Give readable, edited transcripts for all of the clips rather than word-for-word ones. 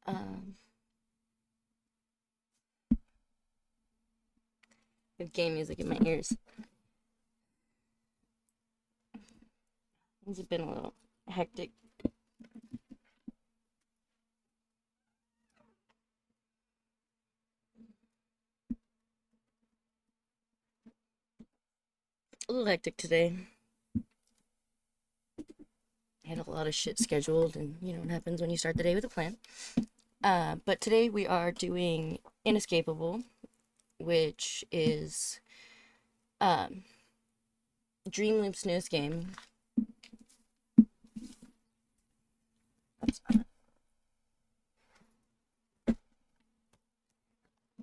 Um, with game music in my ears. It's been a little hectic. A little hectic today. I had a lot of shit scheduled, and you know what happens when you start the day with a plan. But today we are doing Inescapable, which is um, Dream Loop's newest game.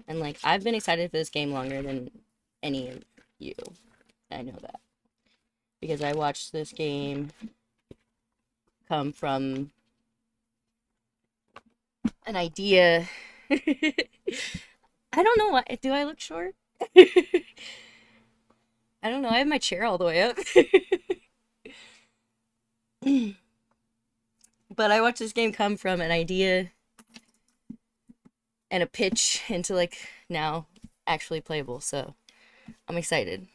And like I've been excited for this game longer than any of you. I know that. Because I watched this game come from an idea. I don't know why. Do I look short? I don't know. I have my chair all the way up. But I watched this game come from an idea and a pitch into like now actually playable. So I'm excited.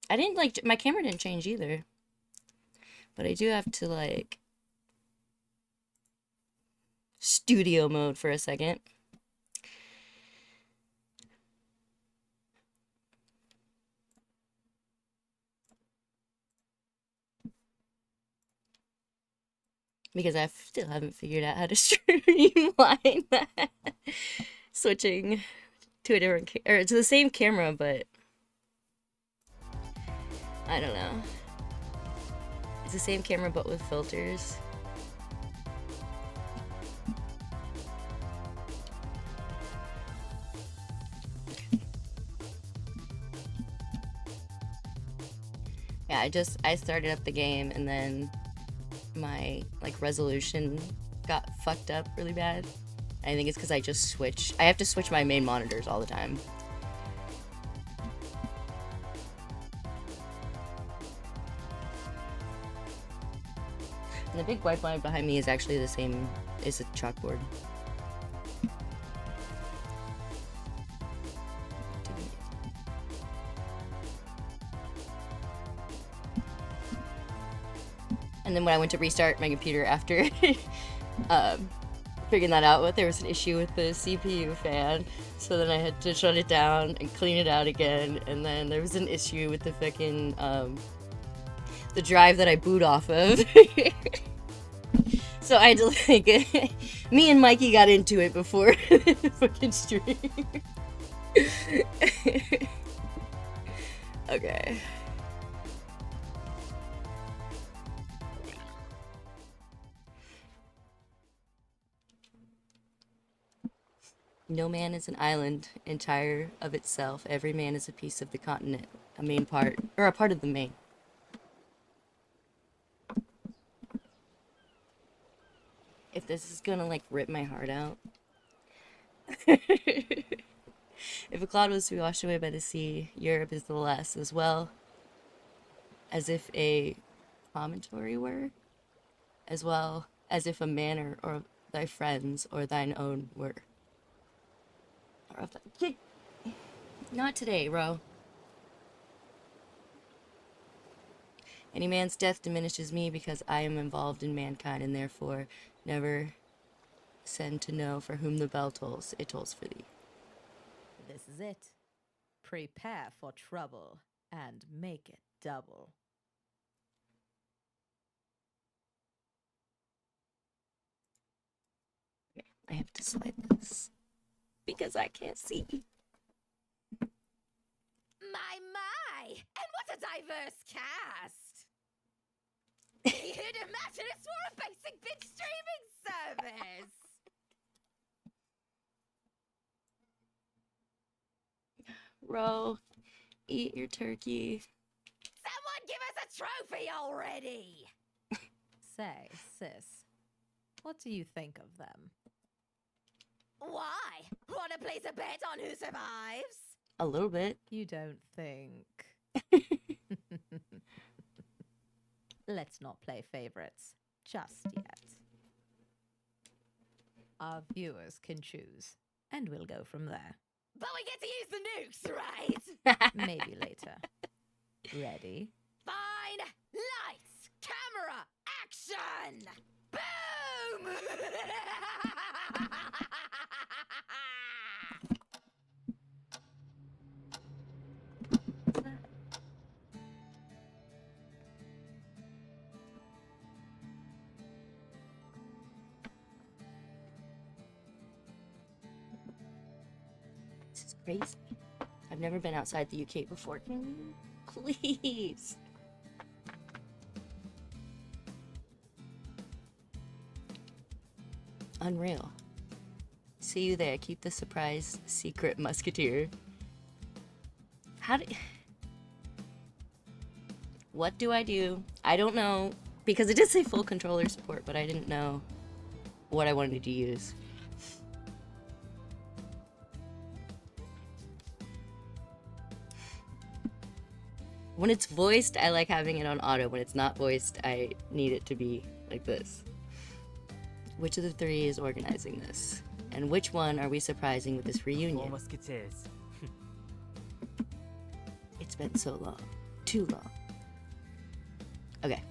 I didn't like my camera didn't change either. But I do have to like studio mode for a second. Because I still haven't figured out how to streamline that. Switching to a different or to the same camera, but I don't know. It's the same camera but with filters. Yeah, I started up the game and then my like resolution got fucked up really bad. I think it's because I have to switch my main monitors all the time. And the big whiteboard behind me is actually the same, it's a chalkboard. And then when I went to restart my computer after figuring that out, there was an issue with the CPU fan. So then I had to shut it down and clean it out again. And then there was an issue with the fucking the drive that I boot off of. So I had to like me and Mikey got into it before the fucking stream. Okay. No man is an island entire of itself. Every man is a piece of the continent, a main part, or a part of the main. If this is gonna like rip my heart out. If a cloud was to be washed away by the sea, Europe is the last as well, as if a promontory were, as well as if a manor or thy friends or thine own were. Not today, Ro. Any man's death diminishes me because I am involved in mankind and therefore never send to know for whom the bell tolls, it tolls for thee. This is it. Prepare for trouble and make it double. I have to slide this because I can't see. My! And what a diverse cast! You'd imagine it's for a basic bitch streaming service! Ro, eat your turkey. Someone give us a trophy already! Say, sis, what do you think of them? Why? Wanna place a bet on who survives? A little bit. You don't think. Let's not play favorites. just yet. Our viewers can choose, and we'll go from there. But we get to use the nukes, right? Maybe later. Ready? Fine. Lights, camera, action! Boom! This is crazy. I've never been outside the UK before. Can you please? Unreal. See you there. Keep the surprise, secret musketeer. How do... What do I do? I don't know. Because it did say full controller support, but I didn't know what I wanted to use. When it's voiced, I like having it on auto. When it's not voiced, I need it to be like this. Which of the three is organizing this? And which one are we surprising with this Four reunion? Musketeers. It's been so long. Too long. Okay.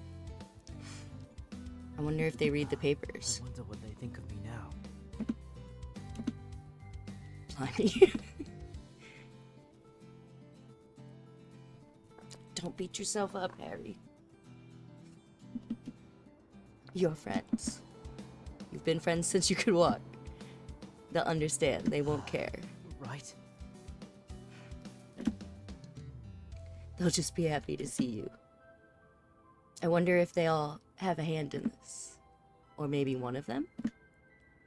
I wonder if they read the papers. I wonder what they think of me now. Blimey. Don't beat yourself up, Harry. You're friends. You've been friends since you could walk. They'll understand. They won't care. Right? They'll just be happy to see you. I wonder if they all have a hand in this. Or maybe one of them?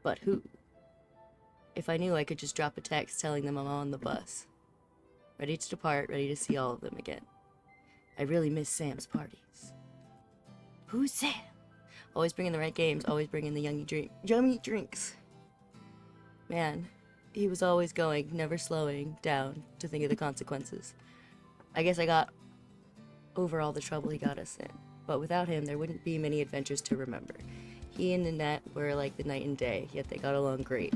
But who? If I knew, I could just drop a text telling them I'm on the bus. Ready to depart, ready to see all of them again. I really miss Sam's parties. Who's Sam? Always bringing the right games, always bringing the yummy drinks. Man, he was always going, never slowing down to think of the consequences. I guess I got over all the trouble he got us in. But without him, there wouldn't be many adventures to remember. He and Nanette were like the night and day, yet they got along great.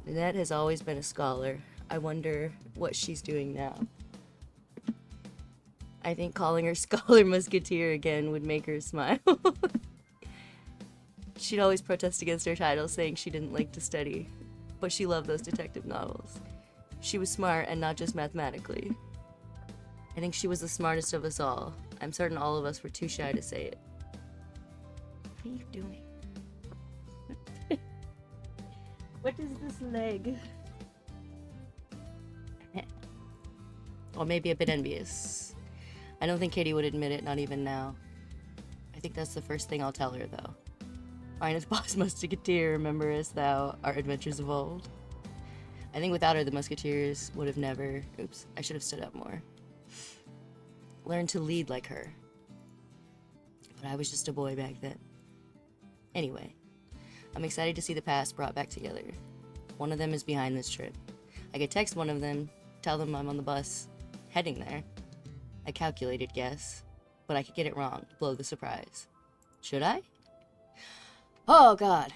Nanette has always been a scholar. I wonder what she's doing now. I think calling her Scholar Musketeer again would make her smile. She'd always protest against her title, saying she didn't like to study, but she loved those detective novels. She was smart, and not just mathematically. I think she was the smartest of us all. I'm certain all of us were too shy to say it. What are you doing? What is this leg? Or maybe a bit envious. I don't think Katie would admit it, not even now. I think that's the first thing I'll tell her, though. Finest boss musketeer, remember as thou our adventures evolved. I think without her, the musketeers would have never... Oops, I should have stood up more. Learned to lead like her. But I was just a boy back then. Anyway, I'm excited to see the past brought back together. One of them is behind this trip. I could text one of them, tell them I'm on the bus, heading there. A calculated guess, but I could get it wrong, blow the surprise. Should I? Oh, God.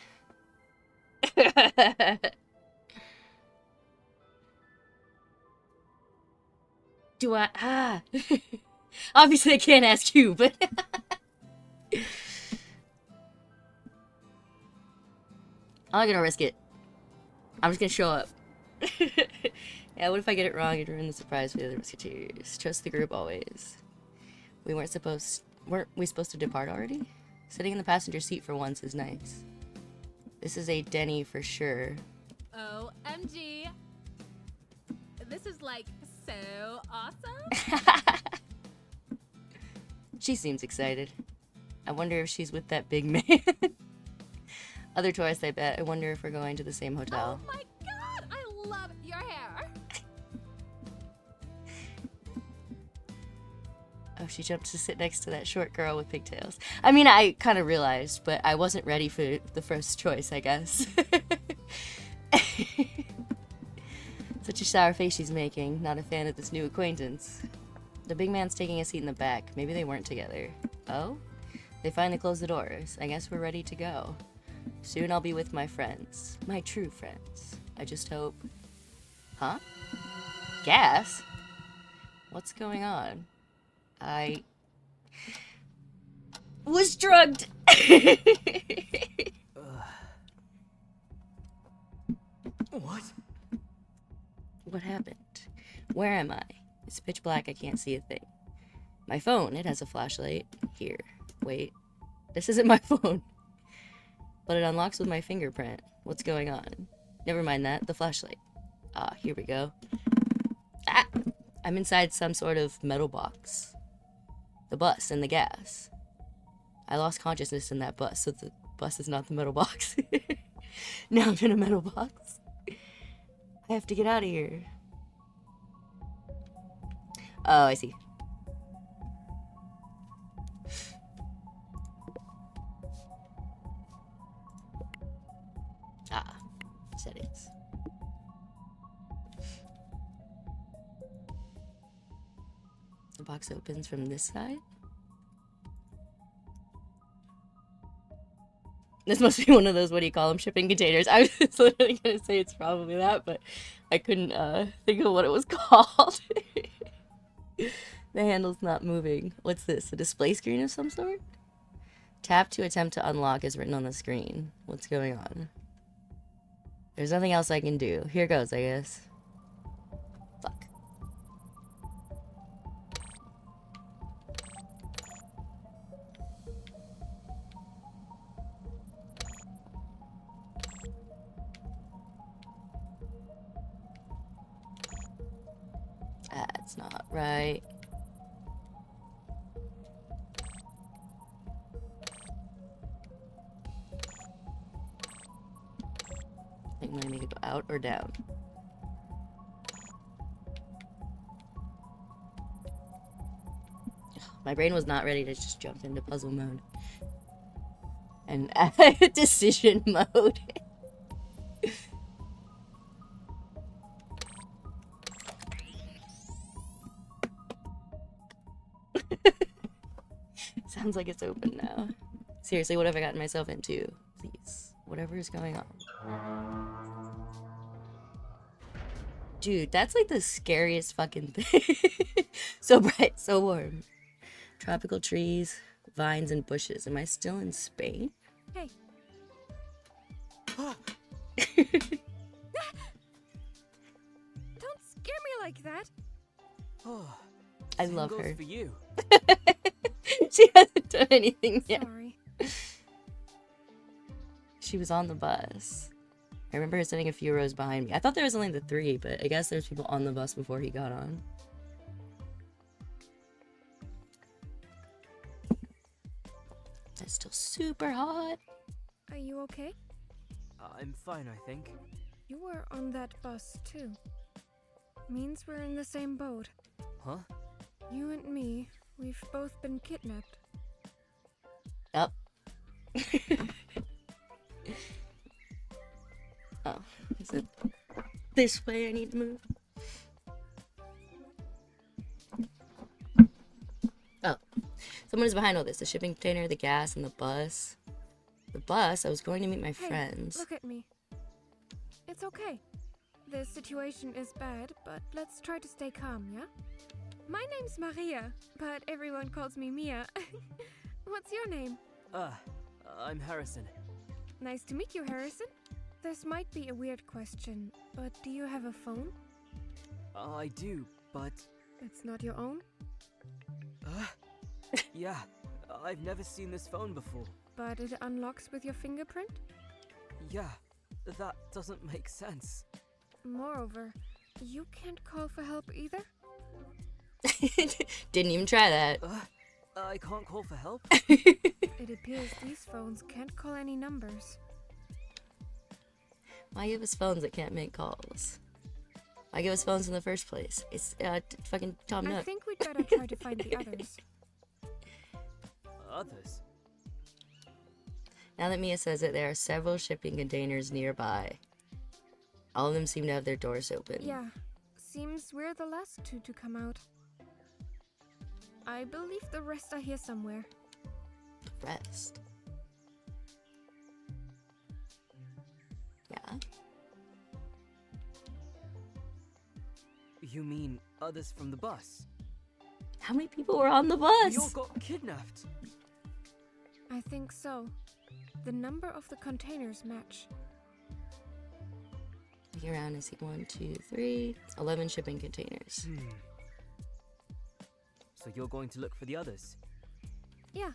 Do I? Ah. Obviously, I can't ask you, but... I'm not gonna risk it. I'm just gonna show up. Yeah, what if I get it wrong and ruin the surprise for the other musketeers? Trust the group always. Weren't we supposed to depart already? Sitting in the passenger seat for once is nice. This is a Denny for sure. OMG. This is like so awesome. She seems excited. I wonder if she's with that big man. Other tourists, I bet. I wonder if we're going to the same hotel. Oh my god, I love your hair. Oh, she jumped to sit next to that short girl with pigtails. I mean, I kind of realized, but I wasn't ready for the first choice, I guess. Such a sour face she's making. Not a fan of this new acquaintance. The big man's taking a seat in the back. Maybe they weren't together. Oh? They finally closed the doors. I guess we're ready to go. Soon I'll be with my friends. My true friends. I just hope... Huh? Gas? What's going on? I... was drugged! What? What happened? Where am I? It's pitch black, I can't see a thing. My phone, it has a flashlight. Here. Wait. This isn't my phone. But it unlocks with my fingerprint. What's going on? Never mind that. The flashlight. Ah, here we go. Ah! I'm inside some sort of metal box. The bus and the gas. I lost consciousness in that bus, so the bus is not the metal box. Now I'm in a metal box. I have to get out of here. Oh, I see. Ah, settings. The box opens from this side. This must be one of those, what do you call them, shipping containers. I was just literally gonna say it's probably that, but I couldn't think of what it was called. The handle's not moving. What's this? A display screen of some sort? Tap to attempt to unlock is written on the screen. What's going on? There's nothing else I can do. Here goes, I guess. Fuck. That's not right. I think I need to go out or down. My brain was not ready to just jump into puzzle mode. And decision mode. Sounds like it's open now. Seriously, what have I gotten myself into? Please. Whatever is going on. Dude, that's like the scariest fucking thing. So bright, so warm. Tropical trees, vines, and bushes. Am I still in Spain? Hey. Don't scare me like that. Oh, I same love goes her. for you. She hasn't done anything yet. Sorry. She was on the bus. I remember her sitting a few rows behind me. I thought there was only the three, but I guess there's people on the bus before he got on. That's still super hot. Are you okay? I'm fine, I think. You were on that bus too. Means we're in the same boat. Huh? You and me, we've both been kidnapped. Up. Oh, is it this way I need to move? Oh, someone is behind all this. The shipping container, the gas, and the bus. The bus, I was going to meet my Hey, friends. look at me. It's okay. The situation is bad, but let's try to stay calm, yeah? My name's Maria, but everyone calls me Mia. What's your name? I'm Harrison. Nice to meet you, Harrison. This might be a weird question, but do you have a phone? I do, but... It's not your own? Yeah, I've never seen this phone before. But it unlocks with your fingerprint? Yeah, that doesn't make sense. Moreover, you can't call for help either? Didn't even try that. I can't call for help? It appears these phones can't call any numbers. Why give us phones that can't make calls? Why give us phones in the first place? It's fucking Tom I Nook. think we'd better try to find the others. Others? Now that Mia says it, there are several shipping containers nearby. All of them seem to have their doors open. Yeah, seems we're the last two to come out. I believe the rest are here somewhere. The rest. Yeah. You mean others from the bus? How many people were on the We all bus? got kidnapped. I think so. The number of the containers match. Looking around, I see 1, 2, 3, 11 shipping containers. So you're going to look for the others? Yeah,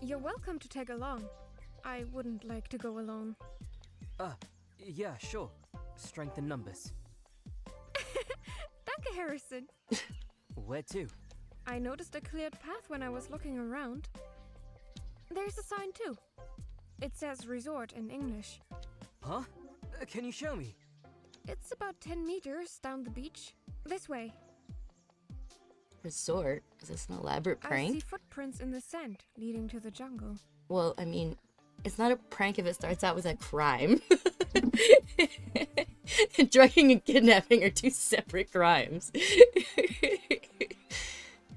you're welcome to tag along. I wouldn't like to go alone. Yeah, sure. Strength in numbers. Danke, Harrison. Where to? I noticed a cleared path when I was looking around. There's a sign too. It says resort in English. Huh? Can you show me? It's about 10 meters down the beach. This way. Resort? Is this an elaborate I see prank? footprints in the sand leading to the jungle. Well, I mean, it's not a prank if it starts out with a crime. Drugging and kidnapping are two separate crimes.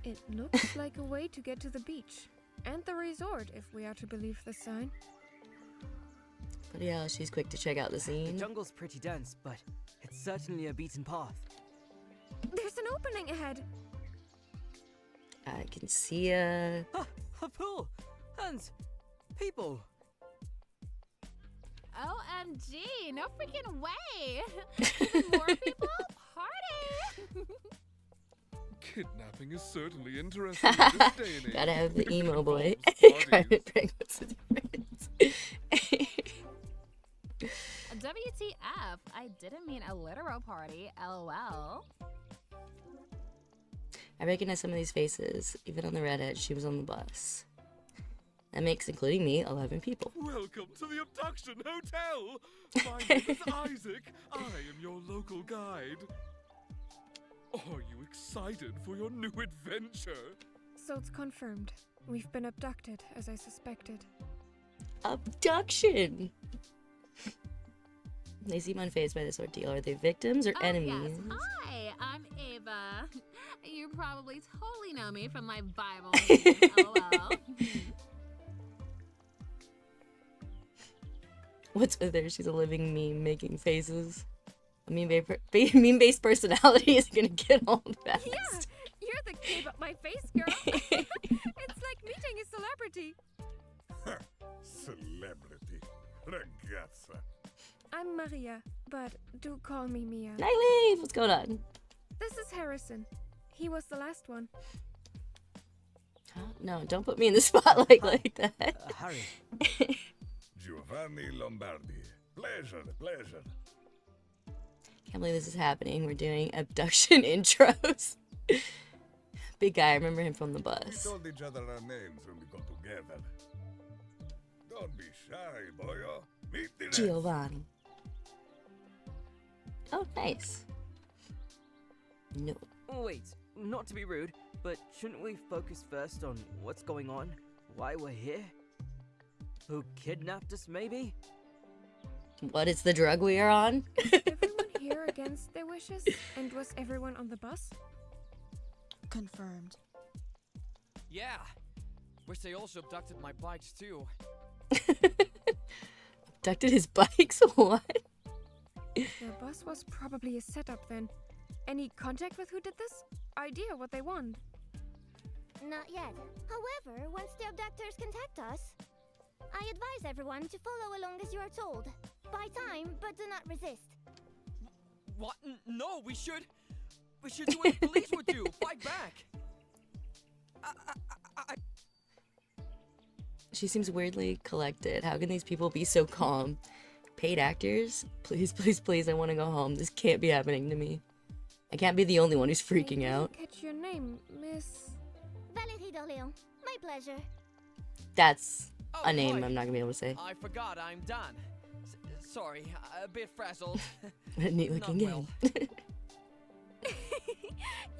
It looks like a way to get to the beach. And the resort, if we are to believe the sign. But yeah, she's quick to check out the The scene. jungle's pretty dense, but it's certainly a beaten path. There's an opening ahead. I can see a... A pool! And people! OMG, no freaking way! Even more people? Party! Kidnapping is certainly interesting in this day and age. Gotta have the It emo boy. involves parties. Private prank, what's the difference? WTF, I didn't mean a literal party, LOL. I recognize some of these faces. Even on the redhead, she was on the bus. That makes, including me, 11 people. Welcome to the Abduction Hotel. My name is Isaac. I am your local guide. Are you excited for your new adventure? So it's confirmed. We've been abducted, as I suspected. Abduction! They seem unfazed by this ordeal. Are they victims or enemies? Yes. Hi, I'm Ava. You probably totally know me from my Bible name, LOL. What's with her? She's a living meme making faces. A meme-based personality is gonna get old fast. Yeah, you're the kid up my face, girl. It's like meeting a celebrity. Celebrity. Ragazza. I'm Maria, but do call me Mia. Nightleaf, what's going on? This is Harrison. He was the last one. Huh? No, don't put me in the spotlight like that. Harry. Giovanni Lombardi. Pleasure, pleasure. Can't believe this is happening. We're doing abduction intros. Big guy, I remember him from the We bus. told each other our names when we got together. Don't be shy, boyo. Meet the rest. Giovanni. Oh, nice. No. Wait, not to be rude, but shouldn't we focus first on what's going on? Why we're here? Who kidnapped us, maybe? What is the drug we are on? Everyone here against their wishes? And was everyone on the bus? Confirmed. Yeah. Wish they also abducted my bikes too. Abducted his bikes? What? Their bus was probably a setup then. Any contact with who did this? Idea what they want? Not yet. However, once the abductors contact us, I advise everyone to follow along as you are told. Buy time, but do not resist. What? No, we should do what the police would do. Fight back. She seems weirdly collected. How can these people be so calm? Paid actors? Please, please, please, I want to go home. This can't be happening to me. I can't be the only one who's I freaking didn't out. catch your name, Miss. Valerie d'Orléans, my pleasure. That's Oh, a name hi. I'm not gonna be able to say. I forgot I'm done. Sorry, a bit frazzled. A neat looking Not well. game.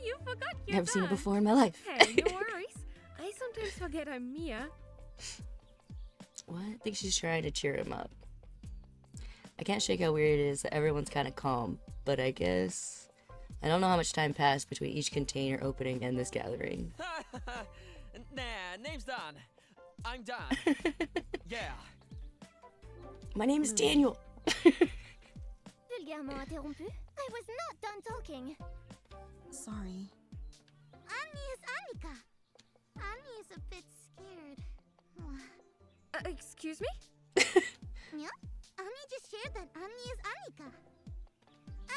You forgot your Never seen it dad. before in my life. Hey, no worries. I sometimes forget I'm Mia. What? I think she's trying to cheer him up. I can't shake how weird it is that everyone's kind of calm, but I guess I don't know how much time passed between each container opening and this gathering. Nah, name's done. I'm Dan. Yeah. My name is Daniel. Vulgairement interrompu. I was not done talking. Sorry. Annie is Annika. Annie is a bit scared. Excuse me? Yeah? Annie just shared that Annie is Annika.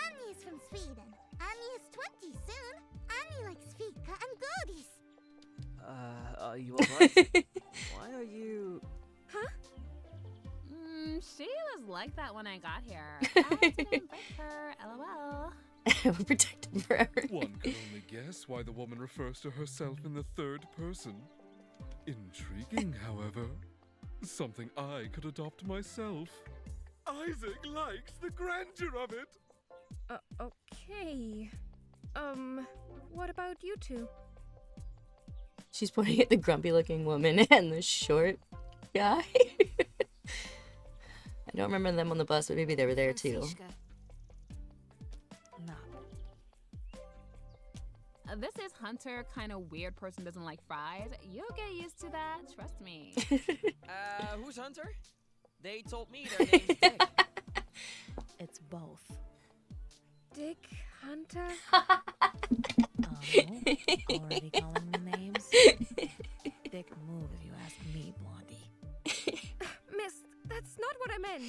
Annie is from Sweden. Annie is 20 soon. Annie likes fika and goodies. Are you alright? Why are you... Huh? She was like that when I got here. I didn't break her, lol. We're protected forever. One can only guess why the woman refers to herself in the third person. Intriguing, however. Something I could adopt myself. Isaac likes the grandeur of it. Okay. What about you two? She's pointing at the grumpy-looking woman and the short guy. I don't remember them on the bus, but maybe they were there too. No. This is Hunter, kind of weird person doesn't like fries. You'll get used to that, trust me. Who's Hunter? They told me their name's Dick. It's both. Dick, Hunter? Already calling them names? Dick move if you ask me, Blondie. Miss, that's not what I meant.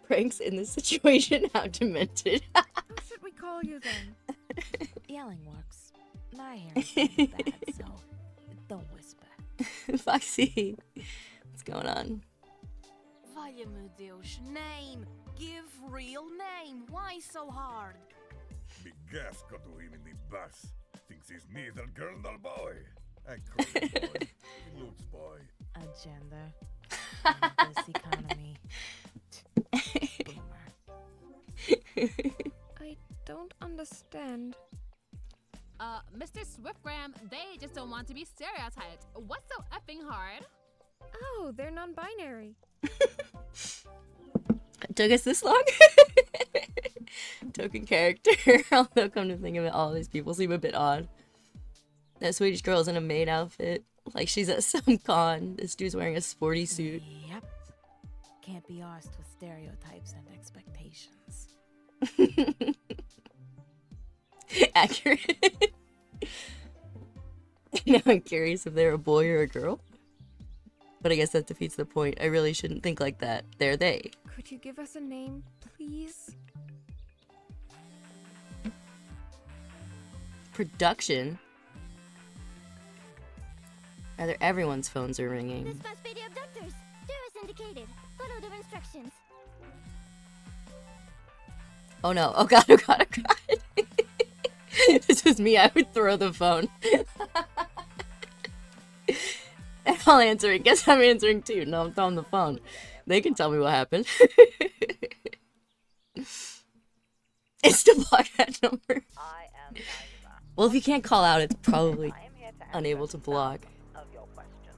Pranks in this situation, how demented. How should we call you then? Yelling works. My hearing's kinda bad, so don't whisper. Foxy, what's going on? Vaya meu Deus, name! Give real name! Why so hard? Big gas got to him in the bus. Thinks he's neither girl nor boy. I call him boy. He looks boy. Agenda. In this economy. Boomer. I don't understand. Mr. Swiftgram, they just don't want to be stereotyped. What's so effing hard? Oh, they're non-binary. Took us this long? Token character. Although, come to think of it, all these people seem a bit odd. That Swedish girl's in a maid outfit. Like she's at some con. This dude's wearing a sporty suit. Yep. Can't be arsed with stereotypes and expectations. Accurate. Now I'm curious if they're a boy or a girl. But I guess that defeats the point. I really shouldn't think like that. They're they. Could you give us a name, please? Production? Rather, everyone's phones are ringing. This bus be the abductors. Do as indicated. Follow the instructions. Oh no. Oh god, oh god, oh god. If this was me, I would throw the phone. I'll answer it. Guess I'm answering too. No, I'm throwing the phone. They can tell me what happened. It's to block that number. I am Naima. Well, if you can't call out, it's probably I am here to answer unable to block. some of your questions.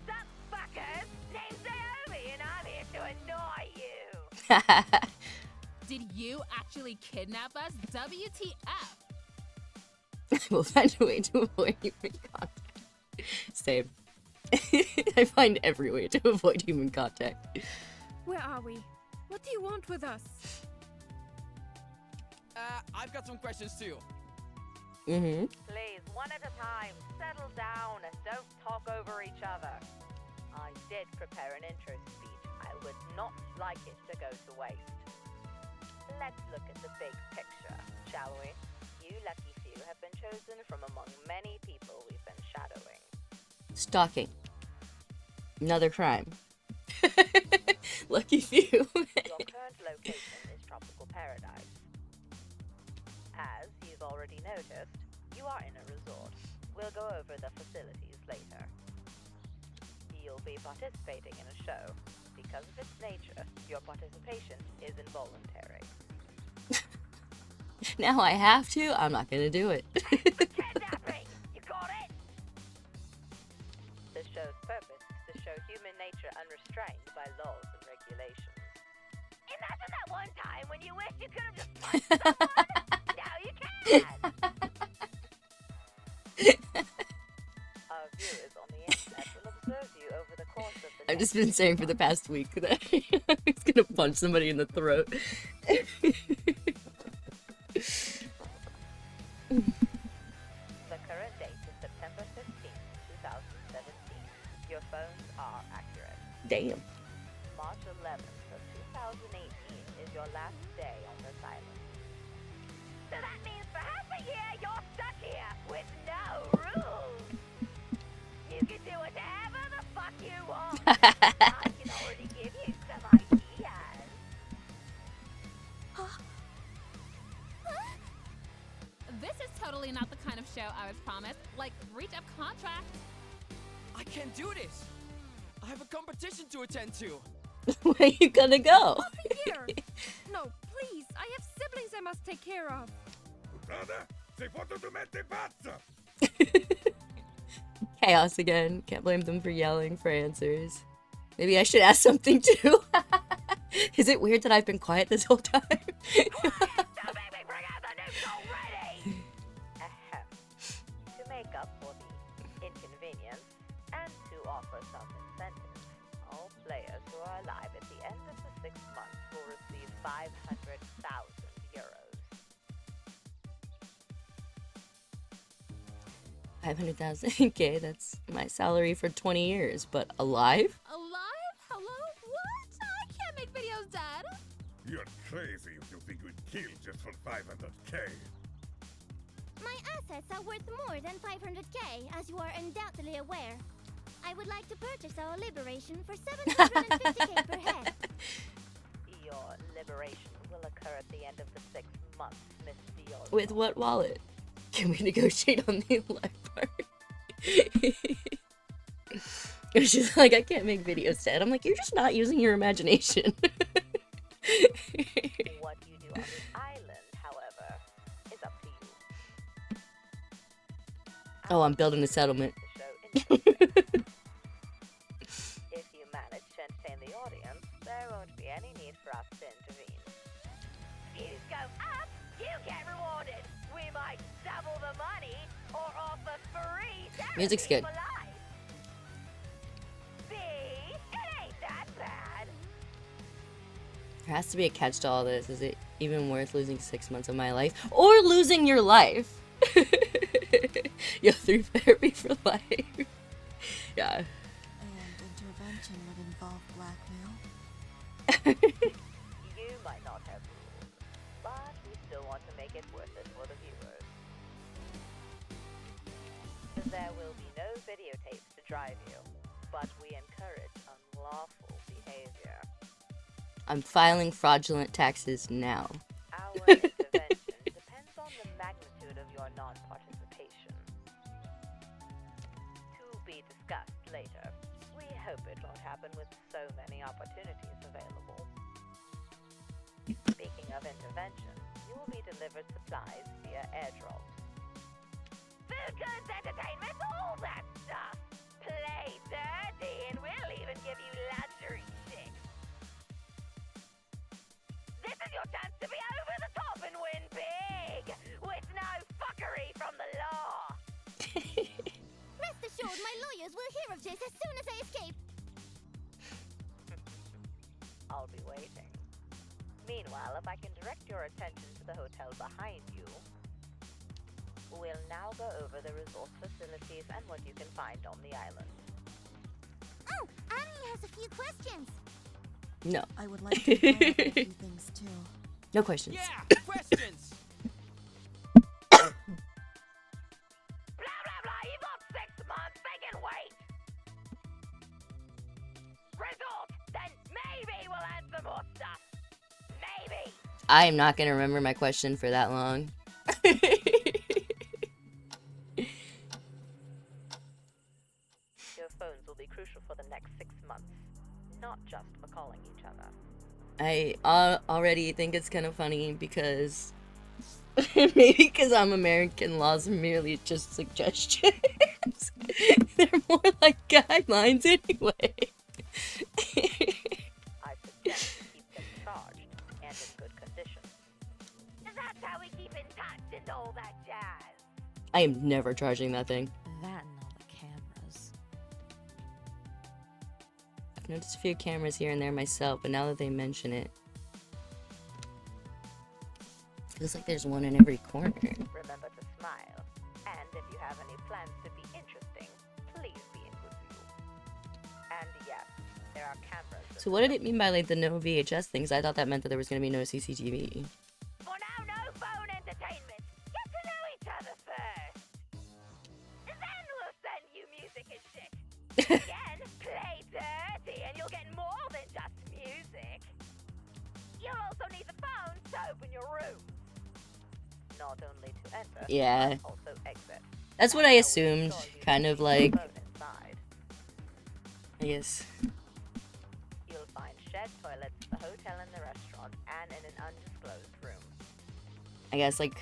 Sup, fuckers? Name's Naomi, and I'm here to annoy you. Did you actually kidnap us? WTF? We'll find a way to avoid human contact. Same. I find every way to avoid human contact. Where are we? What do you want with us? I've got some questions too. Mm-hmm. Please, one at a time. Settle down and don't talk over each other. I did prepare an intro speech. I would not like it to go to waste. Let's look at the big picture, shall we? You lucky few have been chosen from among many people we've been shadowing. Stalking. Another crime. Lucky few. Your current location is Tropical Paradise. As you've already noticed, you are in a resort. We'll go over the facilities later. You'll be participating in a show. Because of its nature, your participation is involuntary. Now I have to? I'm not gonna do it. Kidnapping! You got it? The show's purpose is to show human nature unrestrained by laws and regulations. Imagine that one time when you wish you could have just punched someone! Now you can! I've just been saying for the past week that he's gonna punch somebody in the throat. The current date is September 15th, 2017. Your phones are accurate. Damn. March 11th of 2018 is your last day on this island. So that means for half a year you're stuck here with no rules. You can do whatever the fuck you want. I can already give you some ideas. This is totally not the kind of show I was promised. Like, breach of contract. I can't do this. I have a competition to attend to. Where you gonna go? Here! No, please! I have siblings I must take care of! Puttana, sei fotodomente pazza! Chaos again. Can't blame them for yelling for answers. Maybe I should ask something too. Is it weird that I've been quiet this whole time? To make up for the inconvenience and to offer some incentive, all players who are alive at the end of the 6 months will receive 500,000 euros. 500,000. Okay, that's my salary for 20 years, but alive? Alive? Hello? What? I can't make videos, Dad. You're crazy if you think we'd kill just for 500k. My assets are worth more than 500k, as you are undoubtedly aware. I would like to purchase our liberation for 750k per head. Your liberation will occur at the end of the 6 months, Miss Dior. With what wallet? Can we negotiate on the life part? She's like, I can't make videos, Dad. I'm like, you're just not using your imagination. What you do on the island, however, is up to you. Oh, I'm building a settlement. The show interesting. If you manage to entertain the audience, there won't be any need for us to intervene. Views go up, you get rewarded. We might double the money or offer free therapy Music's good. for life. See? It ain't that bad. There has to be a catch to all this. Is it even worth losing 6 months of my life? Or losing your life? Yo, through therapy for life. Yeah. And intervention would involve blackmail. You might not have rules, but we still want to make it worth it for the viewers. There will be no videotapes to drive you, but we encourage unlawful behavior. I'm filing fraudulent taxes now. Our intervention depends on the magnitude of your non-participation. To be discussed later. We hope it won't happen with so many opportunities available. Speaking of intervention, you will be delivered supplies via airdrop. Food, goods, entertainment, all that stuff. Play dirty and we'll even give you luxury shit. This is your chance to be over the top and win big, with no fuckery from the law. Rest assured, my lawyers will hear of this as soon as I escape. I'll be waiting. Meanwhile, if I can direct your attention to the hotel behind you, we'll now go over the resort facilities and what you can find on the island. Oh, Annie has a few questions. No. I would like to clarify a few things too. No questions. Yeah, questions. Blah, blah, blah, you got 6 months, they can wait. Resort, then maybe we'll answer more stuff. Maybe. I am not going to remember my question for that long. Your phones will be crucial for the next 6 months, not just for calling each other. I already think it's kind of funny because maybe because I'm American, laws are merely just suggestions. They're more like guidelines anyway. I suggest you keep them charged and in good condition. That's how we keep in touch and all that jazz. I am never charging that thing. That and all the cameras. I've noticed a few cameras here and there myself, but now that they mention it, feels like there's one in every corner. Remember to smile. And if you have any plans to be interesting, please be in good view. And yes, there are cameras. So what did it mean by like the no VHS things? I thought that meant that there was gonna be no CCTV. For now, no phone entertainment. Get to know each other first. Then we'll send you music and shit. Again, play dirty and you'll get more than just music. You'll also need the phone to open your room. Not only to enter, Yeah. but also exit. That's what I assumed, kind of like, Phone inside. I guess. You'll find shared toilets, the hotel and the restaurant, and in an undisclosed room. I guess like,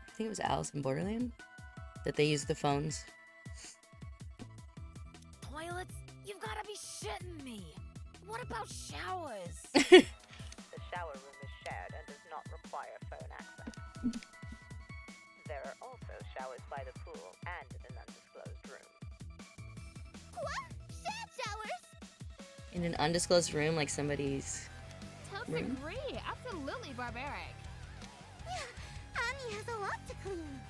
I think it was Alice in Borderland that they used the phones. Toilets? You've gotta be shitting me. What about showers? The shower room is shared and does not require phone access. There are also showers by the pool and in an undisclosed room. What? Shared showers? In an undisclosed room, like somebody's. Totally Room? agree. Absolutely barbaric. Yeah, Annie has a lot to clean.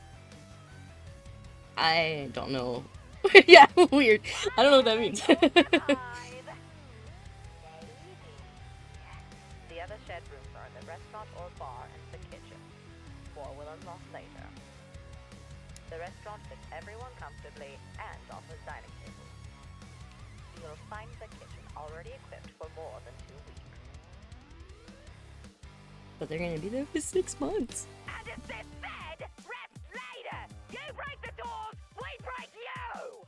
I don't know. Yeah, weird. I don't know what that means. The other shared rooms are the restaurant or bar and the kitchen. More will unlock later. The restaurant fits everyone comfortably and offers dining tables. You'll find the kitchen already equipped for more than 2 weeks. But they're gonna be there for 6 months. And as this said, rest later! You break the doors, we break you!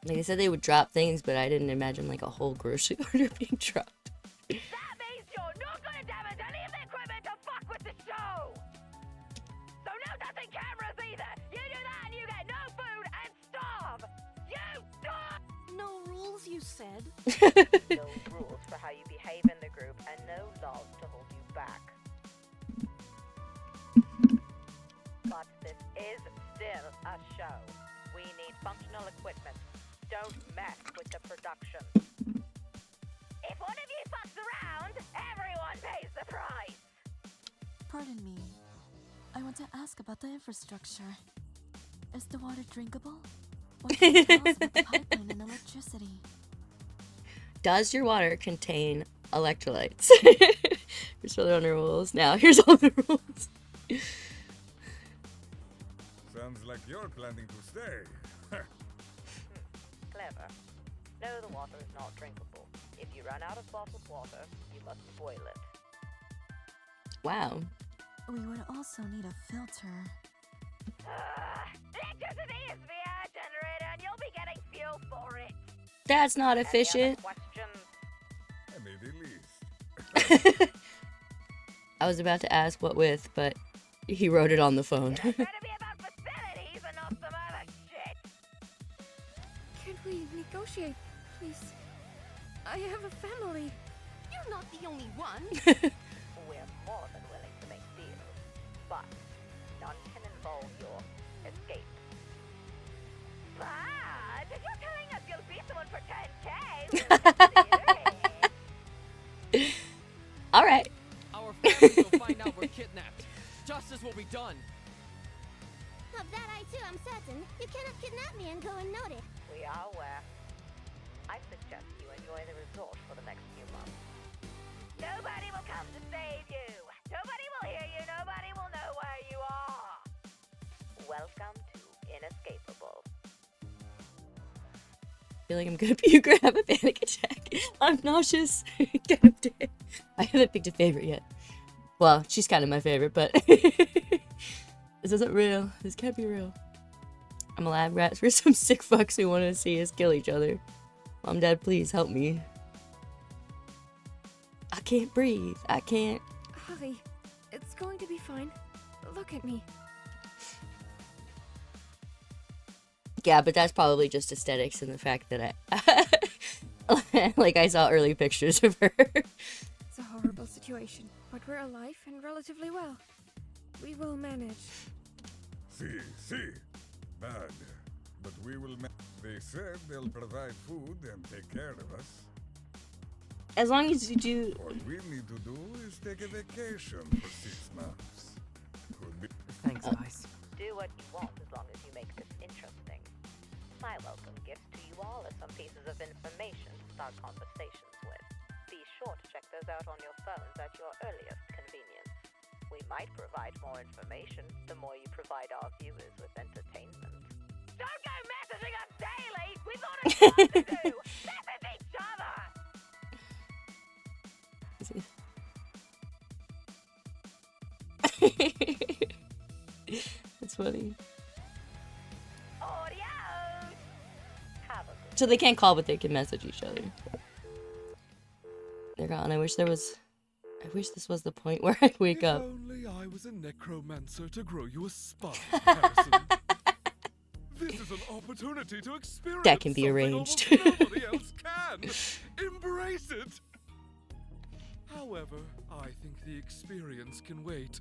Like they said they would drop things, but I didn't imagine like a whole grocery order being dropped. That means you're not gonna damage any of the equipment to fuck with the show! So no touching cameras either! You do that and you get no food and starve! You starve! No rules, you said. No rules for how you behave in the group and no laws to hold you back. But this is still a show. We need functional equipment. Don't mess with the production. If one of you fucks around, everyone pays the price! Pardon me. I want to ask about the infrastructure. Is the water drinkable? What can you tell us about the pipeline and electricity? Does your water contain electrolytes? Here's all the rules. Now, here's all the rules. Sounds like you're planning to stay. Clever. No, the water is not drinkable. If you run out of bottled water, you must boil it. Wow. We would also need a filter. Electricity is the air generator and you'll be getting fuel for it. That's not Any other efficient. questions? I made a list. I was about to ask what with, but he wrote it on the phone. It's gonna be about facilities and not some other shit. Can we negotiate, please? I have a family. You're not the only one. We're more than willing to make deals, but none can involve your escape. But if you're telling us you'll beat someone for 10K, we'll consider it. All right. Our families will find out we're kidnapped. Justice will be done. Of that I too am certain. You cannot kidnap me and go unnoticed. We are aware. I suggest you enjoy the resort for the next few months. Nobody will come to save you. Nobody will hear you. Nobody will know where you are. Welcome to Inescapable. I feel like I'm gonna puke or have a panic attack. I'm nauseous. Kind of dead. I haven't picked a favorite yet. Well, she's kind of my favorite, but this isn't real. This can't be real. I'm a lab rat for some sick fucks who want to see us kill each other. Mom, Dad, please help me. I can't breathe. I can't. Hurry. It's going to be fine. Look at me. Yeah, but that's probably just aesthetics and the fact that I like I saw early pictures of her. It's a horrible situation, but we're alive and relatively well. We will manage. See, bad. But we will They said they'll provide food and take care of us. As long as you do. What we need to do is take a vacation for 6 months. Could be. Thanks, guys. Do what you want as long as you make this interesting. My welcome gift to you all are some pieces of information to start conversations with. Be sure to check those out on your phones at your earliest convenience. We might provide more information the more you provide our viewers with entertainment. Don't go messaging us daily! We've got a job to do! Message each other! That's funny. Adios! Have a good So they can't call, but they can message each other. They're gone. I wish this was the point where I'd wake up. If only I was a necromancer to grow you a spine, Harrison. This is an opportunity to experience That can be something arranged. almost nobody else can. Embrace it. However, I think the experience can wait.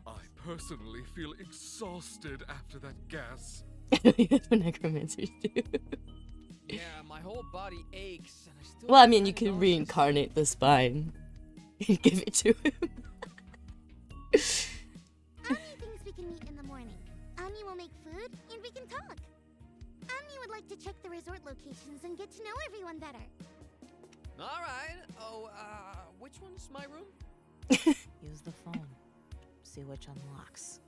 I personally feel exhausted after that gas. That's what necromancers do. Yeah, my whole body aches, and I still. Well, I mean, feel you can nauseous. reincarnate the spine and give it to him. Ami thinks we can meet in the morning. Ami will make food, and we can talk. Ami would like to check the resort locations and get to know everyone better. All right. Oh, which one's my room? Use the phone. See which unlocks.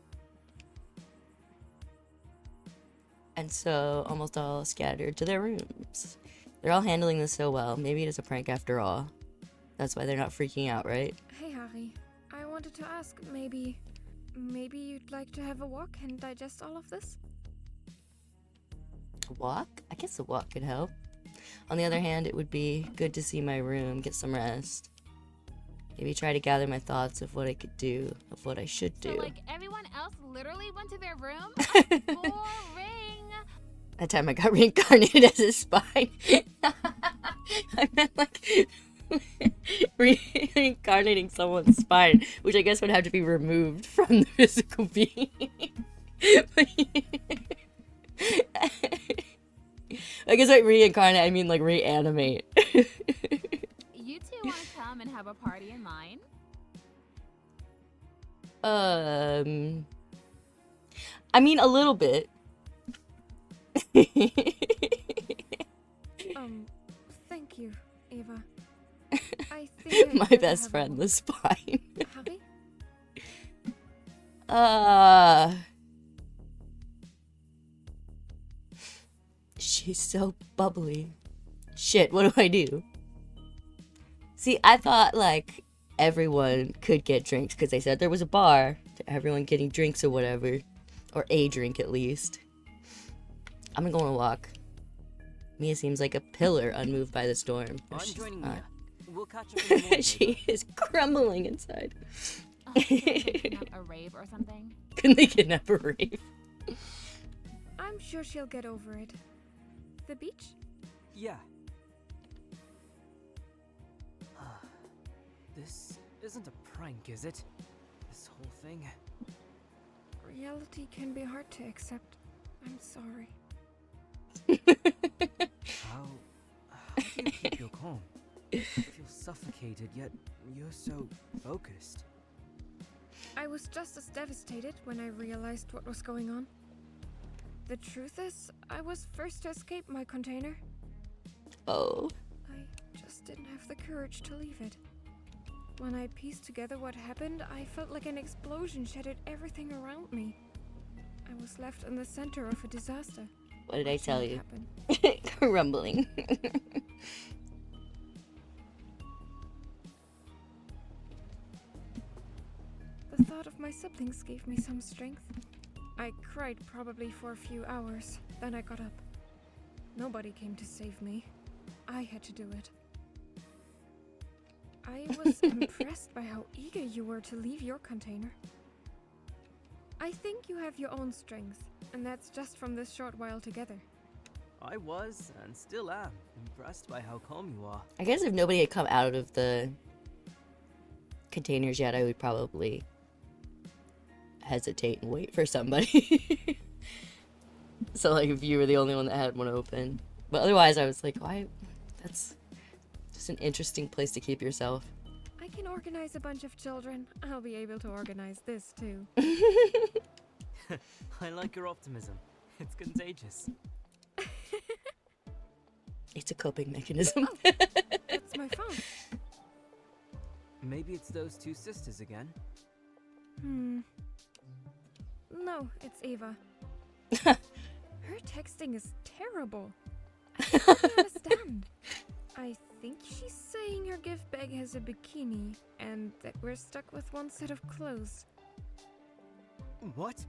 And so, almost all scattered to their rooms. They're all handling this so well. Maybe it is a prank after all. That's why they're not freaking out, right? Hey, Harry. I wanted to ask, maybe you'd like to have a walk and digest all of this? A walk? I guess a walk could help. On the other hand, it would be good to see my room, get some rest. Maybe try to gather my thoughts of what I could do, of what I should do. So, like, everyone else literally went to their room? Boring! That time I got reincarnated as a spine. I meant like reincarnating someone's spine, which I guess would have to be removed from the physical being. I guess like reincarnate, I mean like reanimate. You two want to come and have a party in mine? I mean a little bit. Thank you, Eva. I think I'd My rather best have a friend, walk. the spine. Harry? She's so bubbly. Shit, what do I do? See, I thought like everyone could get drinks because they said there was a bar to everyone getting drinks or whatever, or a drink at least. I'm gonna go on a walk. Mia seems like a pillar unmoved by the storm. I'm She's joining not. Mia. We'll catch up in the morning. She is crumbling inside. Can they kidnap a rave or something? Couldn't they kidnap a rave? I'm sure she'll get over it. The beach? Yeah. This isn't a prank, is it? This whole thing. Reality can be hard to accept. I'm sorry. How do you keep your calm? I feel suffocated, yet you're so focused. I was just as devastated when I realized what was going on. The truth is, I was first to escape my container. Oh. I just didn't have the courage to leave it. When I pieced together what happened, I felt like an explosion shattered everything around me. I was left in the center of a disaster. What did I tell you? Happen. Crumbling. The thought of my siblings gave me some strength. I cried probably for a few hours, then I got up. Nobody came to save me. I had to do it. I was impressed by how eager you were to leave your container. I think you have your own strength, and that's just from this short while together. I was, and still am, impressed by how calm you are. I guess if nobody had come out of the containers yet, I would probably hesitate and wait for somebody. So like if you were the only one that had one open. But otherwise I was like, why? That's just an interesting place to keep yourself. I can organize a bunch of children. I'll be able to organize this too. I like your optimism. It's contagious. It's a coping mechanism. That's my phone. Maybe it's those two sisters again. No, it's Eva. Her texting is terrible. I don't understand. I think she's saying her gift bag has a bikini and that we're stuck with one set of clothes. What?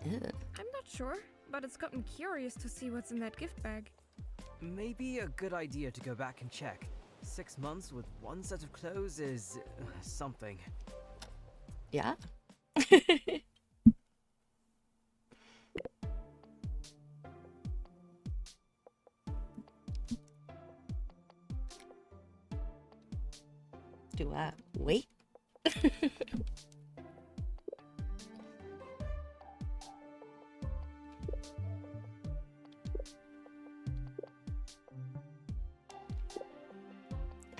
Ew. I'm not sure, but it's gotten curious to see what's in that gift bag. Maybe a good idea to go back and check. 6 months with one set of clothes is something. Yeah. Do I wait?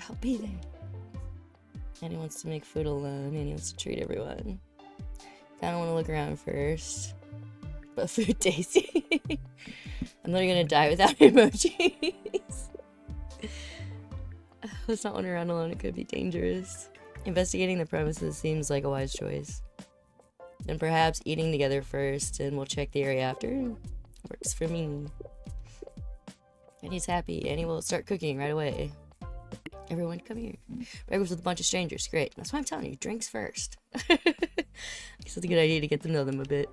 I'll be there. And he wants to make food alone, and he wants to treat everyone. Kinda wanna look around first. But food tasty. I'm literally gonna die without emojis. Let's not wander around alone, it could be dangerous. Investigating the premises seems like a wise choice. Then perhaps eating together first, and we'll check the area after. Works for me. And he's happy, and he will start cooking right away. Everyone come here. Breakfast with a bunch of strangers, great. That's why I'm telling you, drinks first. I guess it's a good idea to get to know them a bit.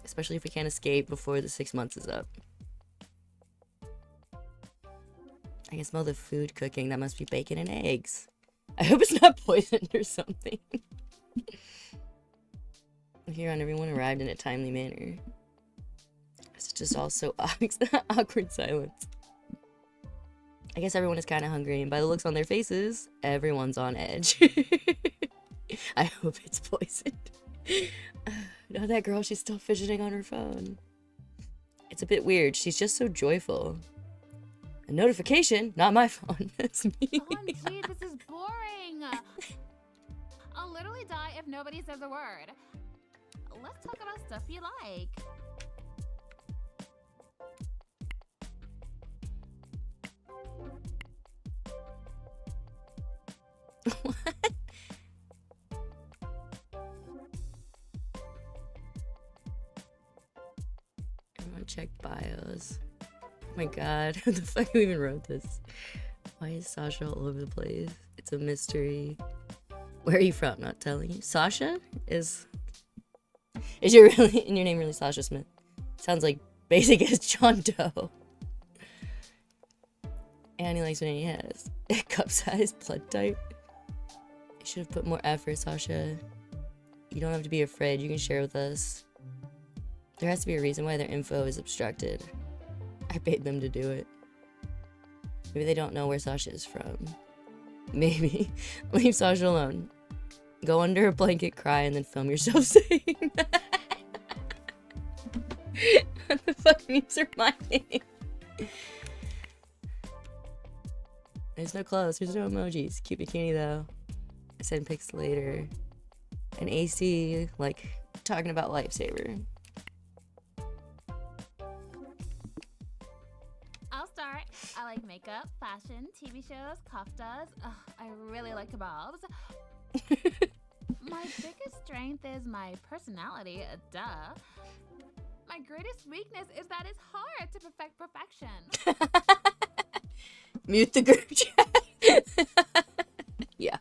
Especially if we can't escape before the 6 months is up. I can smell the food cooking. That must be bacon and eggs. I hope it's not poisoned or something. Here on, everyone arrived in a timely manner. It's just all so awkward silence. I guess everyone is kind of hungry, and by the looks on their faces, everyone's on edge. I hope it's poisoned. No, that girl, she's still fidgeting on her phone. It's a bit weird. She's just so joyful. A notification? Not my phone. That's me. OMG, this is boring. I'll literally die if nobody says a word. Let's talk about stuff you like. What? Everyone check bios. Oh my god, who the fuck who even wrote this? Why is Sasha all over the place? It's a mystery. Where are you from? Not telling you. Sasha is your really in your name really Sasha Smith? Sounds like basic as John Doe. And he likes what he has. Cup size, blood type. You should have put more effort, Sasha. You don't have to be afraid. You can share with us. There has to be a reason why their info is obstructed. I paid them to do it. Maybe they don't know where Sasha is from. Maybe. Leave Sasha alone. Go under a blanket, cry, and then film yourself saying that. What the fuck memes are my name? There's no clothes. There's no emojis. Cute bikini, though. I send pics later. An AC, like, talking about Lifesaver. I'll start. I like makeup, fashion, TV shows, koftas. Ugh, I really like kebabs. My biggest strength is my personality, duh. My greatest weakness is that it's hard to perfect perfection. Mute the group chat. Yeah.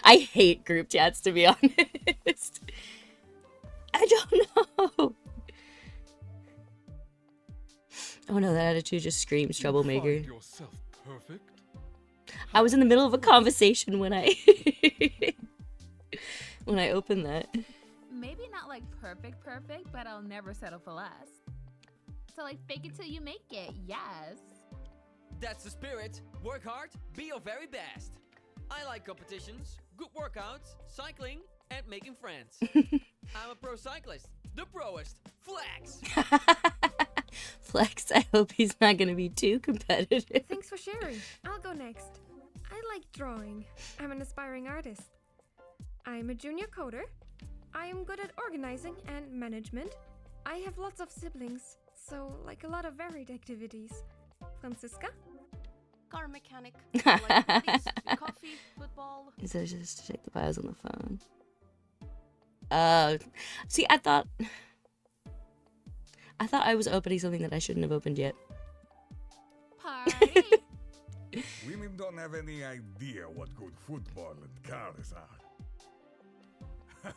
I hate group chats, to be honest. I don't know. Oh no, that attitude just screams troublemaker. Find yourself perfect? I was in the middle of a conversation when I when I opened that. Maybe not like perfect, but I'll never settle for less. So like fake it till you make it, yes. That's the spirit. Work hard, be your very best. I like competitions, good workouts, cycling, and making friends. I'm a pro cyclist, the proest. Flex! Flex, I hope he's not gonna be too competitive. Thanks for sharing. I'll go next. I like drawing. I'm an aspiring artist. I'm a junior coder. I am good at organizing and management. I have lots of siblings, so like a lot of varied activities. Franziska? Car mechanic. I like movies, coffee, football. He says just to check the bios on the phone. See, I thought I was opening something that I shouldn't have opened yet. Party. Women don't have any idea what good football and cars are.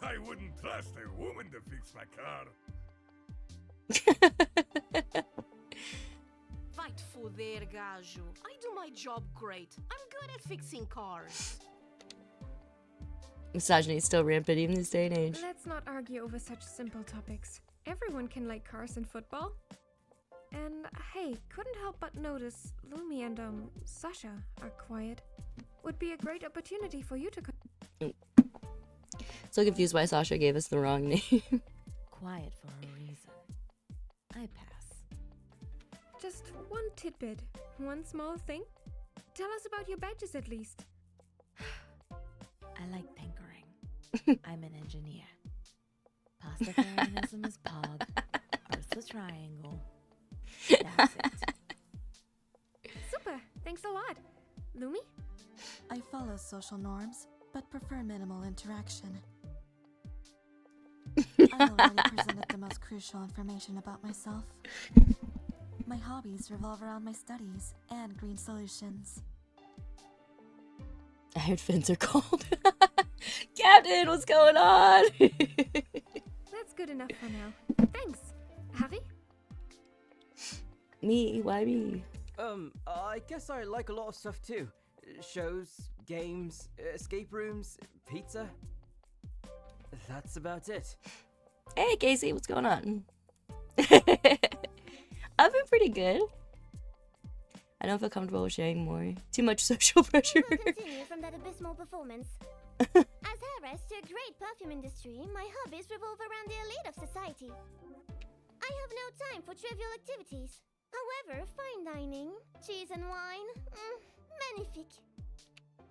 I wouldn't trust a woman to fix my car. Vai te foder, gajo. I do my job great. I'm good at fixing cars. Misogyny is still rampant even this day and age. Let's not argue over such simple topics. Everyone can like cars and football. And hey, couldn't help but notice Lumi and Sasha are quiet. Would be a great opportunity for you to So confused why Sasha gave us the wrong name. Quiet for a reason. I pass. Just one tidbit, one small thing. Tell us about your badges at least. I like tinkering. I'm an engineer. Pastafarianism is Pog. Earth's the triangle. That's it. Super, thanks a lot. Lumi? I follow social norms, but prefer minimal interaction. I've already presented the most crucial information about myself. My hobbies revolve around my studies and green solutions. I heard fins are cold. Captain, what's going on? That's good enough for now. Thanks. Harry? Me? Why me? I guess I like a lot of stuff too. Shows, games, escape rooms, pizza. That's about it. Hey, Casey, what's going on? I've been pretty good. I don't feel comfortable with sharing more. Too much social pressure. We will continue from that abysmal performance. As heiress to a great perfume industry, my hobbies revolve around the elite of society. I have no time for trivial activities. However, fine dining, cheese and wine, magnifique.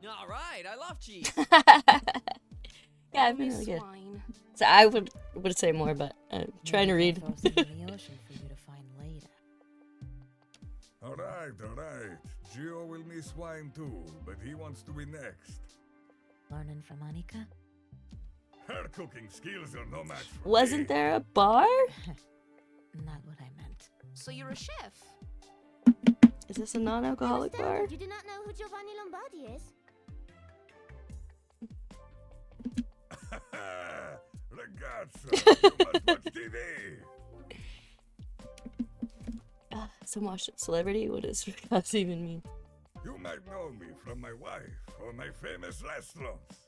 All right, I love cheese. Yeah, I've been really good. Swine. So I would say more, but I'm trying to read. Throw some in the ocean for you to find later. Alright. Gio will miss wine too, but he wants to be next. Learning from Annika? Her cooking skills are no match for Wasn't me. there a bar? Not what I meant. So you're a chef? Is this a non-alcoholic I'm bar? astounded you do not know who Giovanni Lombardi is. Ragazzo, you must watch TV. Some watched celebrity? What does that even mean? You might know me from my wife or my famous restaurants.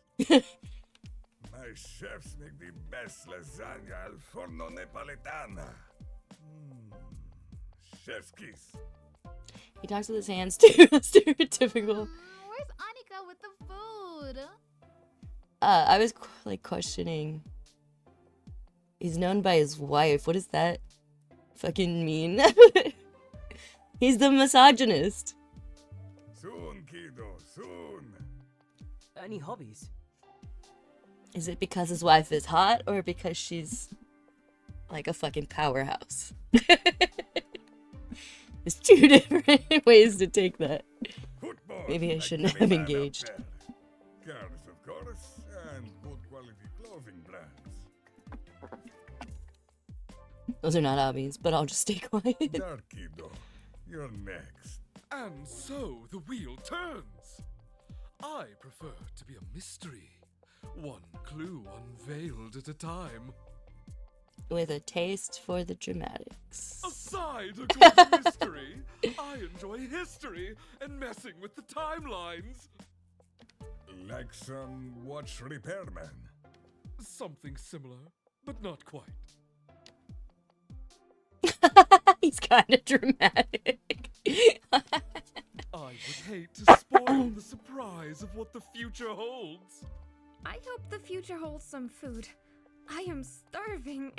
My chefs make the best lasagna al forno napoletana. Chef's kiss. He talks with his hands too. Stereotypical. Where's Annika with the food? I was questioning. He's known by his wife. What does that fucking mean? He's the misogynist. Soon, kiddo, soon. Any hobbies? Is it because his wife is hot or because she's like a fucking powerhouse? There's two different ways to take that. Football, Maybe I like shouldn't any have man out engaged. there. Cars, of course, and good quality clothing brands. Those are not hobbies, but I'll just stay quiet. Dark kiddo, you're next. And so the wheel turns. I prefer to be a mystery. One clue unveiled at a time. With a taste for the dramatics. Aside a good mystery, I enjoy history and messing with the timelines. Like some watch repairman. Something similar, but not quite. He's kind of dramatic. I would hate to spoil the surprise of what the future holds. I hope the future holds some food. I am starving.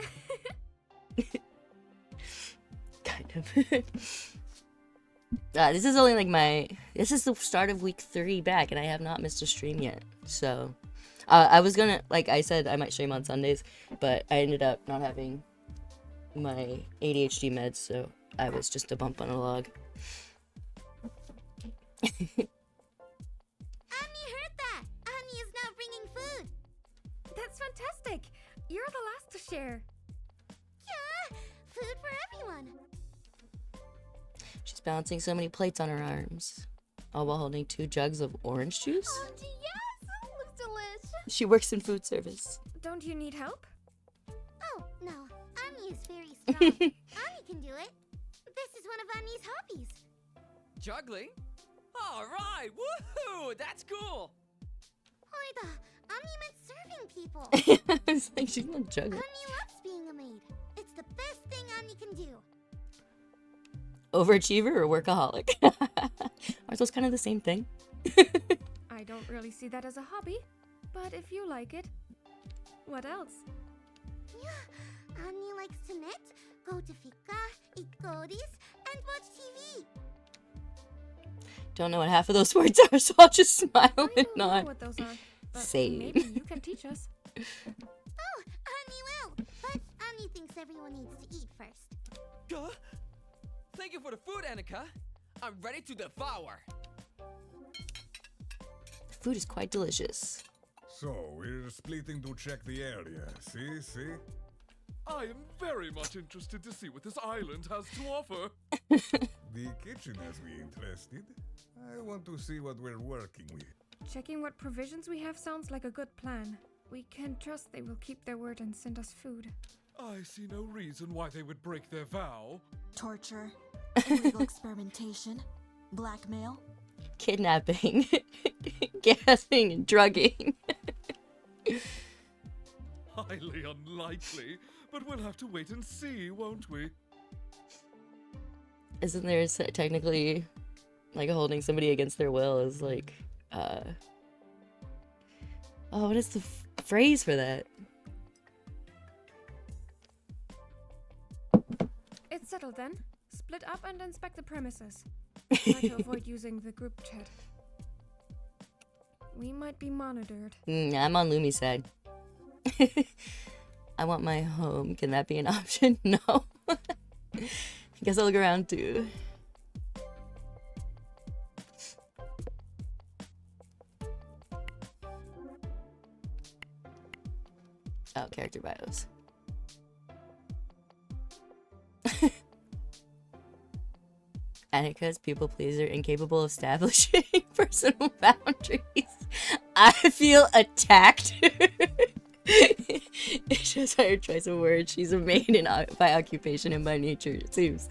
Kind This is only like this is the start of week 3 back, and I have not missed a stream yet. So, I was gonna, like I said, I might stream on Sundays, but I ended up not having my ADHD meds, so I was just a bump on a log. Annie heard that! Annie is now bringing food! That's fantastic! You're the last to share. Yeah! Food for everyone! She's balancing so many plates on her arms, all while holding 2 jugs of orange juice. Auntie, yes! Looks delicious! She works in food service. Don't you need help? Oh, no. Annie is very strong. Annie can do it. This is one of Annie's hobbies. Juggling? Alright, woohoo! That's cool! Oida, Annie meant serving people. It's like she's not juggling. Annie loves being a maid. It's the best thing Annie can do. Overachiever or workaholic? Aren't those kind of the same thing? I don't really see that as a hobby, but if you like it, what else? Yeah, Annie likes to knit, go to fika, eat goldies, and watch TV. Don't know what half of those words are, so I'll just smile I and don't know nod. what those are, but Same. maybe you can teach us. Oh, Annie will. But Annie thinks everyone needs to eat first. Thank you for the food, Annika. I'm ready to devour. The food is quite delicious. So, we're splitting to check the area. See? I am very much interested to see what this island has to offer. The kitchen has me interested. I want to see what we're working with. Checking what provisions we have sounds like a good plan. We can trust they will keep their word and send us food. I see no reason why they would break their vow. Torture, illegal experimentation, blackmail. Kidnapping, gassing, and drugging. Highly unlikely, but we'll have to wait and see, won't we? Isn't there technically, like, holding somebody against their will is like, oh, what is the phrase for that? It's settled then. Split up and inspect the premises. Try to avoid using the group chat. We might be monitored. I'm on Lumi's side. I want my home. Can that be an option? No. I guess I'll look around too. Oh, character bios. Annika's people pleaser, incapable of establishing personal boundaries. I feel attacked. It's just her choice of words. She's a maid by occupation and by nature, it seems.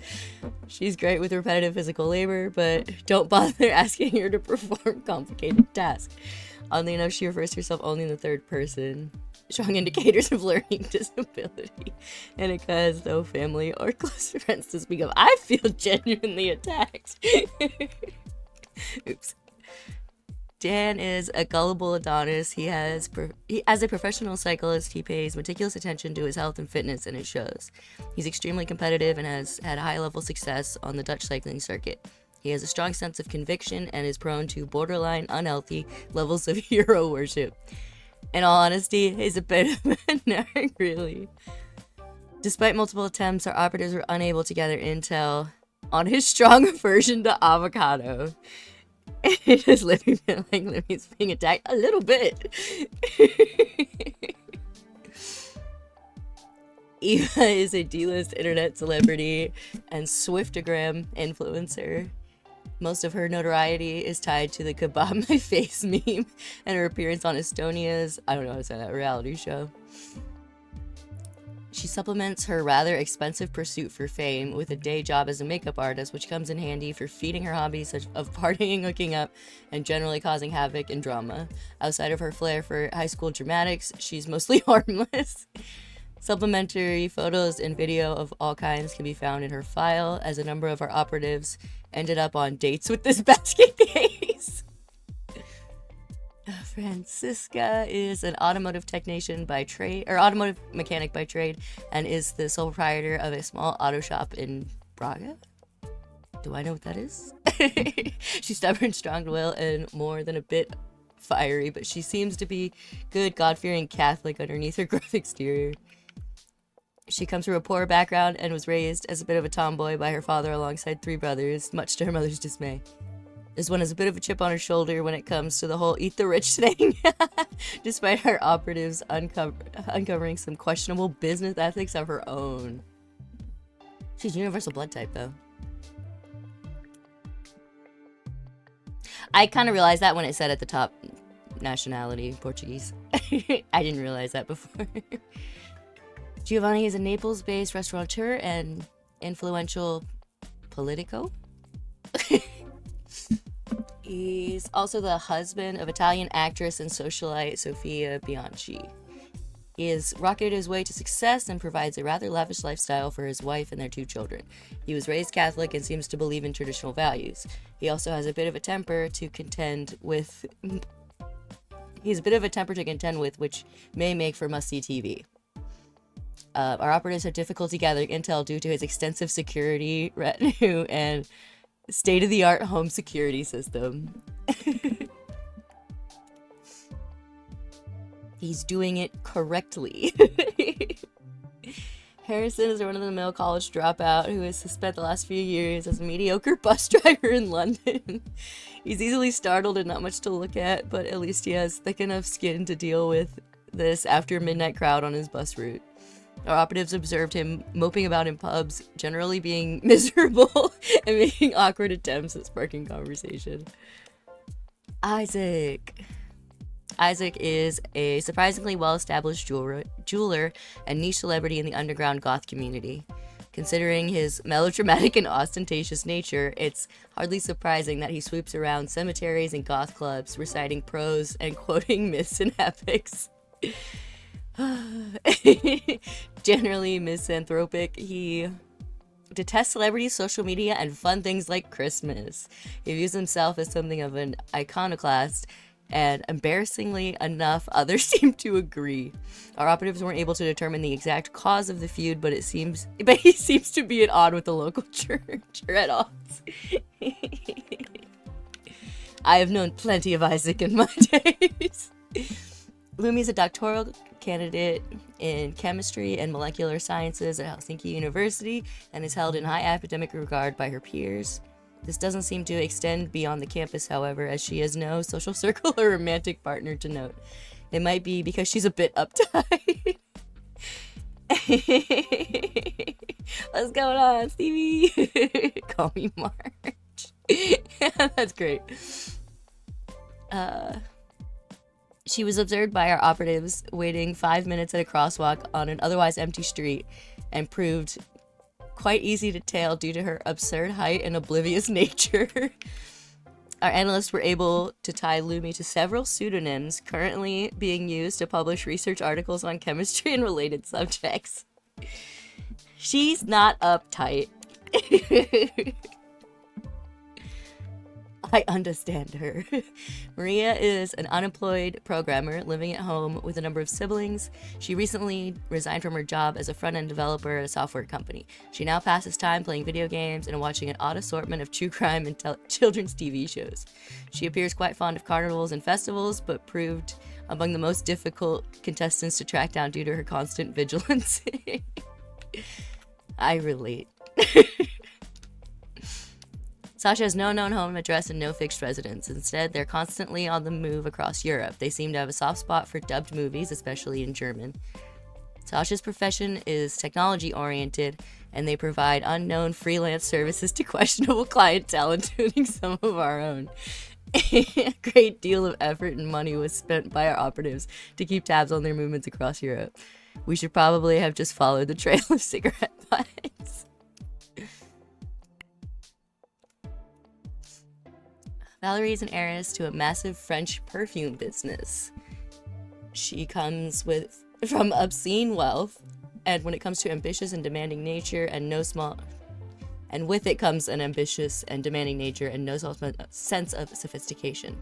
She's great with repetitive physical labor, but don't bother asking her to perform complicated tasks. Oddly enough, she refers to herself only in the third person. Strong indicators of learning disability. Annika has no family or close friends to speak of. I feel genuinely attacked. Oops. Dan is a gullible Adonis. As a professional cyclist, he pays meticulous attention to his health and fitness, and it shows. He's extremely competitive and has had high-level success on the Dutch cycling circuit. He has a strong sense of conviction and is prone to borderline unhealthy levels of hero worship. In all honesty, he's a bit of a nerd, really. Despite multiple attempts, our operatives were unable to gather intel on his strong aversion to avocado. It is Libby feeling like Libby's being attacked a little bit. Eva is a D-list internet celebrity and Swiftagram influencer. Most of her notoriety is tied to the kebab my face meme and her appearance on Estonia's, I don't know how to say that, reality show. She supplements her rather expensive pursuit for fame with a day job as a makeup artist, which comes in handy for feeding her hobbies such of partying, hooking up, and generally causing havoc and drama. Outside of her flair for high school dramatics, she's mostly harmless. Supplementary photos and video of all kinds can be found in her file, as a number of our operatives ended up on dates with this basket case. Francisca is an automotive technician by trade, or automotive mechanic by trade, and is the sole proprietor of a small auto shop in Braga? Do I know what that is? She's stubborn, strong-willed, and more than a bit fiery, but she seems to be good, God-fearing Catholic underneath her gruff exterior. She comes from a poor background and was raised as a bit of a tomboy by her father alongside 3 brothers, much to her mother's dismay. This one has a bit of a chip on her shoulder when it comes to the whole eat the rich thing, despite our operatives uncovering some questionable business ethics of her own. She's universal blood type, though. I kind of realized that when it said at the top, nationality, Portuguese. I didn't realize that before. Giovanni is a Naples-based restaurateur and influential politico. He's also the husband of Italian actress and socialite Sofia Bianchi. He has rocketed his way to success and provides a rather lavish lifestyle for his wife and their 2 children. He was raised Catholic and seems to believe in traditional values. He also has a bit of a temper to contend with. He's a bit of a temper to contend with, which may make for must-see TV. Our operatives have difficulty gathering intel due to his extensive security retinue and state-of-the-art home security system. He's doing it correctly. Harrison is a run-of-the-mill college dropout who has spent the last few years as a mediocre bus driver in London. He's easily startled and not much to look at, but at least he has thick enough skin to deal with this after midnight crowd on his bus route. Our operatives observed him moping about in pubs, generally being miserable and making awkward attempts at sparking conversation. Isaac is a surprisingly well-established jeweler and niche celebrity in the underground goth community. Considering his melodramatic and ostentatious nature, it's hardly surprising that he swoops around cemeteries and goth clubs, reciting prose and quoting myths and epics. Generally misanthropic, he detests celebrities, social media, and fun things like Christmas. He views himself as something of an iconoclast, and embarrassingly enough, others seem to agree. Our operatives weren't able to determine the exact cause of the feud, but he seems to be at odds with the local church, or at odds. I have known plenty of Isaac in my days. Lumi's a doctoral candidate in chemistry and molecular sciences at Helsinki University and is held in high academic regard by her peers. This doesn't seem to extend beyond the campus, however, as she has no social circle or romantic partner to note. It might be because she's a bit uptight. What's going on, Stevie? Call me March. That's great. She was observed by our operatives waiting 5 minutes at a crosswalk on an otherwise empty street and proved quite easy to tail due to her absurd height and oblivious nature. Our analysts were able to tie Lumi to several pseudonyms currently being used to publish research articles on chemistry and related subjects. She's not uptight. I understand her. Maria is an unemployed programmer living at home with a number of siblings. She recently resigned from her job as a front-end developer at a software company. She now passes time playing video games and watching an odd assortment of true crime and children's TV shows. She appears quite fond of carnivals and festivals, but proved among the most difficult contestants to track down due to her constant vigilance. I relate. Sasha has no known home address and no fixed residence. Instead, they're constantly on the move across Europe. They seem to have a soft spot for dubbed movies, especially in German. Sasha's profession is technology-oriented, and they provide unknown freelance services to questionable clientele, including some of our own. A great deal of effort and money was spent by our operatives to keep tabs on their movements across Europe. We should probably have just followed the trail of cigarette butts. Valerie is an heiress to a massive French perfume business. She comes from obscene wealth, and when it comes to ambitious and demanding nature, and with it comes an ambitious and demanding nature and no small sense of sophistication.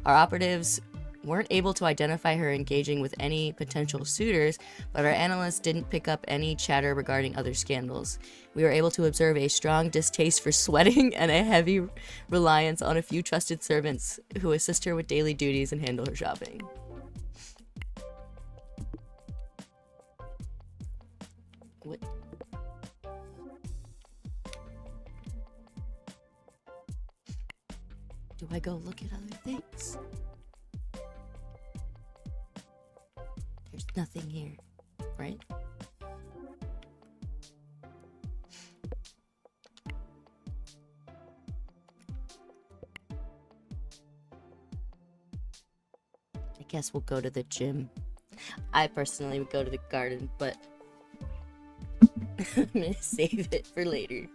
Our operatives weren't able to identify her engaging with any potential suitors, but our analysts didn't pick up any chatter regarding other scandals. We were able to observe a strong distaste for sweating and a heavy reliance on a few trusted servants who assist her with daily duties and handle her shopping. What? Do I go look at other things? There's nothing here, right? I guess we'll go to the gym. I personally would go to the garden, but I'm gonna save it for later.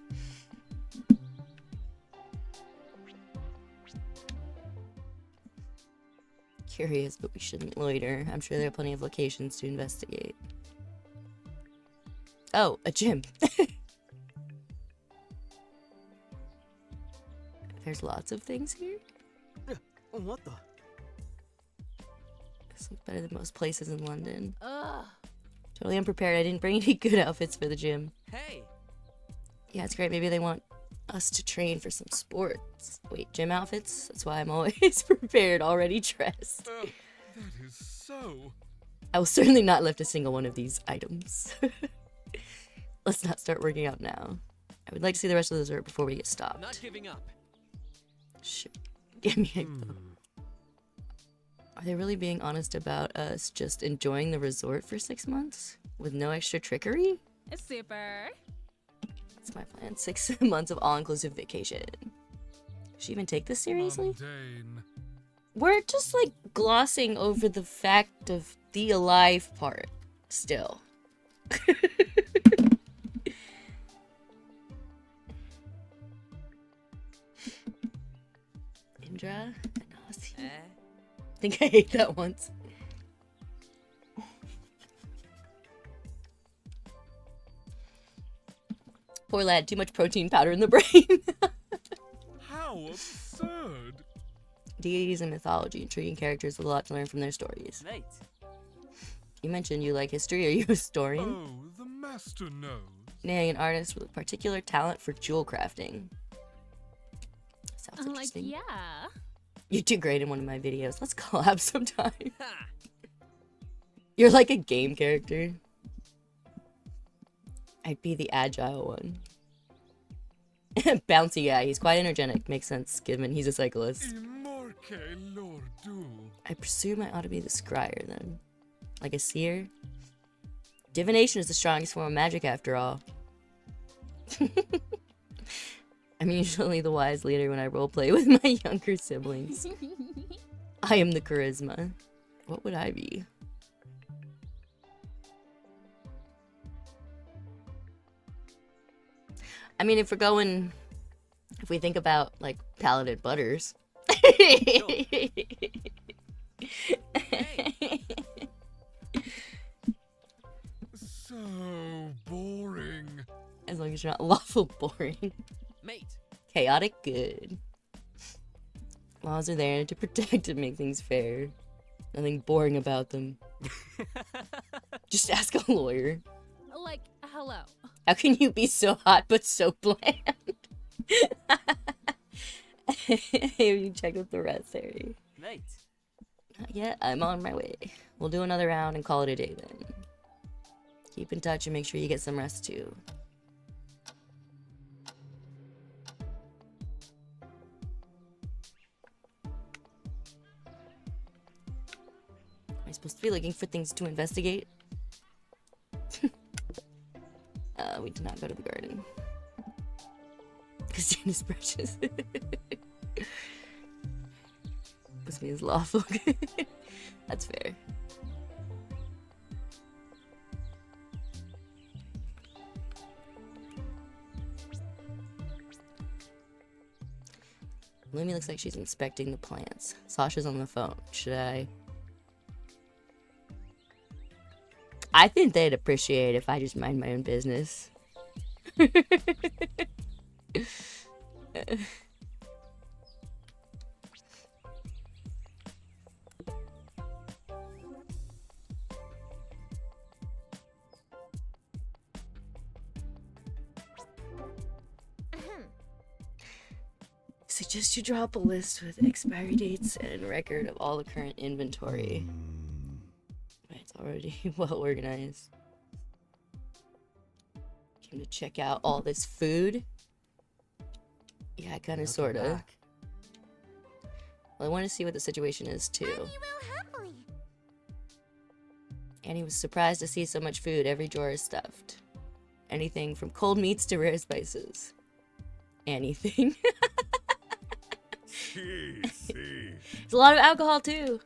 Curious, but we shouldn't loiter. I'm sure there are plenty of locations to investigate. Oh, a gym. There's lots of things here. What the? This looks better than most places in London. Ugh. Totally unprepared. I didn't bring any good outfits for the gym. Hey, Yeah, it's great. Maybe they want us to train for some sports. Wait, gym outfits? That's why I'm always prepared, already dressed. That is so. I will certainly not lift a single one of these items. Let's not start working out now. I would like to see the rest of the dessert before we get stopped. not giving up. Shoot. Give me a go. Are they really being honest about us just enjoying the resort for 6 months? With no extra trickery? Super. That's my plan. 6 months of all-inclusive vacation. Should she even take this seriously? Mundane. We're just like glossing over the fact of the alive part still. Indra and Ozzy. I think I ate that once. Poor lad, too much protein powder in the brain. How absurd. Deities and mythology, intriguing characters with a lot to learn from their stories. Mate. You mentioned you like history. Are you a historian? Oh, the master knows. Nay, an artist with a particular talent for jewel crafting. Sounds Like, interesting. yeah. You do great in one of my videos. Let's collab sometime. Ha! You're like a game character. I'd be the agile one. Bouncy guy. He's quite energetic. Makes sense given he's a cyclist. Immorque lordu. I presume I ought to be the scryer then. Like a seer? Divination is the strongest form of magic after all. I'm usually the wise leader when I roleplay with my younger siblings. I am the charisma. What would I be? I mean, if we think about, like, paladin butters. So boring. As long as you're not lawful boring. Mate. Chaotic good. Laws are there to protect and make things fair. Nothing boring about them. Just ask a lawyer. Like, hello. How can you be so hot but so bland? Have you checked with the rest, Harry? Mate. Not yet. I'm on my way. We'll do another round and call it a day then. Keep in touch and make sure you get some rest too. Am I supposed to be looking for things to investigate? We did not go to the garden. Christina's precious. Puts me as lawful. That's fair. Lumi looks like she's inspecting the plants. Sasha's on the phone. Should I? I think they'd appreciate if I just mind my own business. Suggest you drop a list with expiry dates and record of all the current inventory. It's already well organized. Came to check out all this food. Yeah, kind of, sort of. Well, I want to see what the situation is, too. Annie was surprised to see so much food. Every drawer is stuffed. Anything from cold meats to rare spices. Anything. There's a lot of alcohol, too.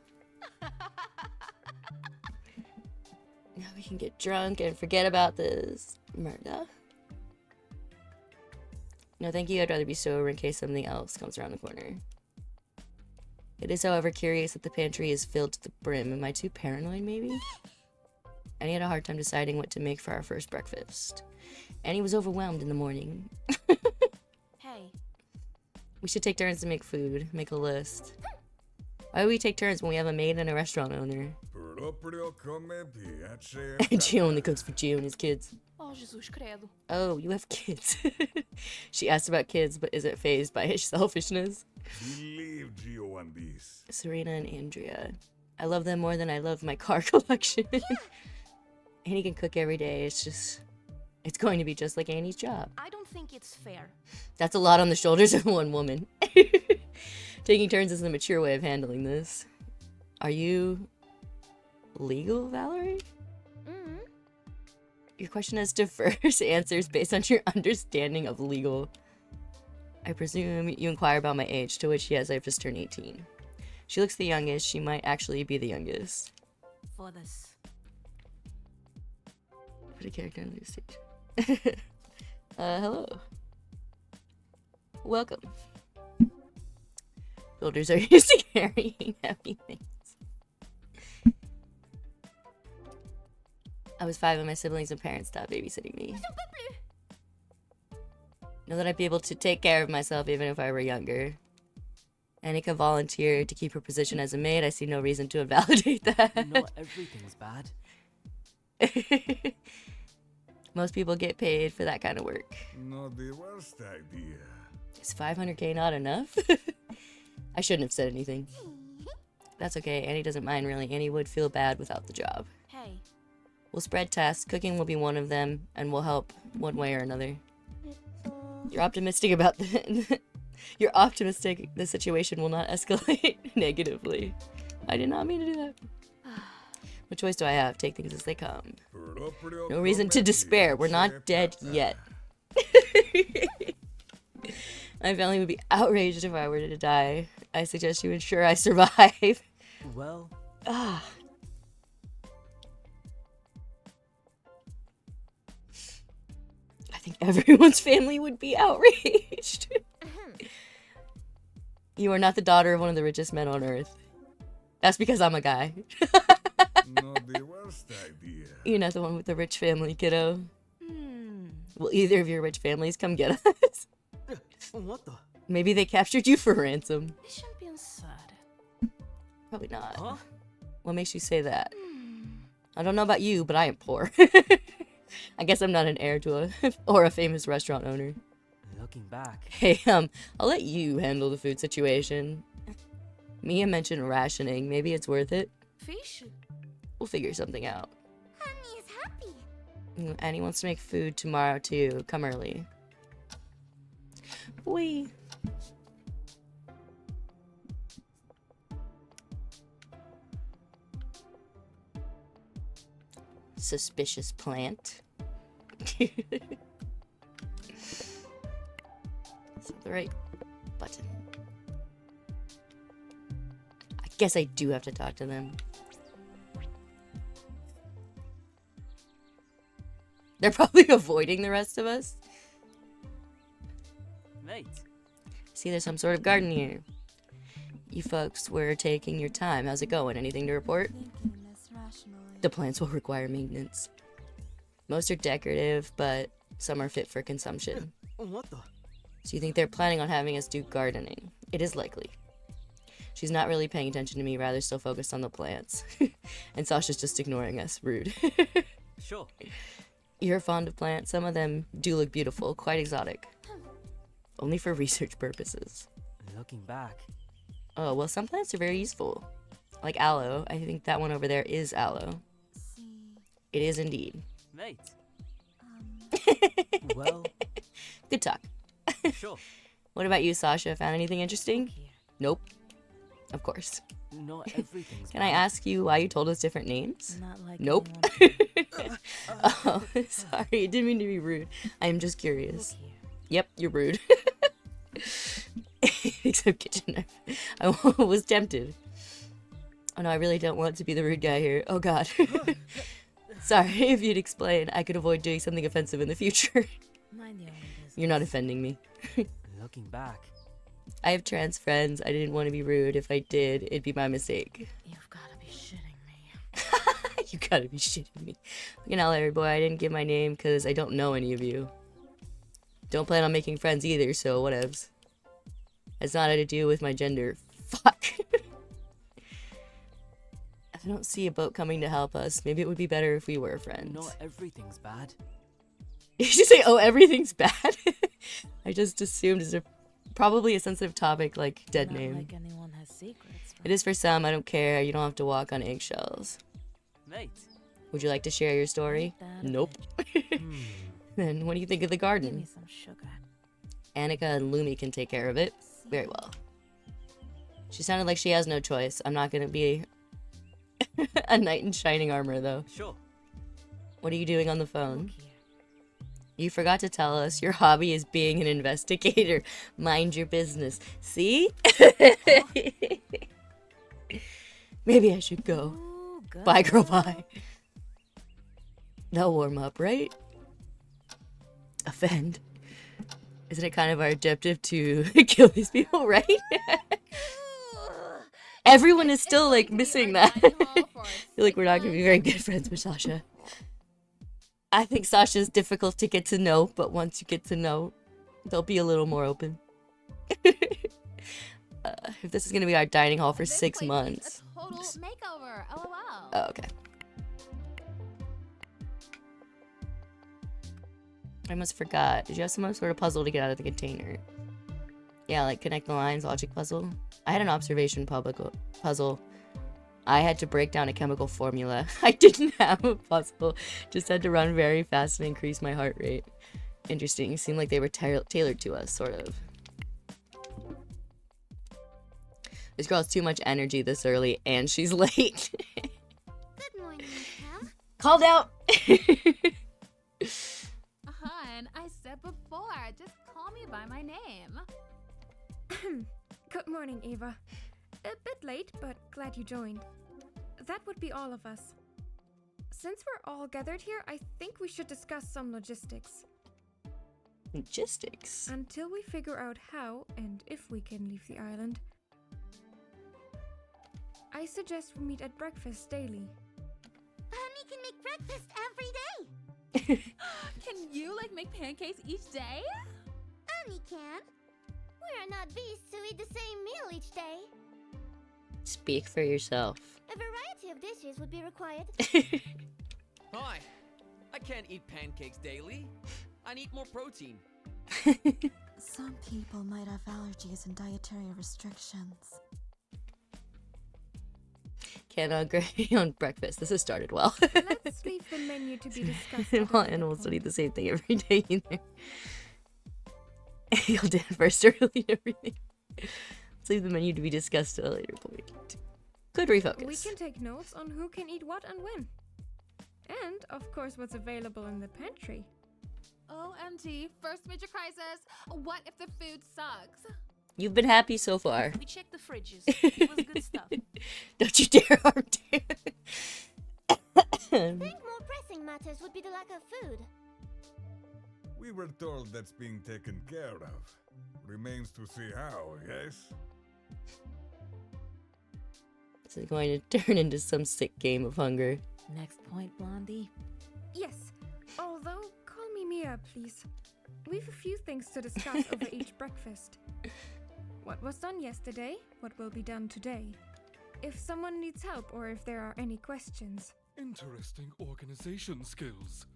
Now we can get drunk and forget about this murder. No, thank you. I'd rather be sober in case something else comes around the corner. It is, however, curious that the pantry is filled to the brim. Am I too paranoid, maybe? Annie had a hard time deciding what to make for our first breakfast. Annie was overwhelmed in the morning. Hey. We should take turns to make food. Make a list. Why do we take turns when we have a maid and a restaurant owner? And she only cooks for Gio and his kids. Oh, Jesus credo. Oh, you have kids. She asked about kids, but isn't fazed by his selfishness. Believe Gio on this. Serena and Andrea. I love them more than I love my car collection. Annie can cook every day. It's going to be just like Annie's job. I don't think it's fair. That's a lot on the shoulders of one woman. Taking turns is the mature way of handling this. Are you legal, Valerie? Mm-hmm. Your question has diverse answers based on your understanding of legal. I presume you inquire about my age, to which, yes, I've just turned 18. She looks the youngest. She might actually be the youngest. For this. Put a character on the stage. Hello. Welcome. Builders are used to carrying heavy things. I was 5 when my siblings and parents stopped babysitting me. Know that I'd be able to take care of myself even if I were younger. Annika volunteered to keep her position as a maid. I see no reason to invalidate that. Not everything's bad. Most people get paid for that kind of work. Not the worst idea. Is 500k not enough? I shouldn't have said anything. That's okay. Annie doesn't mind, really. Annie would feel bad without the job. Hey. We'll spread tasks. Cooking will be one of them, and we'll help one way or another. You're optimistic about You're optimistic the situation will not escalate negatively. I did not mean to do that. What choice do I have? Take things as they come. No reason to despair. We're not dead yet. My family would be outraged if I were to die. I suggest you ensure I survive. Well... I think everyone's family would be outraged. You are not the daughter of one of the richest men on earth. That's because I'm a guy. Not the worst idea. You're not the one with the rich family, kiddo. Will either of your rich families come get us? What the? Maybe they captured you for ransom. Deixa-me pensar. Probably not. Huh? What makes you say that? I don't know about you, but I am poor. I guess I'm not an heir to a famous restaurant owner. Looking back. Hey, I'll let you handle the food situation. Mia mentioned rationing. Maybe it's worth it. Fish? We'll figure something out. Honey is happy. Annie wants to make food tomorrow, too. Come early. Wee. Suspicious plant. Is that the right button? I guess I do have to talk to them. They're probably avoiding the rest of us. Mate. See, there's some sort of garden here. You folks were taking your time. How's it going? Anything to report? Thinking less rationally. The plants will require maintenance. Most are decorative, but some are fit for consumption. What the? So you think they're planning on having us do gardening? It is likely. She's not really paying attention to me, rather still focused on the plants. And Sasha's just ignoring us. Rude. Sure. You're fond of plants. Some of them do look beautiful, quite exotic. Only for research purposes. Looking back, Oh, well, some plants are very useful. Like aloe. I think that one over there is aloe. See, It is indeed. mate. um, Well, Good talk. sure. What about you, Sasha? Found anything interesting? Here. Nope. Of course. Not everything's Can I bad. ask you why you told us different names? Not like Nope. anyone- Oh, sorry. Didn't mean to be rude. I'm just Look curious. here. Yep, you're rude. Except kitchen knife. I was tempted. Oh no, I really don't want to be the rude guy here. Oh god. Sorry, if you'd explain, I could avoid doing something offensive in the future. Mind your own business. You're not offending me. Looking back, I have trans friends. I didn't want to be rude. If I did, it'd be my mistake. You've gotta be shitting me. You gotta be shitting me. Fucking hell, Larry boy, I didn't give my name because I don't know any of you. Don't plan on making friends either, so whatevs. It's not had to do with my gender. Fuck. I don't see a boat coming to help us. Maybe it would be better if we were friends. not everything's bad. Did you say, oh, everything's bad? I just assumed it's probably a sensitive topic like dead Not name. like anyone has secrets. It is for some. I don't care. You don't have to walk on eggshells. Mate. Would you like to share your story? Ain't that a Nope. Hmm. Then what do you think of the Give garden? me some sugar. Annika and Lumi can take care of it. Very well. She sounded like she has no choice. I'm not gonna be a knight in shining armor, though. Sure. What are you doing on the phone? Look here. You forgot to tell us your hobby is being an investigator. Mind your business. See? Maybe I should go. Ooh, Bye, girl, girl. bye. They'll warm up, right? Offend. Isn't it kind of our objective to kill these people, right? Everyone is still, like, missing that. I feel like we're not going to be very good friends with Sasha. I think Sasha's difficult to get to know, but once you get to know, they'll be a little more open. If this is going to be our dining hall for This 6 place needs months. A total makeover. LOL. Oh, okay. I almost forgot. Did you have some sort of puzzle to get out of the container? Yeah, like connect the lines, logic puzzle. I had an observation puzzle. I had to break down a chemical formula. I didn't have a puzzle. Just had to run very fast and increase my heart rate. Interesting. It seemed like they were tailored to us, sort of. This girl has too much energy this early, and she's late. Good morning, Cam. Called out! Hun, I said before, just call me by my name. Good morning, Eva. A bit late, but glad you joined. That would be all of us. Since we're all gathered here, I think we should discuss some logistics. Logistics. Until we figure out how and if we can leave the island, I suggest we meet at breakfast daily. Honey can make breakfast every day. Can you, like, make pancakes each day? Honey can. We are not beasts who eat the same meal each day. Speak for yourself. A variety of dishes would be required. Hi. I can't eat pancakes daily. I need more protein. Some people might have allergies and dietary restrictions. Can't agree on breakfast. This has started well. Let's leave the menu to be discussed. at a Well, later animals don't point. eat the same thing every day either. You'll dance first early and everything. Let's leave the menu to be discussed at a later point. Good refocus. We can take notes on who can eat what and when. And, of course, what's available in the pantry. OMG, first major crisis. What if the food sucks? You've been happy so far. We checked the fridges. It was good stuff. Don't you dare harm Dan. Think more pressing matters would be the lack of food. We were told that's being taken care of. Remains to see how, yes? This is going to turn into some sick game of hunger. Next point, Blondie. Yes, although call me Mia, please. We've a few things to discuss over each breakfast. What was done yesterday, what will be done today. If someone needs help or if there are any questions. Interesting organization skills.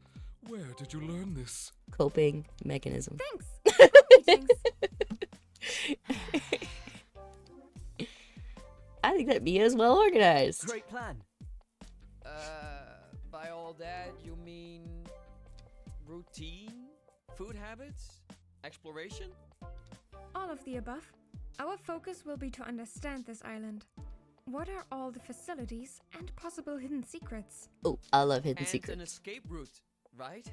Where did you learn this? Coping mechanism. Thanks! Meetings. think that Mia is well organized. Great plan. By all that, you mean routine? Food habits? Exploration? All of the above. Our focus will be to understand this island. What are all the facilities and possible hidden secrets? Oh, I love hidden And secrets. an escape route, right?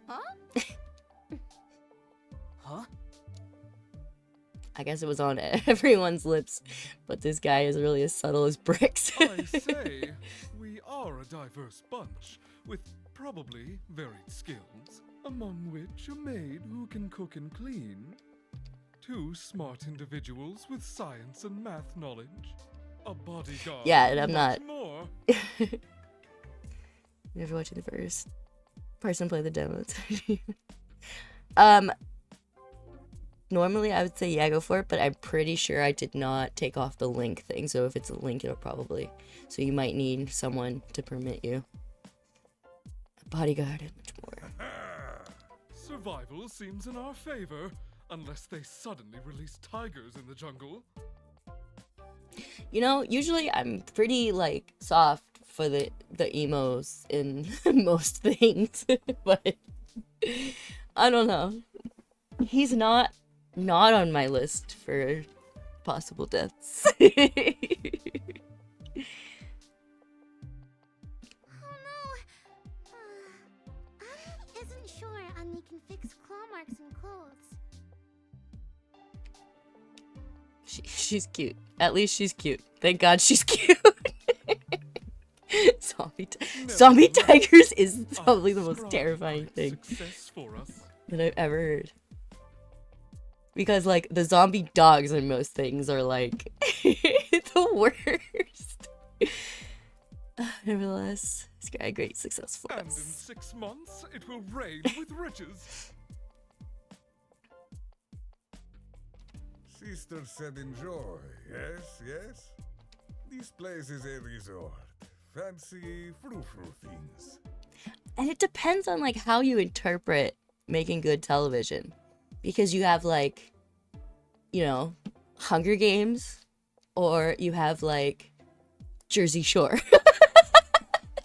Huh? Huh? I guess it was on everyone's lips, but this guy is really as subtle as bricks. I say, we are a diverse bunch, with probably varied skills, among which a maid who can cook and clean, 2 smart individuals with science and math knowledge, a bodyguard, Yeah, and I'm much not. more. Never watching the first person play the demos. Normally I would say yeah, go for it, but I'm pretty sure I did not take off the link thing. So if it's a link, it'll probably. So you might need someone to permit you. A bodyguard and much more. Survival seems in our favor, unless they suddenly release tigers in the jungle. You know, usually I'm pretty like soft for the emos in most things, but I don't know. He's not on my list for possible deaths. Oh no! Annie isn't sure Annie can fix claw marks in clothes. She's cute. At least she's cute. Thank God she's cute. Zombie tigers is probably the most terrifying thing Success for us. that I've ever heard. Because, like, the zombie dogs in most things are, like, the worst. Nevertheless, this guy, great success for And in us. 6 months, it will rain with riches. Sister said enjoy, yes, yes? This place is a resort. Fancy frou-frou things. And it depends on, like, how you interpret making good television. Because you have, like, you know, Hunger Games, or you have, like, Jersey Shore.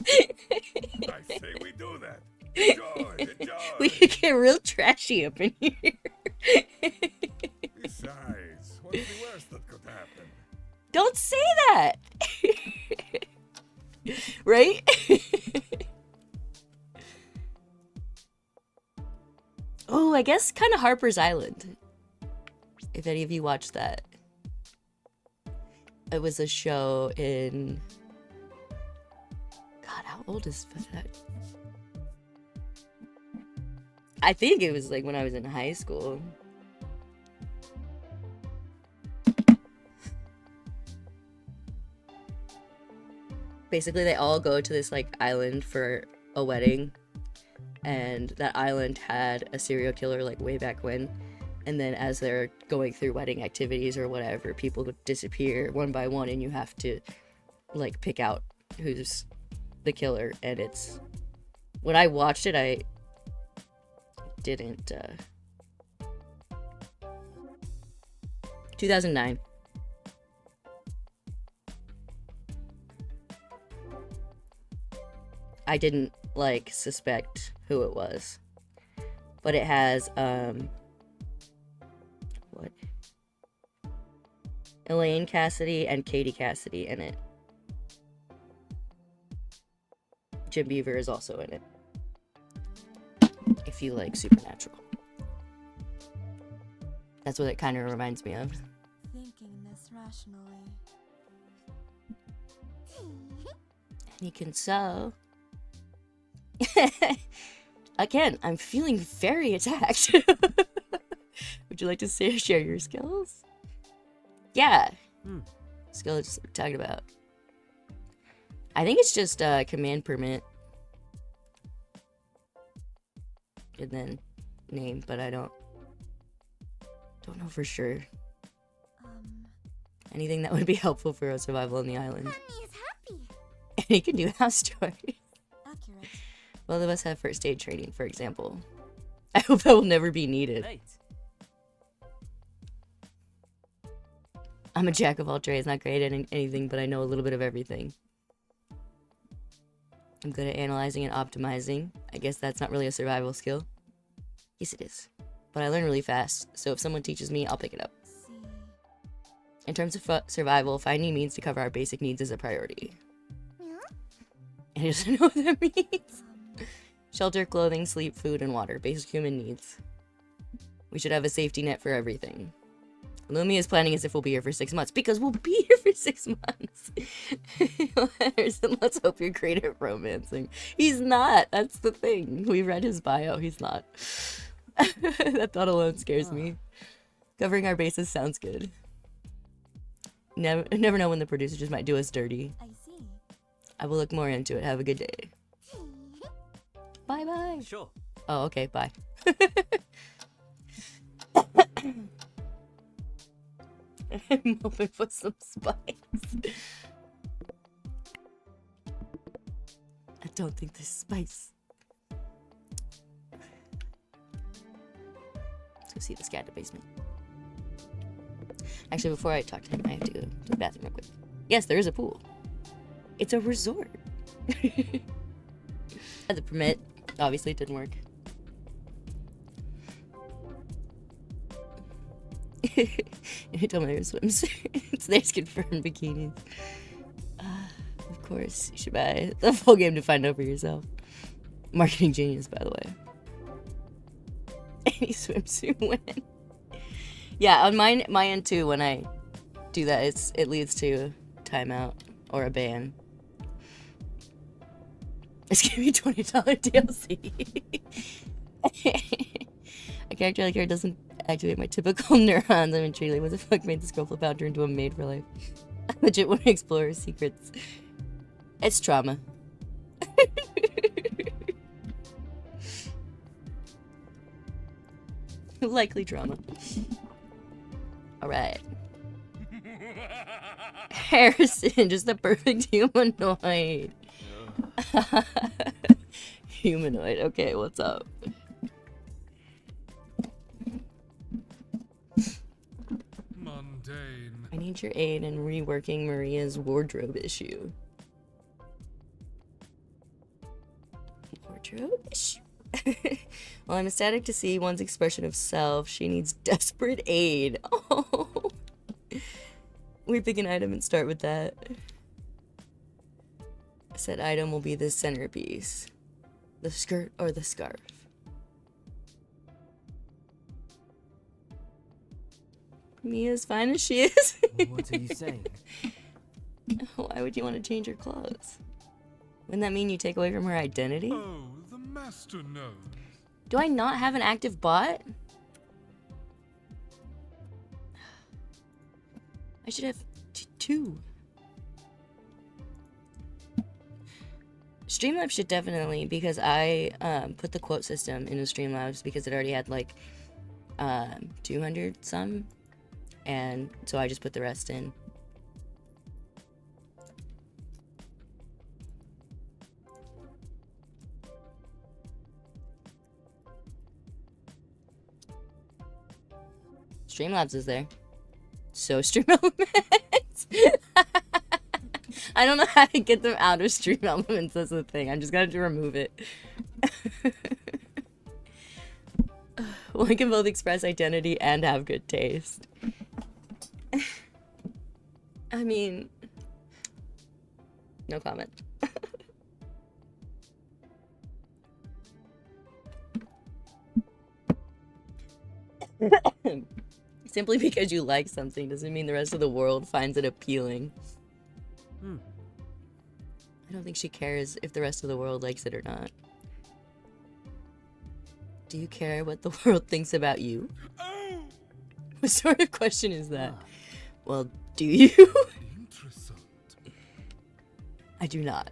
I say we do that. Enjoy, enjoy. We could get real trashy up in here. Besides, what's the worst that could happen? Don't say that! Right? Oh, I guess kind of Harper's Island. If any of you watched that. It was a show in... God, how old is that? I think it was like when I was in high school. Basically, they all go to this like island for a wedding, and that island had a serial killer like way back when. And then as they're going through wedding activities or whatever, people would disappear one by one, and you have to like pick out who's the killer. And it's, when I watched it, I didn't 2009. I didn't like suspect who it was, but it has what, Elaine Cassidy and Katie Cassidy in it. Jim Beaver is also in it, if you like Supernatural. That's what it kind of reminds me of. Thinking this rationally. And you can sew. Again, I'm feeling very attacked. Would you like to share your skills? Yeah. Skills we're talking about. I think it's just command permit. And then name, but I don't know for sure. Anything that would be helpful for a survival on the island. Annie is happy. And you can do house chores. Accurate. Both of us have first aid training, for example. I hope that will never be needed. Nate. I'm a jack of all trades, not great at anything, but I know a little bit of everything. I'm good at analyzing and optimizing. I guess that's not really a survival skill. Yes, it is. But I learn really fast, so if someone teaches me, I'll pick it up. See. In terms of survival, finding means to cover our basic needs is a priority. Yeah? And he doesn't know what that means. Shelter, clothing, sleep, food, and water. Basic human needs. We should have a safety net for everything. Lumi is planning as if we'll be here for 6 months, because we'll be here for 6 months. Let's hope you're great at romancing. He's not. That's the thing. We read his bio. He's not. That thought alone scares me. Covering our bases sounds good. Never know when the producer just might do us dirty. I see. I will look more into it. Have a good day. Bye bye. Sure. Oh, okay. Bye. I'm hoping for some spice. I don't think there's spice. Let's go see this guy in the basement. Actually, before I talk to him, I have to go to the bathroom real quick. Yes, there is a pool. It's a resort. The permit obviously didn't work. I told my swimsuits. There's confirmed bikinis. Of course, you should buy the full game to find out for yourself. Marketing genius, by the way. Any swimsuit win. Yeah, on my end too. When I do that, it leads to timeout or a ban. It's gonna be $20 DLC. A character like her doesn't activate my typical neurons. I'm intrigued. Like, what the fuck made this girl flip out, turn into a maid for life? I legit want to explore her secrets. It's trauma. Likely trauma. Alright. Harrison, just the perfect humanoid. Humanoid. Okay, what's up? Mundane. I need your aid in reworking Maria's wardrobe issue. Wardrobe issue? Well, I'm ecstatic to see one's expression of self. She needs desperate aid. Oh. We pick an item and start with that. Said item will be the centerpiece. The skirt or the scarf. Mia's fine as she is. What are you saying? Why would you want to change her clothes? Wouldn't that mean you take away from her identity? Oh, the master knows. Do I not have an active bot? I should have two. Streamlabs should definitely, because I put the quote system into Streamlabs because it already had like 200 some, and so I just put the rest in. Streamlabs is there. So Stream Elements. I don't know how to get them out of Stream Elements. That's the thing. I'm just gonna have to remove it. Well, I can both express identity and have good taste. I mean, no comment. Simply because you like something doesn't mean the rest of the world finds it appealing. I don't think she cares if the rest of the world likes it or not. Do you care what the world thinks about you? What sort of question is that? Well, do you? Interesting. I do not.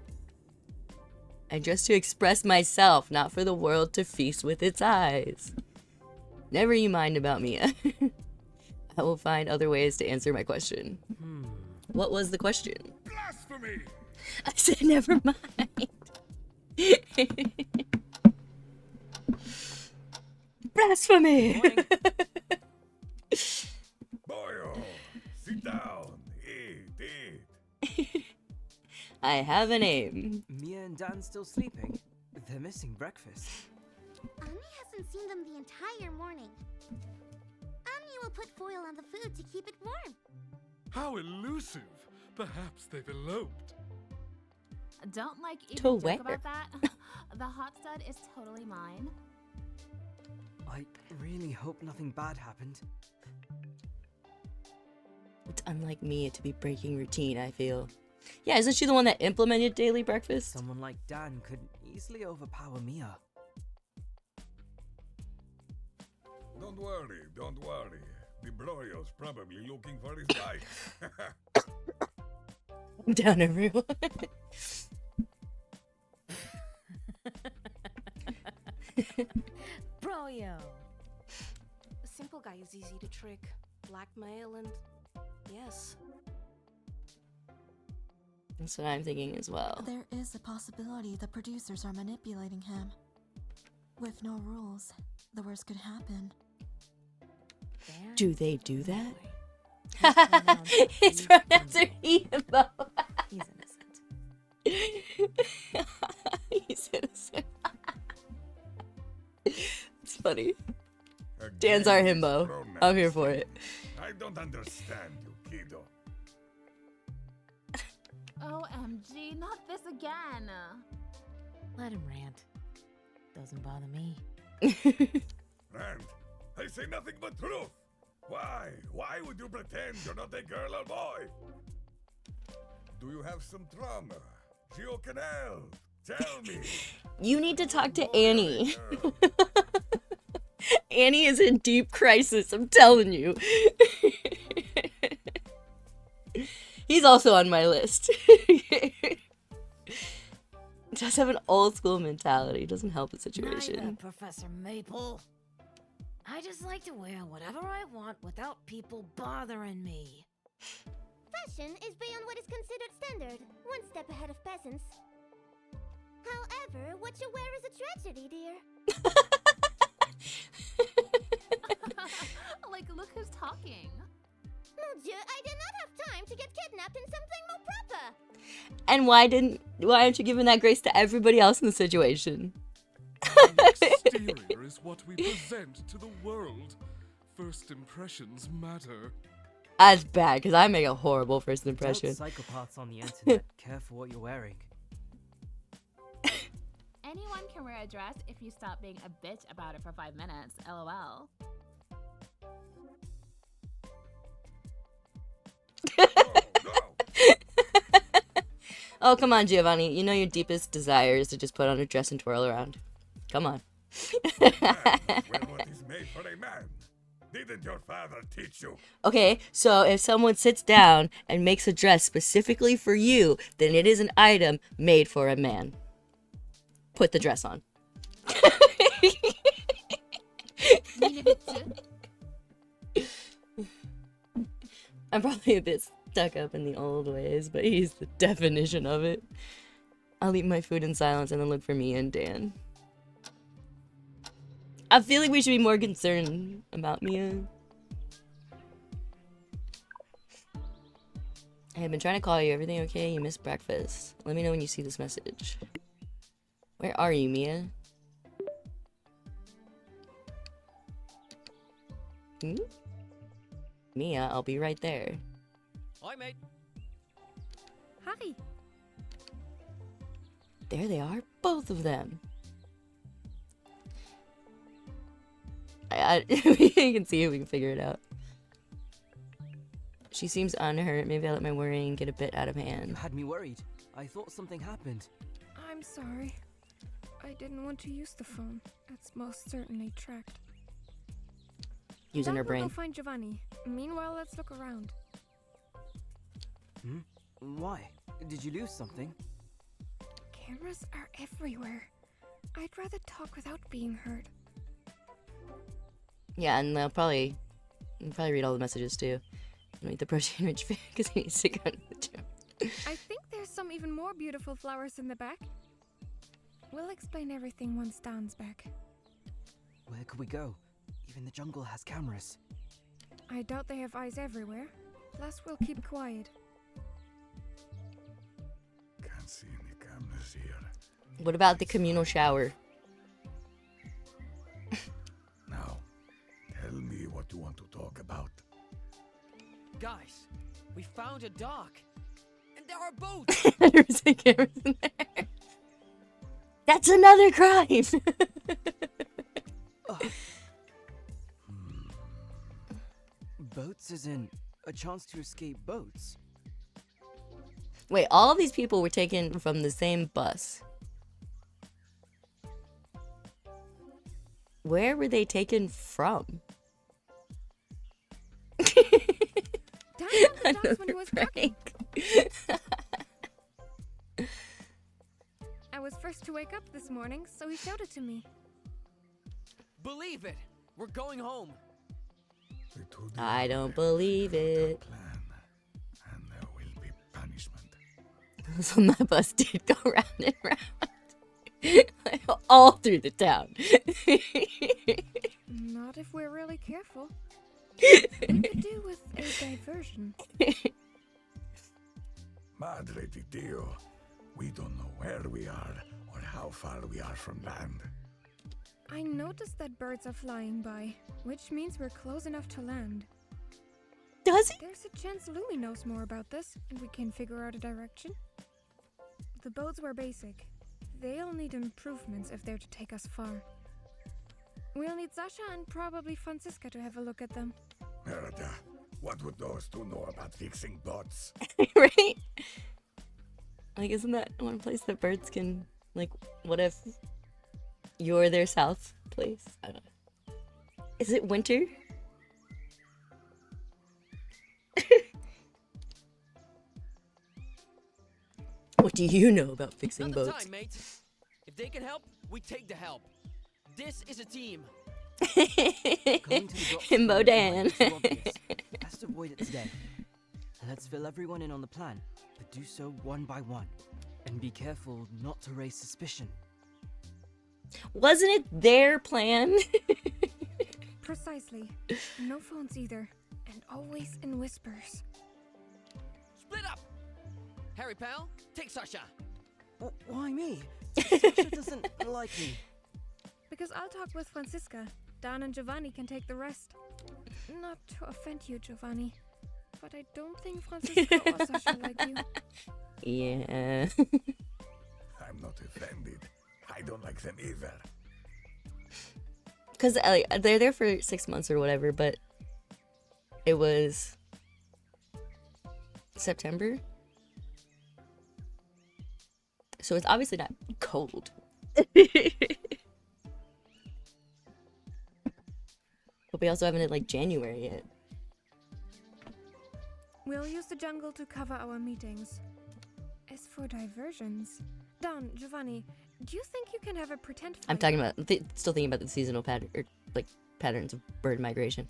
I dress to express myself, not for the world to feast with its eyes. Never you mind about Mia. I will find other ways to answer my question. What was the question? Blasphemy! I said never mind. Blasphemy! Boyo, sit down. I have a name. Mia and Dan still sleeping? They're missing breakfast. Annie hasn't seen them the entire morning. Annie will put foil on the food to keep it warm. How elusive! Perhaps they've eloped. Don't like even To joke where? about that. The hot stud is totally mine. I really hope nothing bad happened. It's unlike Mia to be breaking routine, I feel. Yeah, isn't she the one that implemented daily breakfast? Someone like Dan could easily overpower Mia. Don't worry, don't worry. The Broyo's probably looking for his bike. Calm down, everyone. Broyo. A simple guy is easy to trick, blackmail, and yes. That's what I'm thinking as well. There is a possibility the producers are manipulating him. With no rules, the worst could happen. Dan? Do they do that? His His pronouns are he and Bo. He's innocent. He's innocent. It's funny. Again, Dan's our these himbo. pronouns. I'm here for it. I don't understand you, kiddo. OMG, not this again. Let him rant. Doesn't bother me. And I say nothing but truth. Why? Why would you pretend you're not a girl or boy? Do you have some trauma? Gio can help. Tell me. You need to talk to Boy or a Annie. girl? Annie is in deep crisis, I'm telling you. He's also on my list. Does have an old school mentality. Doesn't help the Neither, situation. Professor Maple. I just like to wear whatever I want without people bothering me. Fashion is beyond what is considered standard, one step ahead of peasants. However, what you wear is a tragedy, dear. Like, look who's talking. Mon Dieu, I did not have time to get kidnapped in something more proper. And why aren't you giving that grace to everybody else in the situation? The exterior is what we present to the world. First impressions matter. That's bad, because I make a horrible first impression. Don't psychopaths on the internet care for what you're wearing. Anyone can wear a dress if you stop being a bitch about it for 5 minutes. LOL. Oh, come on, Giovanni. You know your deepest desire is to just put on a dress and twirl around. Come on. Man, wear what is made for a man. Didn't your father teach you? Okay, so if someone sits down and makes a dress specifically for you, then it is an item made for a man. Put the dress on. I'm probably a bit stuck up in the old ways, but he's the definition of it. I'll eat my food in silence and then look for me and Dan. I feel like we should be more concerned about Mia. Hey, I've been trying to call you. Everything okay? You missed breakfast. Let me know when you see this message. Where are you, Mia? Hmm? Mia, I'll be right there. Hi, mate. Hi. There they are, both of them. We can see if we can figure it out. She seems unhurt. Maybe I let my worrying get a bit out of You hand. had me worried. I thought something happened. I'm sorry. I didn't want to use the phone. It's most certainly tracked. Using her Dad will brain. go find Giovanni. Meanwhile, let's look around. Hmm? Why? Did you lose something? Cameras are everywhere. I'd rather talk without being heard. Yeah, and they'll probably read all the messages too. And eat the protein rich food because he needs to go to the gym. I think there's some even more beautiful flowers in the back. We'll explain everything once Dan's back. Where could we go? Even the jungle has cameras. I doubt they have eyes everywhere. Plus, we'll keep quiet. see any cameras here. What about the communal shower? Now, tell me what you want to talk about. Guys, we found a dock. And there are boats. There's a cameras in there. That's another crime. Boats isn't a chance to escape boats. Wait, all of these people were taken from the same bus. Where were they taken from? Dad found the dogs when he was working. I was first to wake up this morning, so he showed it to me. Believe it. We're going home. I don't believe it. Plan, and there will be punishment. So my bus did go round and round. All through the town. Not if we're really careful. We could do with a diversion. Madre di Dio, we don't know where we are or how far we are from land. I noticed that birds are flying by, which means we're close enough to land. Does he? There's a chance Louie knows more about this, and we can figure out a direction. The boats were basic. They'll need improvements if they're to take us far. We'll need Sasha and probably Franziska to have a look at them. Merida, what would those two know about fixing boats? Right? Like, isn't that one place that birds can, like, what if you're their south place? I don't know. Is it winter? What do you know about fixing Not the boats? time, mate. If they can help, we take the help. This is a team. Going to the docks Himbo might Dan. be too obvious. Best avoid it today. Let's fill everyone in on the plan, but do so one by one. And be careful not to raise suspicion. Wasn't it their plan? Precisely. No phones either. And always in whispers. Split up. Harry, pal, take Sasha. Why me? Sasha doesn't like me. Because I'll talk with Franziska. Dan and Giovanni can take the rest. Not to offend you, Giovanni, but I don't think Franziska or Sasha like you. Yeah. I'm not offended. I don't like them either. Because they're there for 6 months or whatever, but it was September. So it's obviously not cold. But we also haven't hit like January yet. We'll use the jungle to cover our meetings. As for diversions, Dan, Giovanni, do you think you can have a pretend flight? I'm talking about, still thinking about the seasonal pattern, or like patterns of bird migration.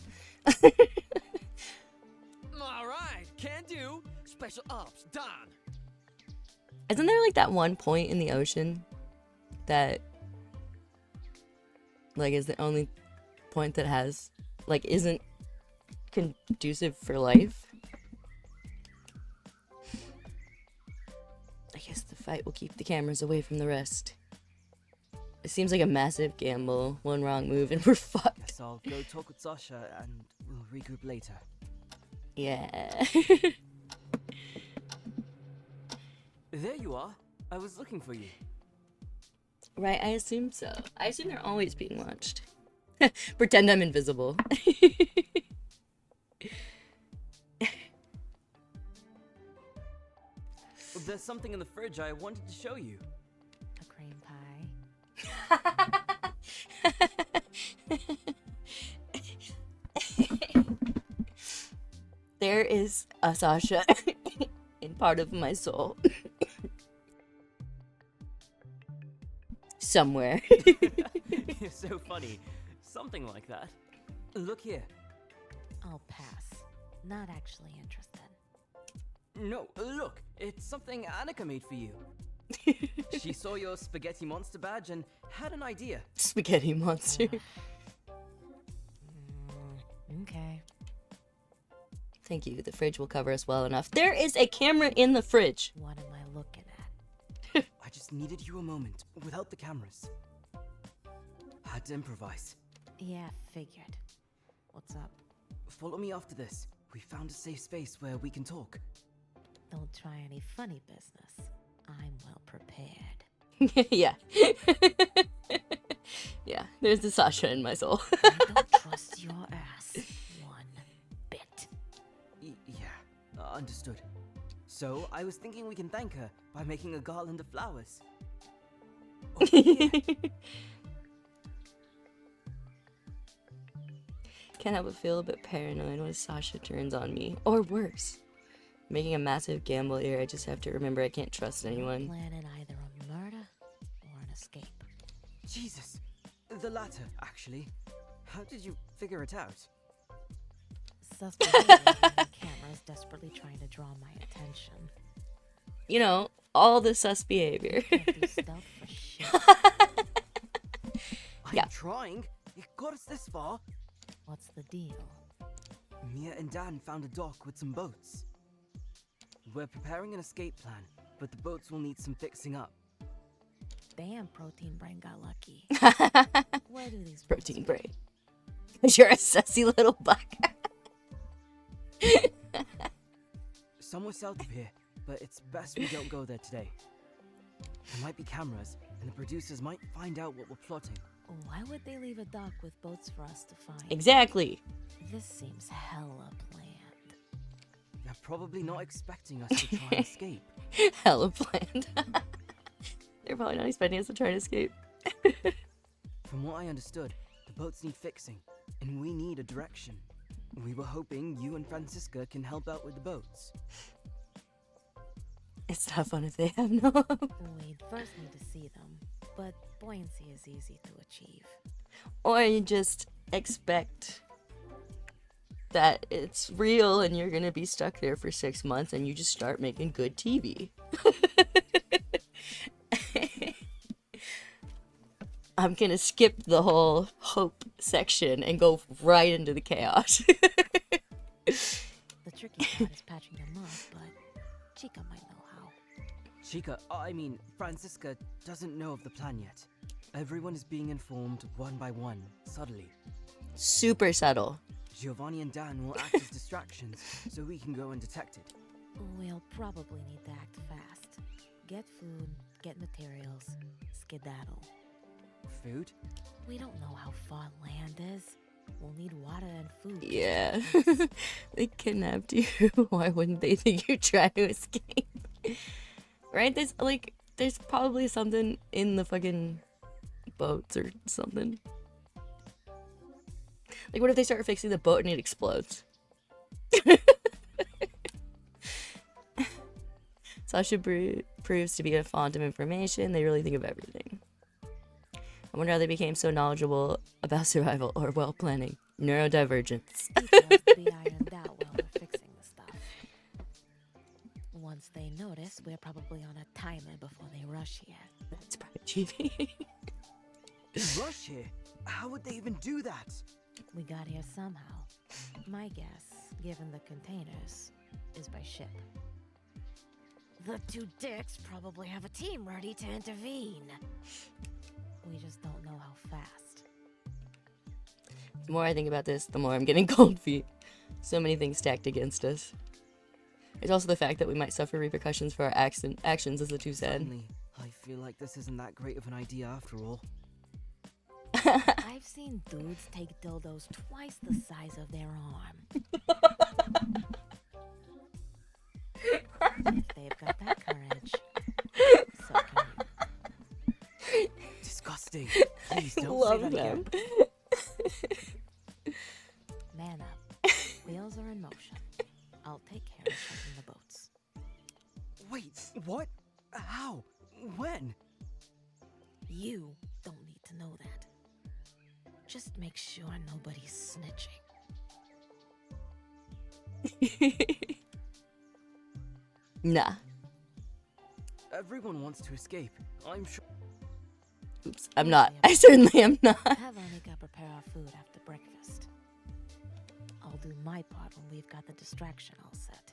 All right, can do. Special ops, done. Isn't there like that one point in the ocean that like is the only point that has like isn't conducive for life? I guess the fight will keep the cameras away from the rest. It seems like a massive gamble. One wrong move and we're fucked. Guess I'll go talk with Sasha and we'll regroup later. Yeah. There you are. I was looking for you. Right, I assume so. I assume they're always being watched. Pretend I'm invisible. There's something in the fridge I wanted to show you. A cream pie. There is a Sasha in part of my soul. Somewhere. You're so funny. Something like that. Look here. I'll pass. Not actually interested. No, look. It's something Annika made for you. She saw your spaghetti monster badge and had an idea. Spaghetti monster. Okay. Thank you. The fridge will cover us well enough. There is a camera in the fridge. What am I looking at? just needed you a moment without the cameras. Had to improvise. Yeah, figured. What's up? Follow me after this. We found a safe space where we can talk. Don't try any funny business. I'm well prepared. Yeah. Yeah, there's the Sasha in my soul. I don't trust your ass one bit. Yeah, understood. So, I was thinking we can thank her by making a garland of flowers. Oh, yeah. Can't help but feel a bit paranoid when Sasha turns on me. Or worse. Making a massive gamble here, I just have to remember I can't trust anyone. Planning either a murder or an escape. Jesus. The latter, actually. How did you figure it out? Sus behavior when the camera's desperately trying to draw my attention. You know, all the sus behavior. Can't do stealth for shit. Yeah. I'm trying. It got us this far. What's the deal? Mia and Dan found a dock with some boats. We're preparing an escape plan, but the boats will need some fixing up. Damn, Protein Brain got lucky. Where do these Protein brain. Because you're a sussy little buck. Somewhere south of here, but it's best we don't go there today. There might be cameras, and the producers might find out what we're plotting. Why would they leave a dock with boats for us to find? Exactly. This seems hella planned. They're probably not expecting us to try and escape. Hella planned. They're probably not expecting us to try to escape. From what I understood, the boats need fixing, and we need a direction. We were hoping you and Francisca can help out with the boats. It's not fun if they have no. We'd first need to see them, but buoyancy is easy to achieve. Or you just expect that it's real and you're gonna be stuck there for 6 months and you just start making good TV. I'm gonna skip the whole hope section and go right into the chaos. The tricky part is patching them up, but Chica might know how. Chica, Francisca doesn't know of the plan yet. Everyone is being informed one by one, subtly. Super subtle. Giovanni and Dan will act as distractions, so we can go undetected. We'll probably need to act fast. Get food, get materials, skedaddle. Food? We don't know how far land is. We'll need water and food. Yeah. They kidnapped you. Why wouldn't they think you're trying to escape? Right? There's probably something in the fucking boats or something. Like, what if they start fixing the boat and it explodes? Sasha proves to be a font of information. They really think of everything. I wonder how they became so knowledgeable about survival or well planning. Neurodivergence. Details to be ironed out while we're fixing the stuff. Once they notice, we're probably on a timer before they rush here. That's probably TV. Rush here? How would they even do that? We got here somehow. My guess, given the containers, is by ship. The two dicks probably have a team ready to intervene. We just don't know how fast. The more I think about this, the more I'm getting cold feet. So many things stacked against us. There's also the fact that we might suffer repercussions for our actions, as the two said. Suddenly, I feel like this isn't that great of an idea after all. I've seen dudes take dildos twice the size of their arm. If they've got that courage, so can you. Disgusting. Please don't Love say that them. again. Man up. Wheels are in motion. I'll take care of checking the boats. Wait, what? How? When? You don't need to know that. Just make sure nobody's snitching. Nah. Everyone wants to escape. I'm sure. Oops, I'm not. I certainly am not. Have Anika prepare our food after breakfast. I'll do my part when we've got the distraction all set.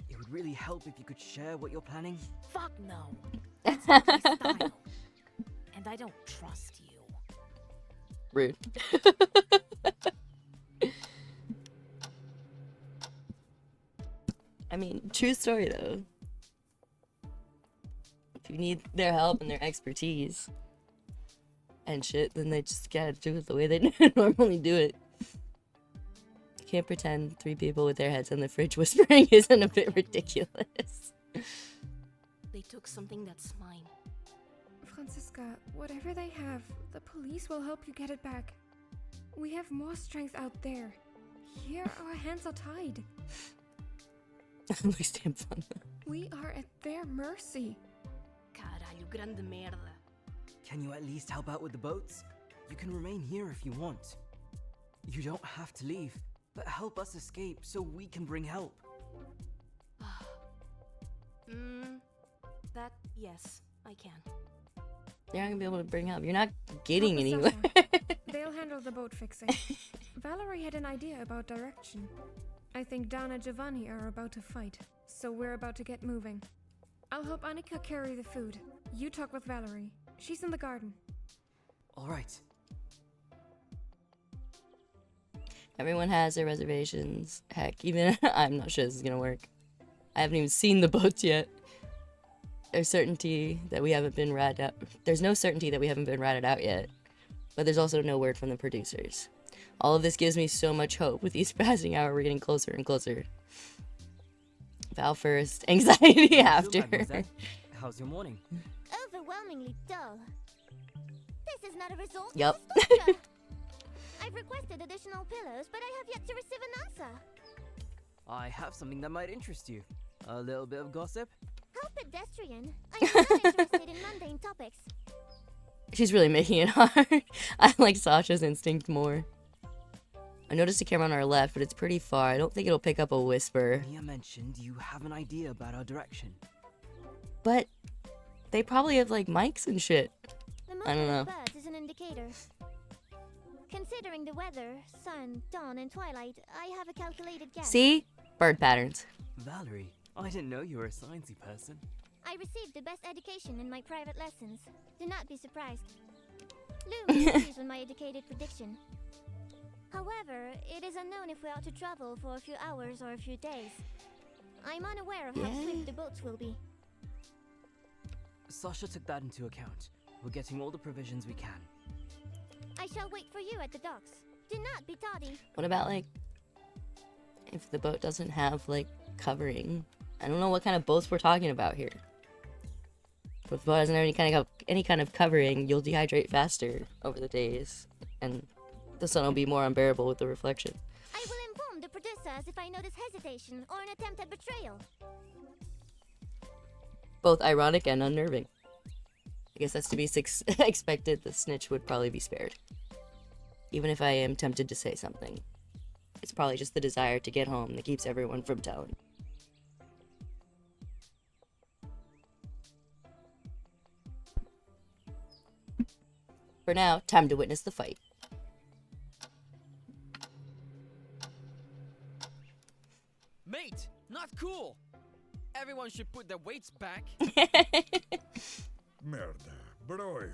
It It would really help if you could share what you're planning. Fuck no. That's not my style. And I don't trust you. Rude. I mean, true story though. If you need their help and their expertise and shit, then they just gotta do it the way they normally do it. You can't pretend 3 people with their heads on the fridge whispering isn't a bit ridiculous. They took something that's mine. Franziska, whatever they have, the police will help you get it back. We have more strength out there. Here, our hands are tied. Looks damn fun. We are at their mercy. Caralho, grande merda. Can you at least help out with the boats? You can remain here if you want. You don't have to leave, but help us escape so we can bring help. That, yes, I can. You're not gonna be able to bring help. You're not getting Talk with anywhere. Sasha. They'll handle the boat fixing. Valerie had an idea about direction. I think Dan and Giovanni are about to fight, so we're about to get moving. I'll help Annika carry the food. You talk with Valerie. She's in the garden. All right. Everyone has their reservations. Heck, even I'm not sure this is gonna work. I haven't even seen the boats yet. There's certainty that we haven't been ratted out. There's no certainty that we haven't been ratted out yet. But there's also no word from the producers. All of this gives me so much hope. With each passing hour, we're getting closer and closer. Val first, anxiety Bonjour, after. mademoiselle. How's your morning? Overwhelmingly dull. This is not a result. Yup. It's a torture. I've requested additional pillows, but I have yet to receive an answer. I have something that might interest you. A little bit of gossip? How pedestrian. I am not interested in mundane topics. She's really making it hard. I like Sasha's instinct more. I noticed a camera on our left, but it's pretty far. I don't think it'll pick up a whisper. Mia mentioned you have an idea about our direction. But they probably have like mics and shit. The I don't movement know. of birds is an indicator. Considering the weather, sun, dawn, and twilight, I have a calculated guess. See? Bird patterns. Valerie, I didn't know you were a sciencey person. I received the best education in my private lessons. Do not be surprised. Lou agrees with my educated prediction. However, it is unknown if we are to travel for a few hours or a few days. I'm unaware of how swift the boats will be. Sasha took that into account. We're getting all the provisions we can. I shall wait for you at the docks. Do not be tardy. What about like if the boat doesn't have like covering? I don't know what kind of boats we're talking about here. But if the boat doesn't have any kind of covering, you'll dehydrate faster over the days, and the sun will be more unbearable with the reflection. I will inform the producers if I notice hesitation or an attempt at betrayal. Both ironic and unnerving. I guess that's to be expected. The snitch would probably be spared. Even if I am tempted to say something. It's probably just the desire to get home that keeps everyone from telling. For now, time to witness the fight. Mate, not cool. Everyone should put their weights back. Merda, broio.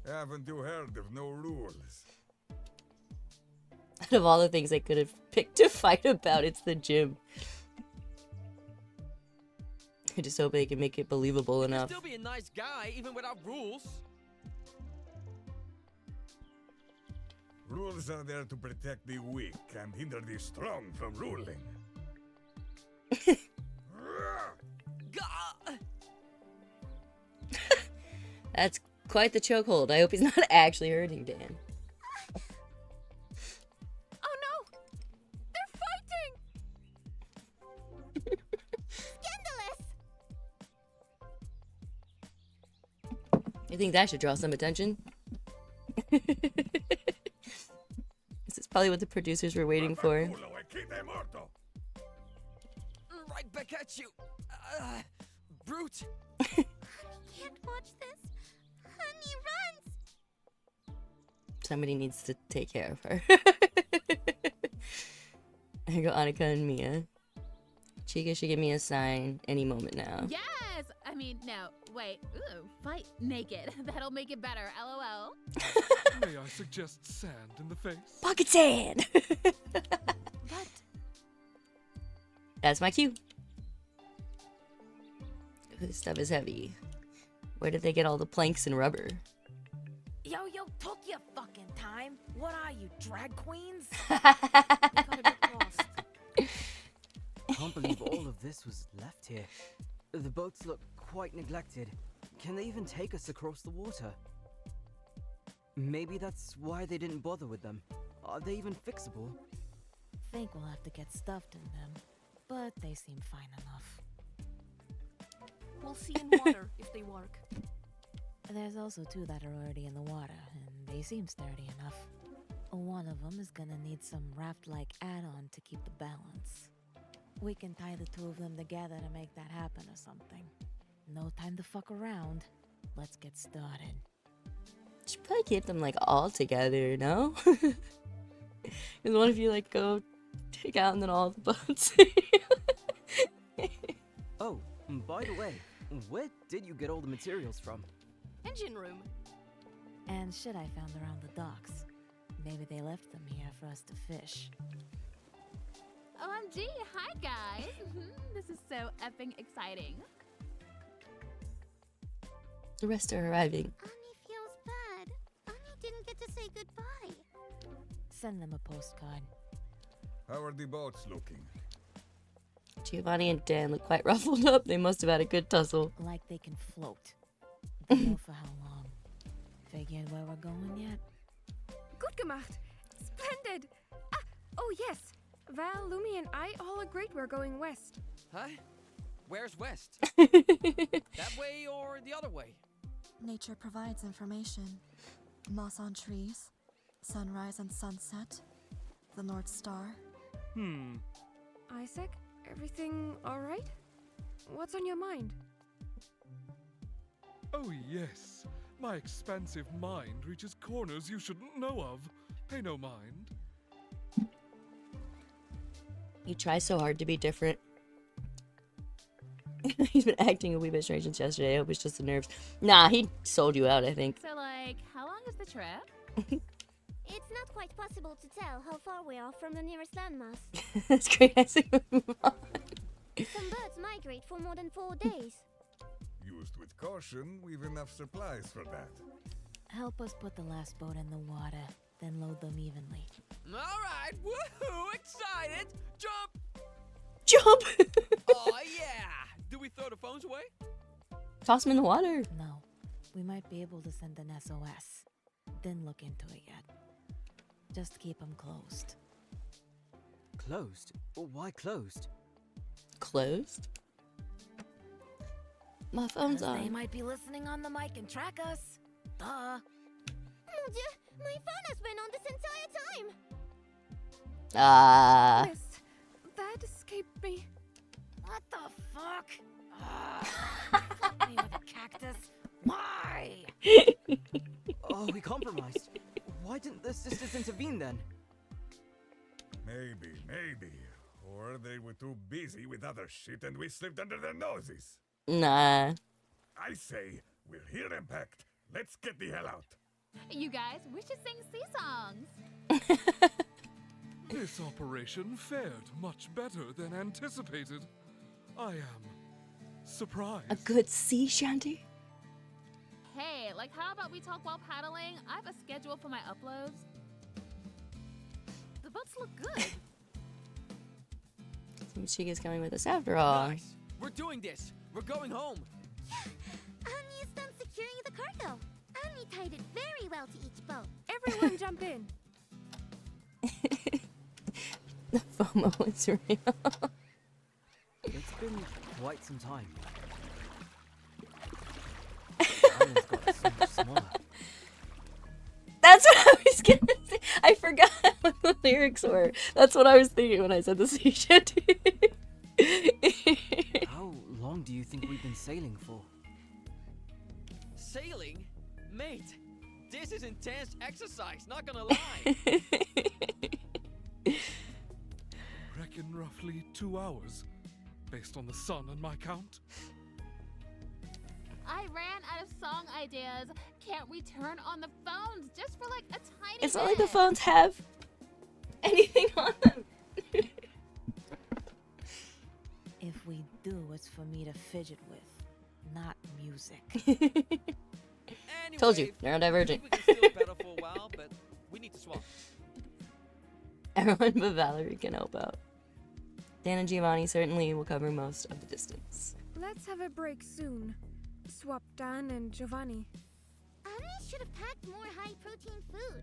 Haven't you heard of no rules? Out of all the things I could have picked to fight about, it's the gym. I just hope they can make it believable enough. Still be a nice guy even without rules. Rules are there to protect the weak and hinder the strong from ruling. That's quite the chokehold. I hope he's not actually hurting Dan. Oh no! They're fighting! Scandalous! You think that should draw some attention? This is probably what the producers were waiting for. Right back at you. Brute. Honey can't watch this. Honey runs! Somebody needs to take care of her. There go Annika and Mia. Chica should give me a sign any moment now. Yes! I mean, no, wait. Ooh, fight naked. That'll make it better. LOL. May I suggest sand in the face? Pocket sand! What? That's my cue. This stuff is heavy. Where did they get all the planks and rubber? Yo, took your fucking time. What are you, drag queens? Can't believe all of this was left here. The boats look quite neglected. Can they even take us across the water? Maybe that's why they didn't bother with them. Are they even fixable? Think we'll have to get stuffed in them, but they seem fine enough. We'll see in water if they work. There's also 2 that are already in the water, and they seem sturdy enough. One of them is gonna need some raft-like add-on to keep the balance. We can tie the 2 of them together to make that happen or something. No time to fuck around. Let's get started. Should probably keep them like all together, no? Because what if you like go take out and then all the boats? Oh, by the way, where did you get all the materials from? Engine room. And shit I found around the docks. Maybe they left them here for us to fish. OMG, hi guys! This is so effing exciting. The rest are arriving. Annie feels bad. Annie didn't get to say goodbye. Send them a postcard. How are the boats looking? Giovanni and Dan look quite ruffled up. They must have had a good tussle. Like they can float. Don't know for how long. Figured where we're going yet? Gut gemacht. Splendid. Ah, oh yes. Val, Lumi, and I all agreed we're going west. Huh? Where's west? That way or the other way? Nature provides information. Moss on trees, sunrise and sunset, the North Star. Isaac, everything all right? What's on your mind? Oh, yes. My expansive mind reaches corners you shouldn't know of. Pay no mind. He tries so hard to be different. He's been acting a wee bit strange since yesterday. I hope it's just the nerves. Nah, he sold you out, I think. So, like, how long is the trip? It's not quite possible to tell how far we are from the nearest landmass. That's great. I see. Some birds migrate for more than 4 days. Used with caution, we've enough supplies for that. Help us put the last boat in the water, then load them evenly. Alright, woohoo! Excited! Jump! Jump! Oh yeah! Do we throw the phones away? Toss him in the water. No, we might be able to send an SOS. Didn't look into it yet. Just keep them closed. Closed? Why closed? Closed? My phone's 'Cause they on. might be listening on the mic and track us. Duh. Mon Dieu, my phone has been on this entire time. Missed. That escaped me. What the fuck? Fuck me with a cactus. Why? Oh, we compromised. Why didn't the sisters intervene then? Maybe. Or they were too busy with other shit and we slipped under their noses. Nah. I say, we're here, Impact. Let's get the hell out. You guys, we should sing sea songs. This operation fared much better than anticipated. I am surprised. A good sea shanty? Hey, like, how about we talk while paddling? I have a schedule for my uploads. The boats look good. Seems Chica's coming with us after all. Nice! We're doing this! We're going home! Annie is done securing the cargo. Annie tied it very well to each boat. Everyone jump in. The FOMO is real. It's been quite some time. The island's got so much smaller. That's what I was gonna say. I forgot what the lyrics were. That's what I was thinking when I said the sea shanty. How long do you think we've been sailing for? Sailing? Mate, this is intense exercise, not gonna lie! Reckon roughly 2 hours. based on the sun and my count. I ran out of song ideas. Can't we turn on the phones just for like a tiny It's bit? not like the phones have anything on them. If we do, it's for me to fidget with, not music. Anyway, Told you, I neurodivergent. think we can still battle for a while, but we need to swap. Everyone but Valerie can help out. Dan and Giovanni certainly will cover most of the distance. Let's have a break soon. Swap Dan and Giovanni. Annie should have packed more high-protein food.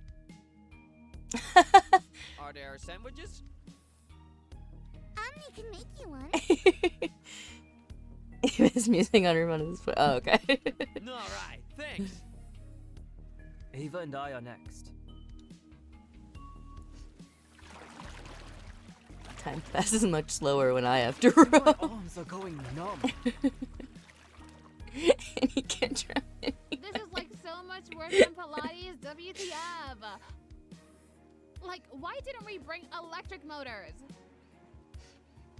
Are there sandwiches? Annie can make you one. He was musing on her one of his foot. Oh, okay. Alright, thanks. Ava and I are next. Time passes much slower when I have to My row. arms are going numb. And he can't drown it. This is like so much worse than Pilates. WTF? Like, why didn't we bring electric motors?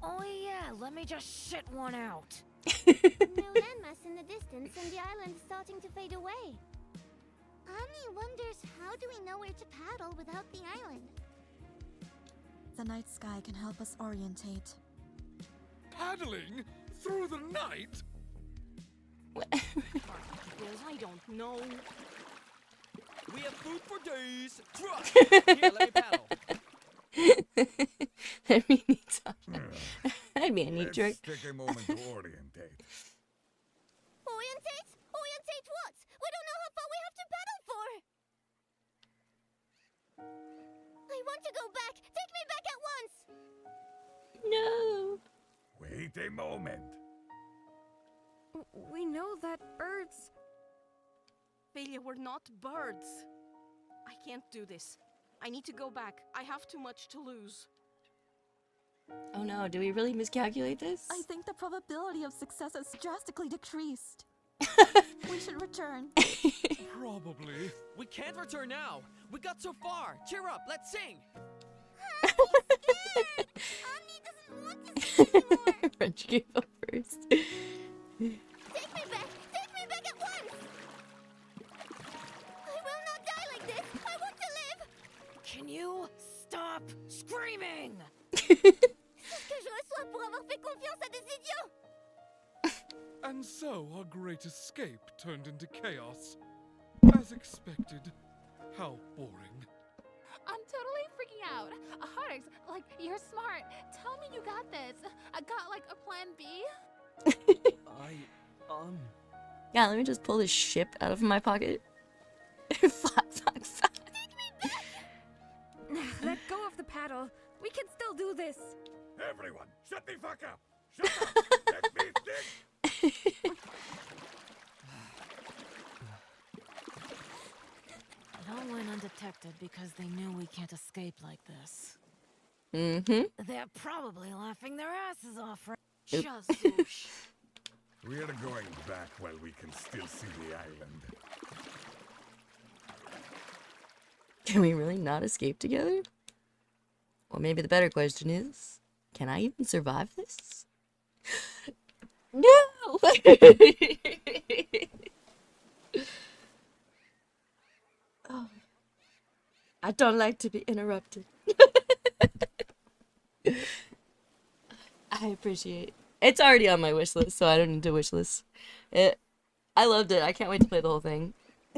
Oh yeah, let me just shit one out. No landmass in the distance, and the island is starting to fade away. Annie wonders, how do we know where to paddle without the island? The night sky can help us orientate. Paddling through the night? I don't know. We have food for days. Trust. Here, let me paddle. That'd be a neat song. That'd be a neat Let's trick. take a moment to orientate. Orientate? Orientate what? We don't know how far we have to paddle for! I want to go back! Take me back at once! No. Wait a moment. We know that birds. Ophelia, we're not birds. I can't do this. I need to go back. I have too much to lose. Oh no, do we really miscalculate this? I think the probability of success has drastically decreased. We should return. Probably. We can't return now. We got so far. Cheer up. Let's sing. Annie doesn't want to see anymore! French can go first. Take me back! Take me back at once! I will not die like this! I want to live! Can you stop screaming? C'est ce que je reçois pour avoir fait confiance à des idiots! And so our great escape turned into chaos. As expected. How boring. I'm totally freaking out. Hardex, like, you're smart. Tell me you got this. I got, like, a plan B. Yeah, let me just pull this ship out of my pocket. Flap, flap, flap. Let go of the paddle. We can still do this. Everyone, shut the fuck up! Shut up! Let me think! It all went undetected because they knew we can't escape like this. Mm-hmm. They're probably laughing their asses off right. Oop. Shazoosh. We're going back while we can still see the island. Can we really not escape together? Or maybe the better question is, can I even survive this? No! Oh. I don't like to be interrupted. I appreciate. It's already on my wish list, so I don't need to wish list it. I loved it. I can't wait to play the whole thing.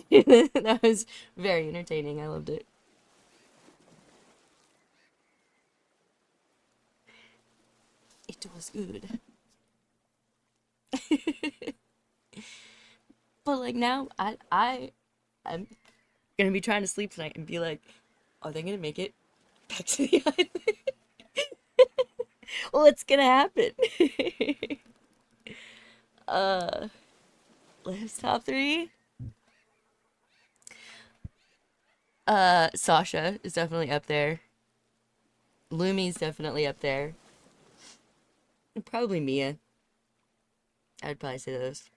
That was very entertaining. I loved it. It was good. But like now, I'm gonna be trying to sleep tonight and be like, are they gonna make it back to the island? What's gonna happen? Lives top 3. Sasha is definitely up there. Lumi's definitely up there. And probably Mia. I'd probably say those.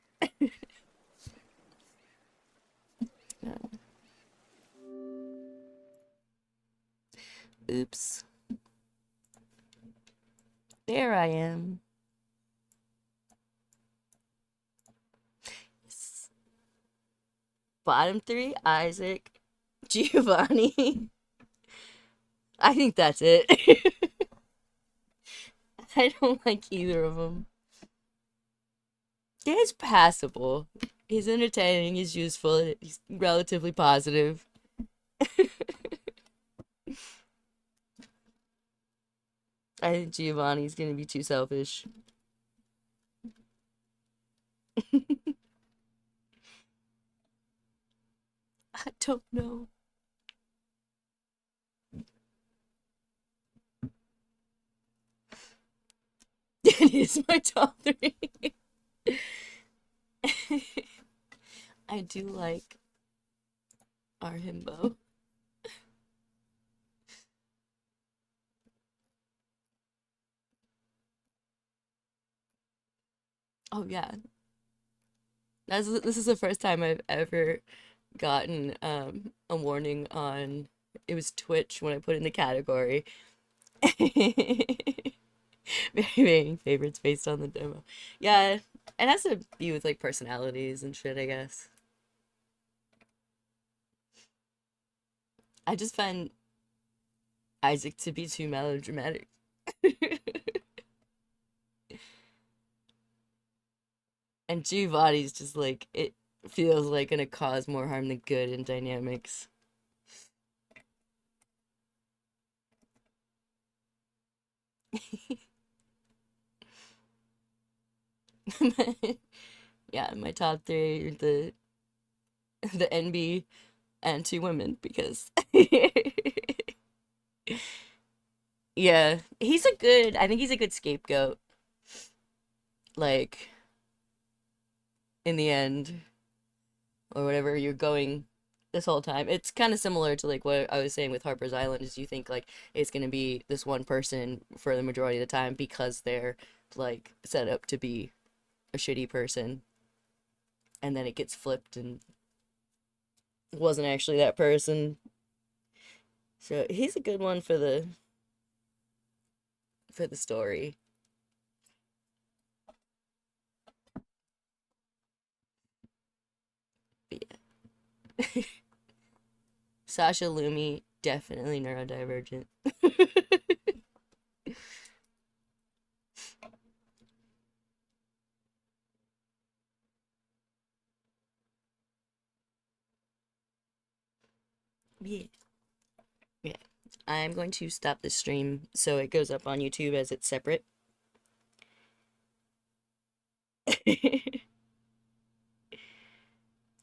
Oops. There I am. Bottom three, Isaac, Giovanni. I think that's it. I don't like either of them. He's passable. He's entertaining, he's useful, he's relatively positive. I think Giovanni's gonna be too selfish. I don't know. It is my top three. I do like our himbo. Oh yeah. This is the first time I've ever gotten a warning on, it was Twitch when I put in the category. Varying favorites based on the demo. Yeah, it has to be with like personalities and shit, I guess. I just find Isaac to be too melodramatic. And Giovanni's just like, it feels like gonna cause more harm than good in dynamics. Yeah, my top three are the NB and two women because yeah, I think he's a good scapegoat. Like in the end, or whatever you're going this whole time. It's kind of similar to like what I was saying with Harper's Island, is you think like it's gonna be this one person for the majority of the time because they're like set up to be a shitty person, and then it gets flipped and wasn't actually that person. So he's a good one for the story. But yeah. Sasha Lumi, definitely neurodivergent. Yeah. Yeah. I'm going to stop the stream so it goes up on YouTube as it's separate.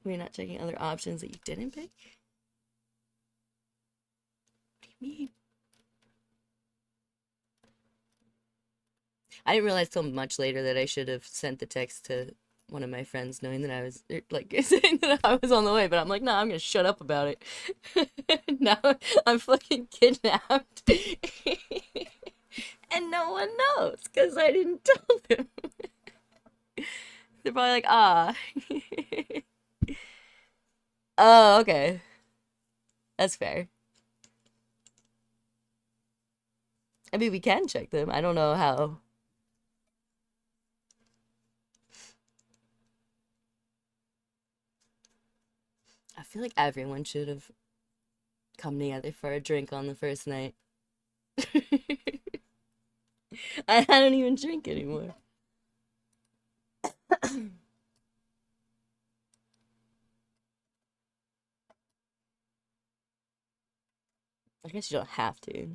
We're not checking other options that you didn't pick? What do you mean? I didn't realize till much later that I should have sent the text to one of my friends knowing that I was like saying that I was on the way, but I'm like, no, I'm gonna shut up about it. Now I'm fucking kidnapped. And no one knows because I didn't tell them. They're probably like, ah. Oh, okay. That's fair. I mean, we can check them. I don't know how. I feel like everyone should have come together for a drink on the first night. I don't even drink anymore. I guess you don't have to.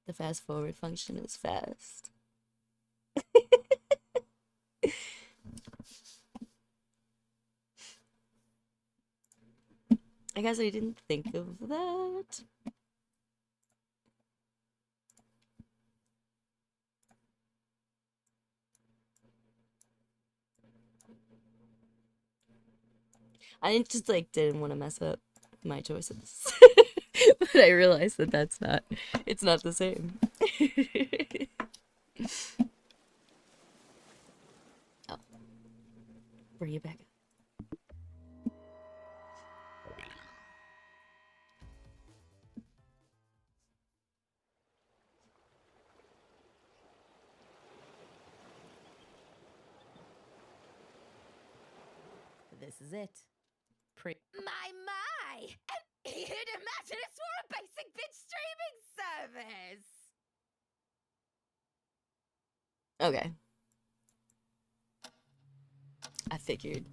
The fast forward function is fast. I guess I didn't think of that. I just like didn't want to mess up my choices. But I realized that it's not the same. Oh. Bring it back up. This is it. My! You'd imagine it's for a basic bitch streaming service! Okay. I figured.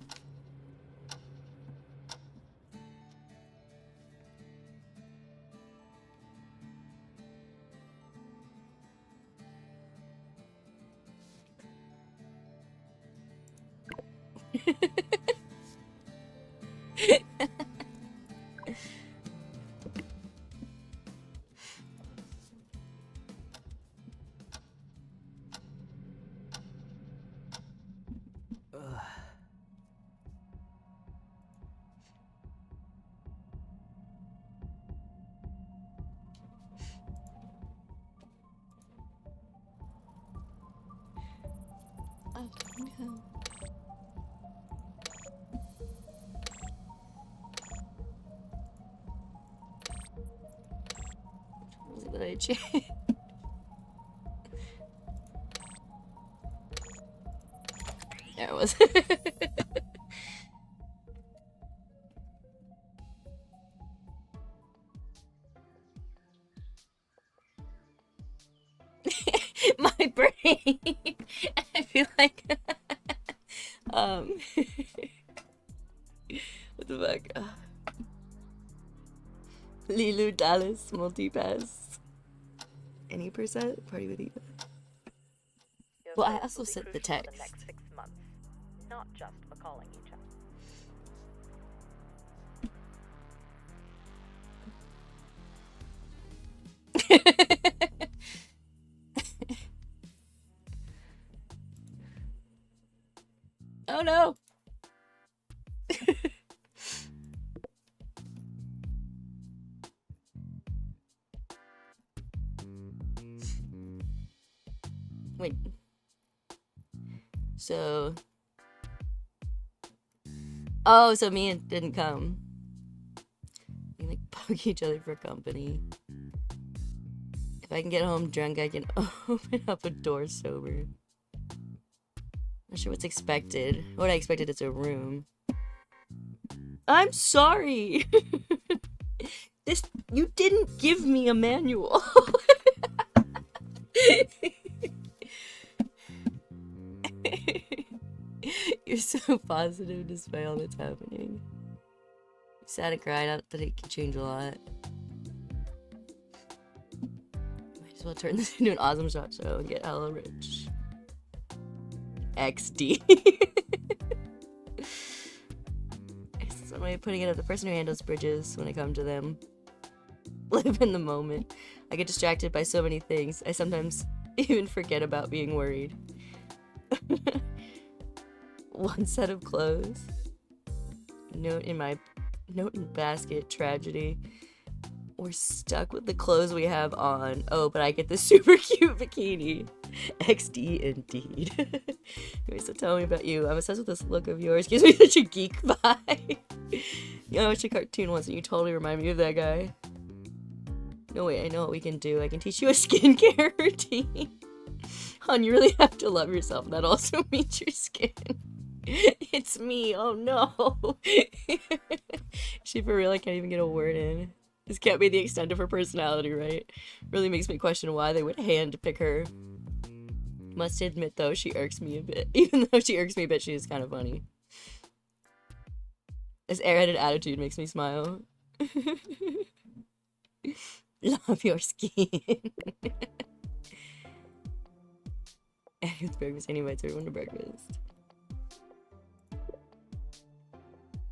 Oh, no. What was it that I changed? There it was. My brain. I feel like what the fuck? Lilu Dallas multipass. Any percent? Party with Eva. Your Well, I goals also will be sent the crucial for text. the next 6 months, not just for calling each other. Oh no! Wait. So. Oh, so Mia didn't come. We like poke each other for company. If I can get home drunk, I can open up a door sober. Not sure what's expected. What I expected is a room. I'm sorry. You didn't give me a manual. You're so positive despite all that's happening. You sat and cried out that it can change a lot. Might as well turn this into an awesome shot show and get hella rich. XD. It's one way of putting it up. The person who handles bridges when I come to them. Live in the moment. I get distracted by so many things. I sometimes even forget about being worried. One set of clothes. Note in basket. Tragedy. We're stuck with the clothes we have on. Oh, but I get this super cute bikini. XD indeed. Anyway, so tell me about you. I'm obsessed with this look of yours. Gives me such a geek vibe. You know, I watched a cartoon once and you totally remind me of that guy. No, wait, I know what we can do. I can teach you a skincare routine. Hon, you really have to love yourself. That also means your skin. It's me. Oh no. She for real, I can't even get a word in. This can't be the extent of her personality, right? Really makes me question why they would handpick her. Must admit though, she irks me a bit. Even though she irks me a bit, she is kind of funny. This airheaded attitude makes me smile. Love your skin. And it's breakfast. And he invites everyone to breakfast.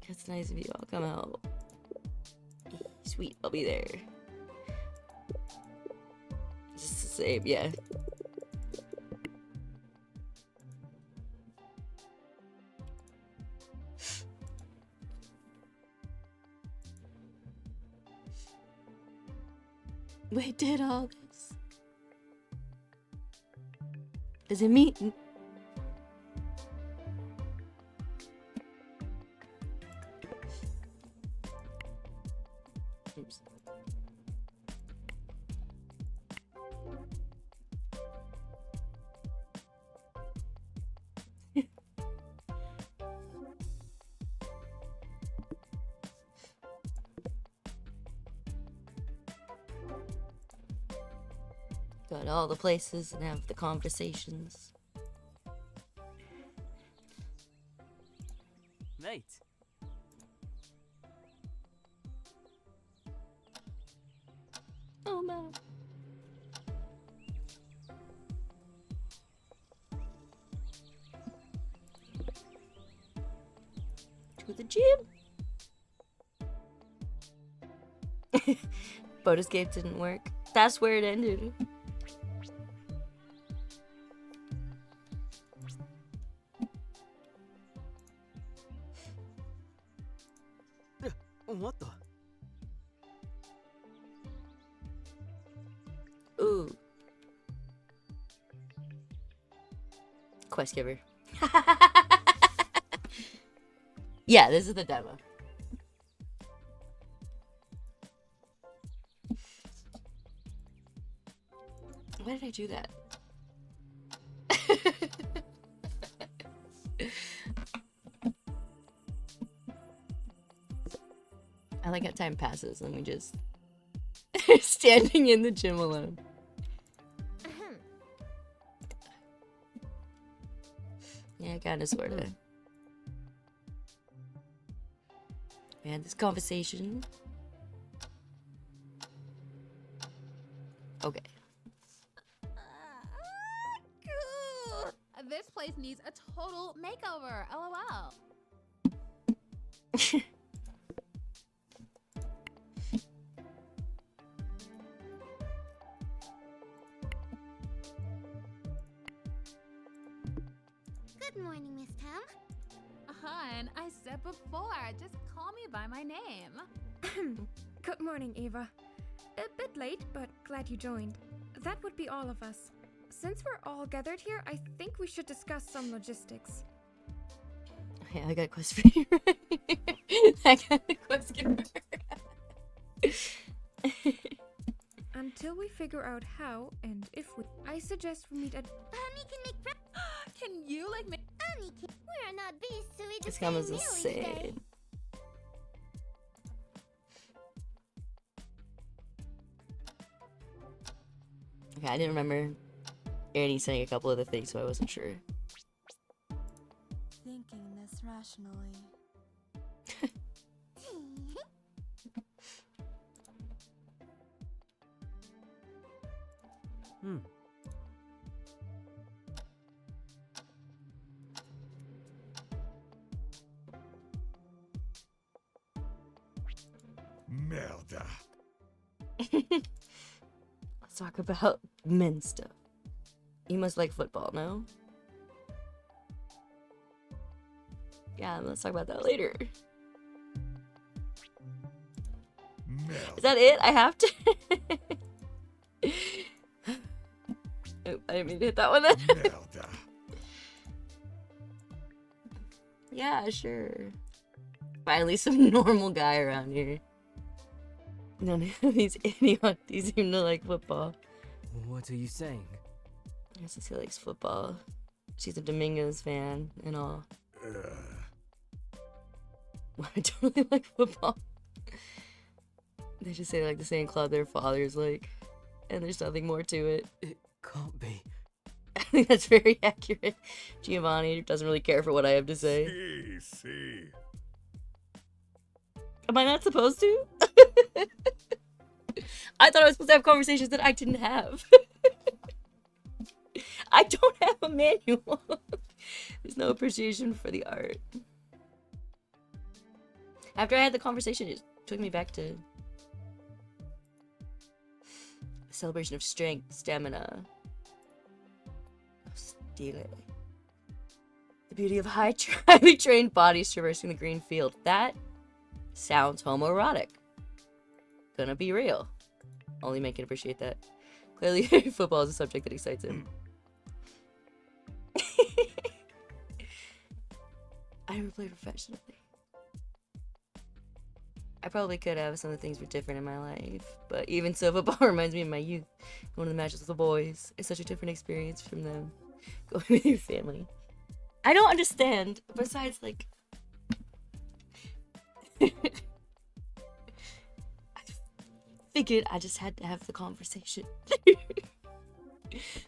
That's nice of you. I'll come out. Sweet, I'll be there. Just the same, yeah. We did all this. Does it mean? Oops. Go to all the places and have the conversations. Mate. Oh no. To the gym. Boat escape didn't work. That's where it ended. What the? Ooh. Quest giver. Yeah, this is the demo. Why did I do that? I like how time passes and we just standing in the gym alone. Yeah, kinda sorta. We had this conversation. Okay. This place needs a total makeover. LOL. Good morning, Miss Tam. Hun, I said before, just call me by my name. Good morning, Eva. A bit late, but glad you joined. That would be all of us. Since we're all gathered here, I think we should discuss some logistics. Yeah, I got quest giver. I got the quest giver. Until we figure out how and if we... I suggest we meet at... Honey can make Can you like me? Honey can... We are not beasts, so we This just guy was meal each day. insane. Okay, I didn't remember Annie saying a couple other things, so I wasn't sure. Thinking this rationally. Merda. Let's talk about men's stuff. You must like football, no? Yeah, let's talk about that later. Merda. Is that it? I have to? Oh, I didn't mean to hit that one then. Merda. Yeah, sure. Finally some normal guy around here. None of these idiots seem to like football. What are you saying? I guess he likes football. She's a Domingos fan and all. Well, I don't really like football. They just say they like the same club their fathers like. And there's nothing more to it. It can't be. I think that's very accurate. Giovanni doesn't really care for what I have to say. See. Am I not supposed to? I thought I was supposed to have conversations that I didn't have. I don't have a manual. There's no appreciation for the art. After I had the conversation, it took me back to a celebration of strength, stamina, stile. The beauty of highly trained bodies traversing the green field. That sounds homoerotic. Gonna be real. Only man can appreciate that. Clearly, football is a subject that excites him. I never played professionally. I probably could have. Some of the things were different in my life. But even so, football reminds me of my youth. Going to the matches with the boys. It's such a different experience from them. Going with your family. I don't understand. Besides, like... I figured I just had to have the conversation.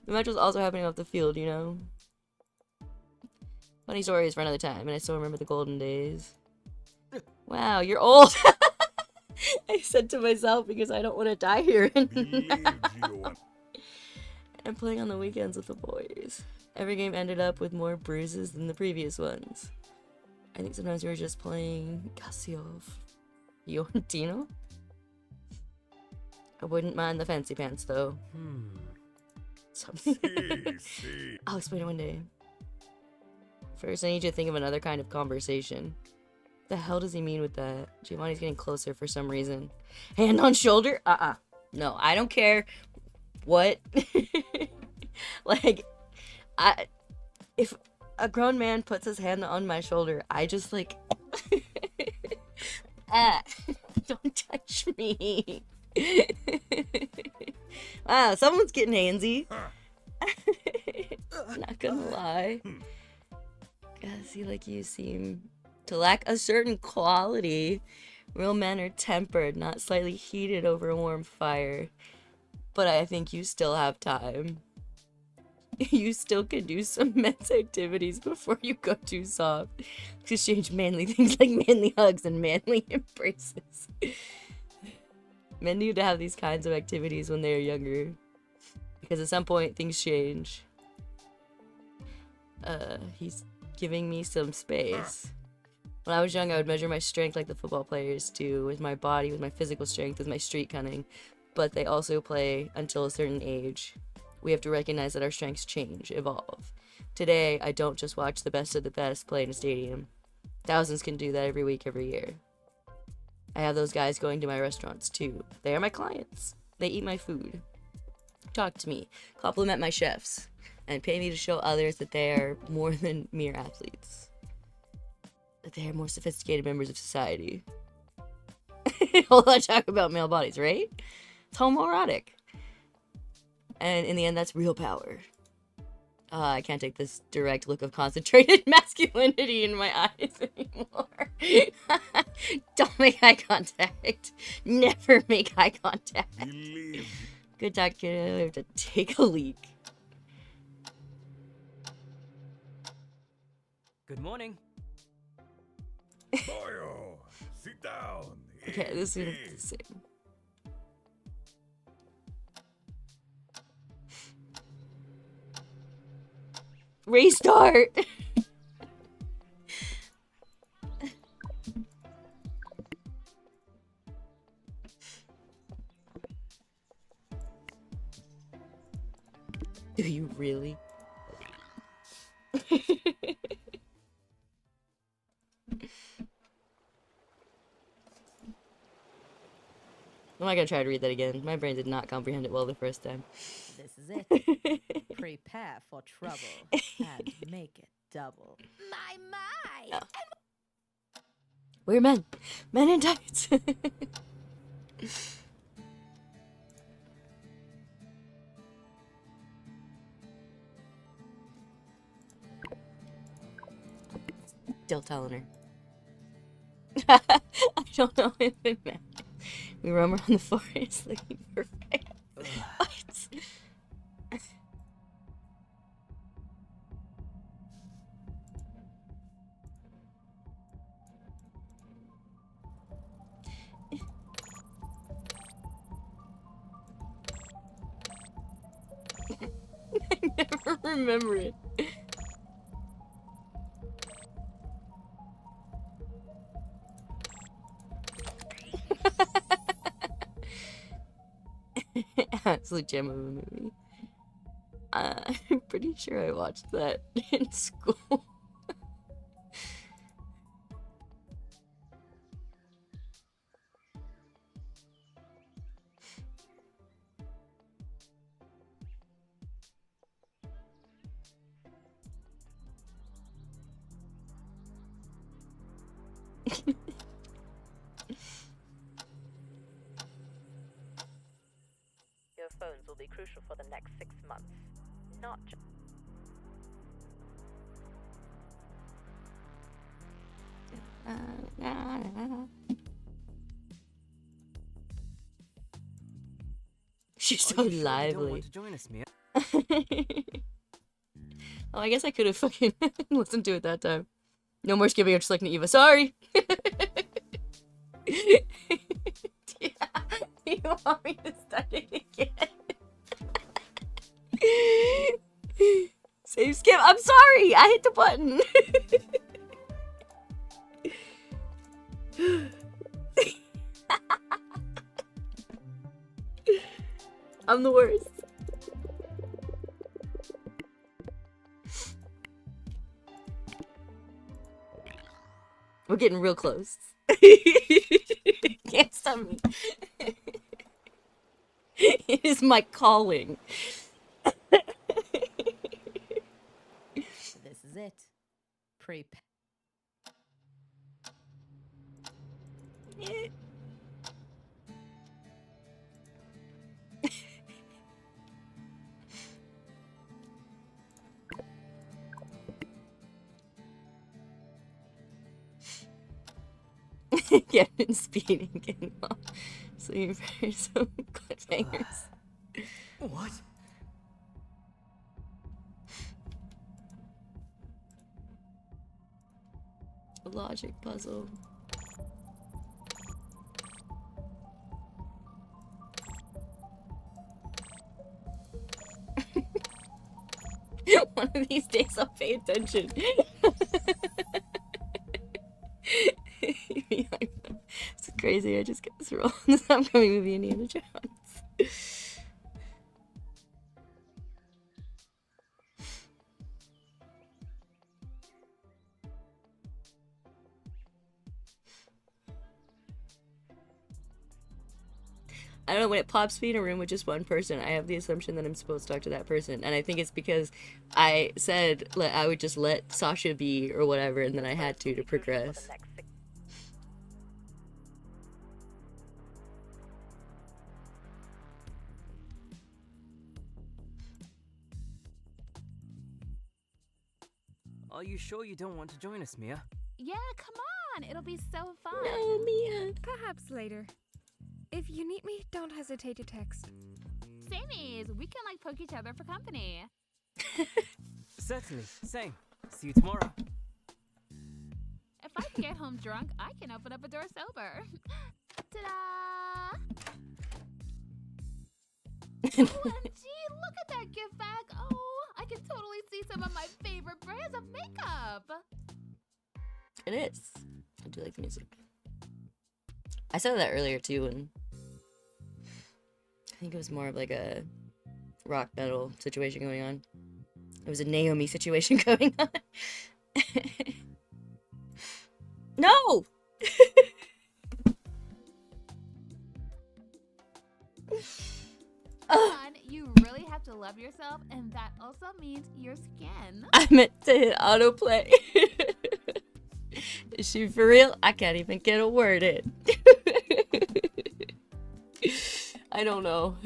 The match was also happening off the field, you know? Funny stories for another time, and I still remember the golden days. Wow, you're old! I said to myself because I don't want to die here. I'm playing on the weekends with the boys. Every game ended up with more bruises than the previous ones. I think sometimes we were just playing Casio Fiorentino. I wouldn't mind the fancy pants though. Something. I'll explain it one day. First, I need you to think of another kind of conversation. The hell does he mean with that? Giovanni's getting closer for some reason. Hand on shoulder? No, I don't care what. Like, if a grown man puts his hand on my shoulder, I just like, don't touch me. Wow, someone's getting handsy. Not gonna lie. See, like, you seem to lack a certain quality. Real men are tempered, not slightly heated over a warm fire. But I think you still have time. You still can do some men's activities before you go too soft. Exchange manly things like manly hugs and manly embraces. Men need to have these kinds of activities when they are younger. Because at some point, things change. He's giving me some space. When I was young, I would measure my strength like the football players do, with my body, with my physical strength, with my street cunning. But they also play until a certain age. We have to recognize that our strengths change, evolve. Today, I don't just watch the best of the best play in a stadium. Thousands can do that every week, every year. I have those guys going to my restaurants too. They are my clients. They eat my food, talk to me, compliment my chefs, and pay me to show others that they are more than mere athletes. That they are more sophisticated members of society. All that talk about male bodies, right? It's homoerotic. And in the end, that's real power. I can't take this direct look of concentrated masculinity in my eyes anymore. Don't make eye contact. Never make eye contact. Good talk, kiddo. I have to take a leak. Good morning. Boyo, sit down. Okay, this is the same. Restart! Do you really? I'm not gonna try to read that again. My brain did not comprehend it well the first time. This is it. Prepare for trouble and make it double. My! Oh. We're men. Men in tights. Still telling her. I don't know if it matters. We roam around the forest looking for fire. What? I never remember it. Absolute gem of a movie. I'm pretty sure I watched that in school. Your phones will be crucial for the next 6 months. Not just. She's Are so you sure you don't lively. want to join us, Mia? Oh, I guess I could have fucking listened to it that time. No more skipping, I'm just like Eva. Sorry! Yeah. You want me to start it again? Save skip. I'm sorry! I hit the button! I'm the worst. We're getting real close. Can't stop me. It is my calling. This is it. Prepare. Getting speeding, getting off. So you better some cliffhangers. What? Logic puzzle. One of these days I'll pay attention. It's crazy, I just got this role in this upcoming movie, Indiana Jones. I don't know, when it pops me in a room with just one person, I have the assumption that I'm supposed to talk to that person. And I think it's because I said I would just let Sasha be or whatever, and then I had to progress. Are you sure you don't want to join us, Mia? Yeah, come on. It'll be so fun. No, Mia. Perhaps later. If you need me, don't hesitate to text. Samies, we can like poke each other for company. Certainly. Same. See you tomorrow. If I can get home drunk, I can open up a door sober. Ta-da! OMG, look at that gift bag. Oh, I can totally see some of my favorite brands of makeup. It is. I do like the music. I said that earlier too, and I think it was more of like a rock metal situation going on. It was a Naomi situation going on. No! One, you really have to love yourself, and that also means your skin. I meant to hit autoplay. Is she for real? I can't even get a word in. I don't know.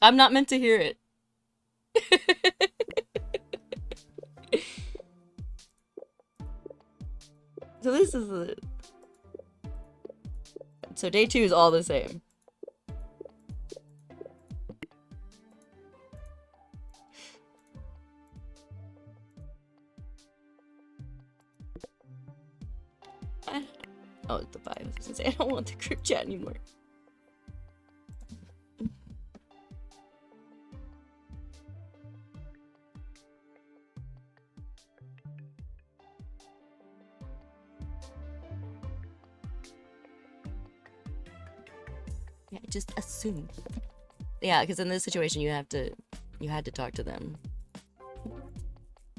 I'm not meant to hear it. So this is the... So day 2 is all the same. Oh, the 5. I was gonna say, I don't want the group chat anymore. Yeah, just assume. Yeah, because in this situation, you had to talk to them.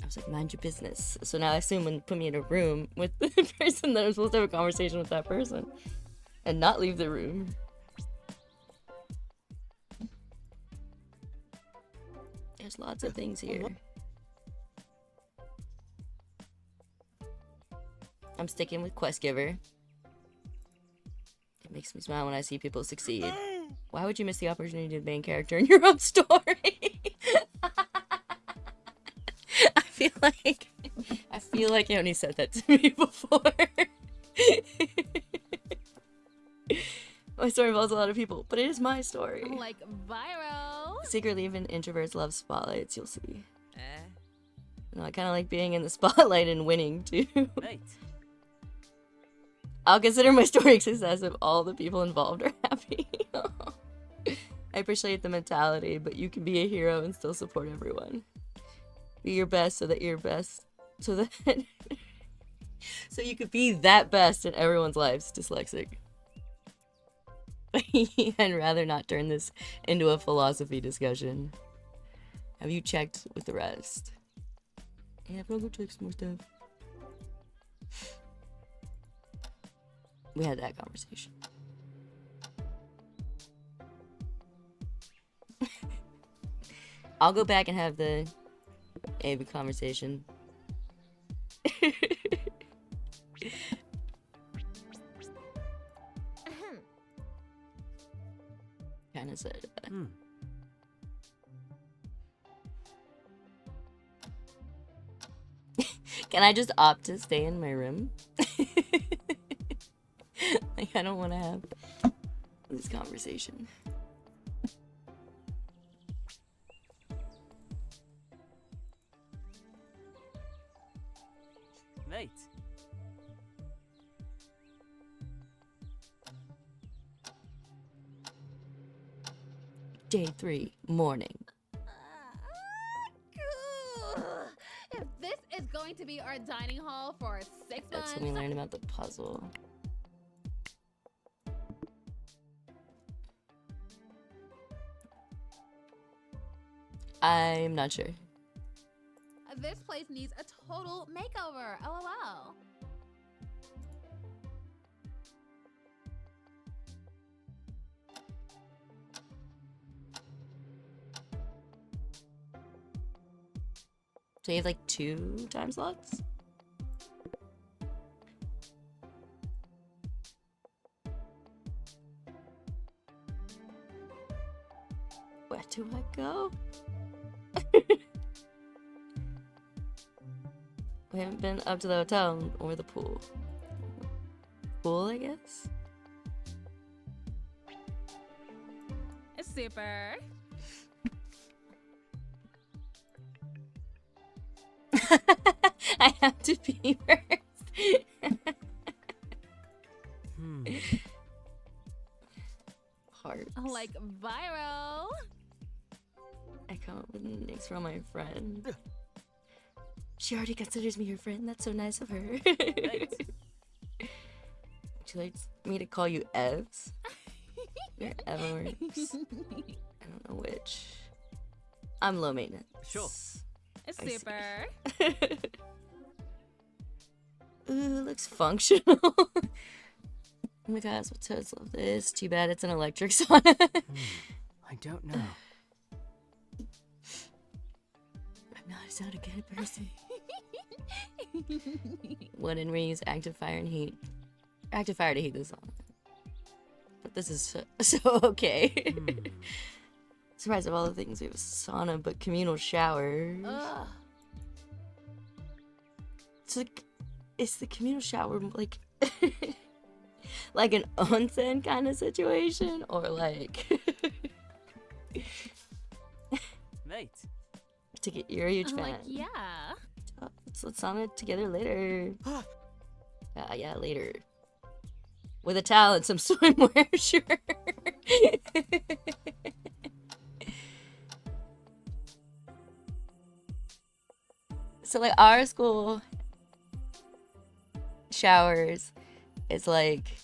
I was like, mind your business. So now I assume when you put me in a room with the person that I'm supposed to have a conversation with that person and not leave the room. There's lots of things here. I'm sticking with Quest Giver. It makes me smile when I see people succeed. Why would you miss the opportunity to be the main character in your own story? I feel like Yoni said that to me before. My story involves a lot of people, but it is my story. Like viral. Secretly, even introverts love spotlights, you'll see. Eh? You know, I kind of like being in the spotlight and winning, too. Mate. I'll consider my story a success if all the people involved are happy. I appreciate the mentality, but you can be a hero and still support everyone. Be your best so that you're best. So that... so you could be that best in everyone's lives, dyslexic. I'd rather not turn this into a philosophy discussion. Have you checked with the rest? Yeah, but I'll go check some more stuff. We had that conversation. I'll go back and have the Ava conversation. Kind of said. Can I just opt to stay in my room? Like, I don't want to have this conversation. Mate. Day 3, morning. If this is going to be our dining hall for 6 That's months. when we learn about the puzzle. I'm not sure. This place needs a total makeover. LOL. So you have like 2 time slots? Where do I go? We haven't been up to the hotel or the pool. Pool, I guess? Super. I have to pee first. Hearts. Like viral. I come up with names for my friend. She already considers me her friend. That's so nice of her. She likes me to call you Evs. Or Everworks. I don't know which. I'm low maintenance. Sure. Super. Ooh, it looks functional. Oh my gosh, what toads love this? Too bad it's an electric sauna. I don't know. I'm not a good person. Wouldn't reuse active fire and heat. Active fire to heat the sauna. But this is so okay. Surprised of all the things we have a sauna, but communal showers. Ugh. It's the communal shower like like an onsen kind of situation, or like Mate. to get you're a huge fan. Like, yeah. Let's sauna together later. Yeah, later. With a towel and some swimwear, sure. So like our school showers is like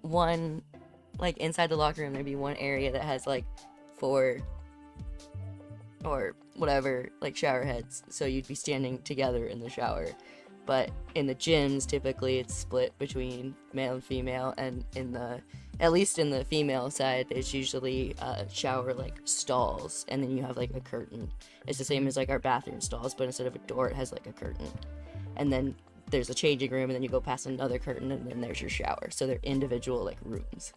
one, like inside the locker room there'd be one area that has like 4 or whatever like shower heads, so you'd be standing together in the shower. But in the gyms typically it's split between male and female, and in the at least in the female side there's usually shower like stalls, and then you have like a curtain. It's the same as like our bathroom stalls, but instead of a door it has like a curtain, and then there's a changing room, and then you go past another curtain, and then there's your shower. So they're individual like rooms.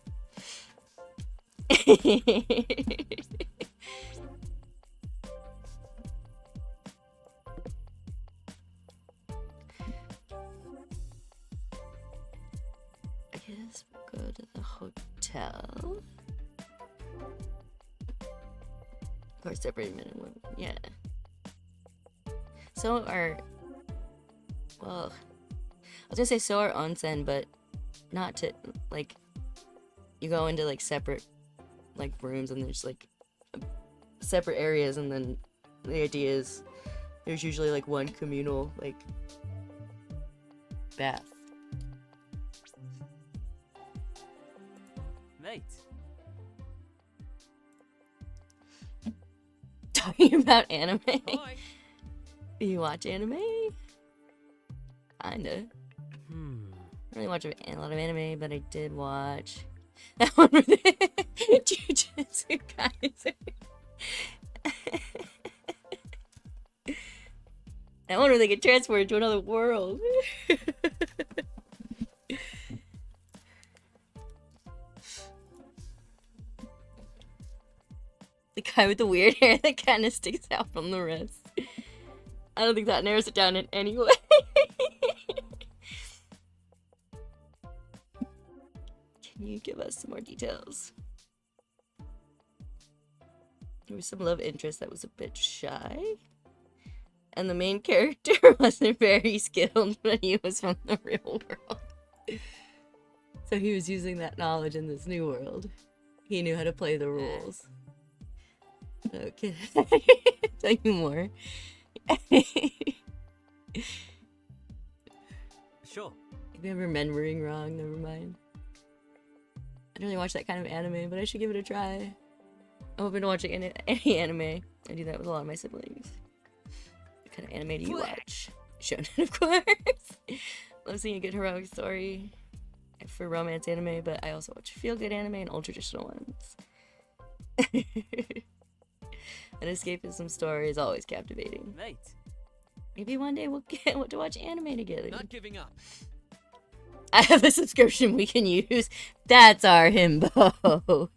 kiss, go to the hotel. Of course, separated men and women. Yeah. So are, well, I was gonna say so are onsen, but not to, like, you go into like separate like rooms and there's like separate areas, and then the idea is there's usually like one communal like bath. Mate, Talking about anime. hi. You watch anime? Kinda. I don't really watch a lot of anime, but I did watch that one with Jujutsu Kaisen. That one where they get transported to another world. The guy with the weird hair that kind of sticks out from the rest. I don't think that narrows it down in any way. Can you give us some more details? There was some love interest that was a bit shy. And the main character wasn't very skilled, but he was from the real world. So he was using that knowledge in this new world. He knew how to play the rules. Okay. Tell you more. Sure. Maybe I'm remembering wrong, never mind. I don't really watch that kind of anime, but I should give it a try. I'm open to watching any anime. I do that with a lot of my siblings. What kind of anime do you watch? Shonen, of course. Love seeing a good heroic story for romance anime, but I also watch feel-good anime and old traditional ones. An escapism story is always captivating. Mate. Maybe one day we'll get to watch anime together. Not giving up. I have a subscription we can use. That's our himbo.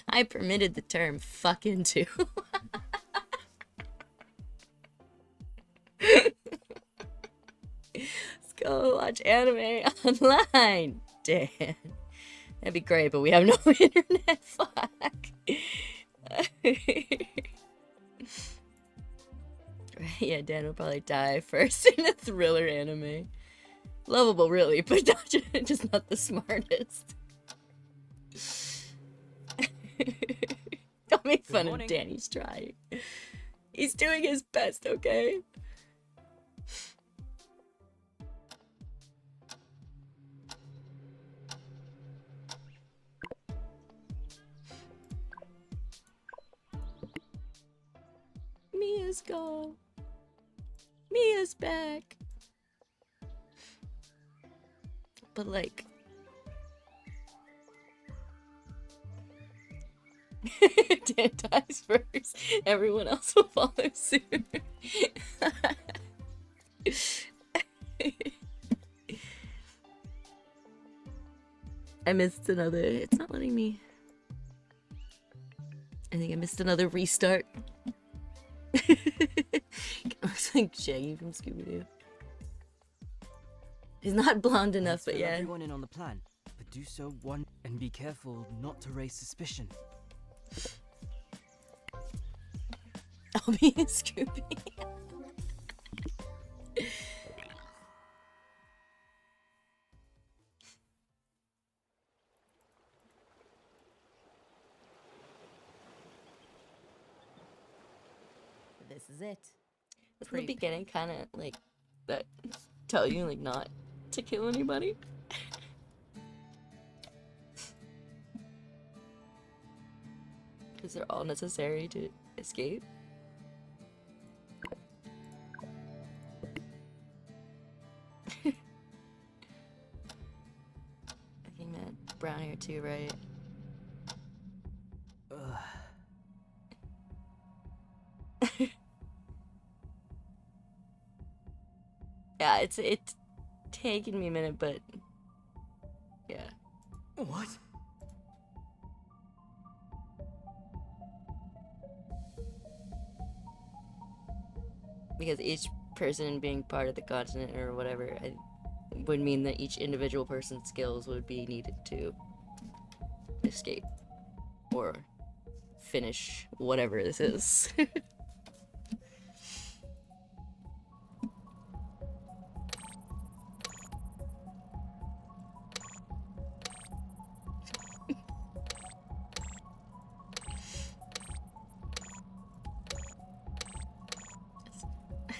I permitted the term fucking too. Let's go watch anime online. Damn. That'd be great, but we have no internet. Fuck. Yeah, Dan will probably die first in a thriller anime. Lovable, really, but just not the smartest. Don't make fun of Danny's trying. He's doing his best, okay? Mia's gone. Mia's back. But like... Dan dies first. Everyone else will follow suit. I missed another... It's not letting me... I think I missed another restart. Looks like Shaggy from Scooby-Doo. He's not blonde enough, but yeah. Everyone in on the plan, but do so one and be careful not to raise suspicion. I'll be in Scooby. This is it. Doesn't the beginning kind of like that tell you like not to kill anybody? Because they're all necessary to escape. I think that brown hair too, right? Yeah, it's taken me a minute, but yeah. What? Because each person being part of the continent or whatever would mean that each individual person's skills would be needed to escape or finish whatever this is.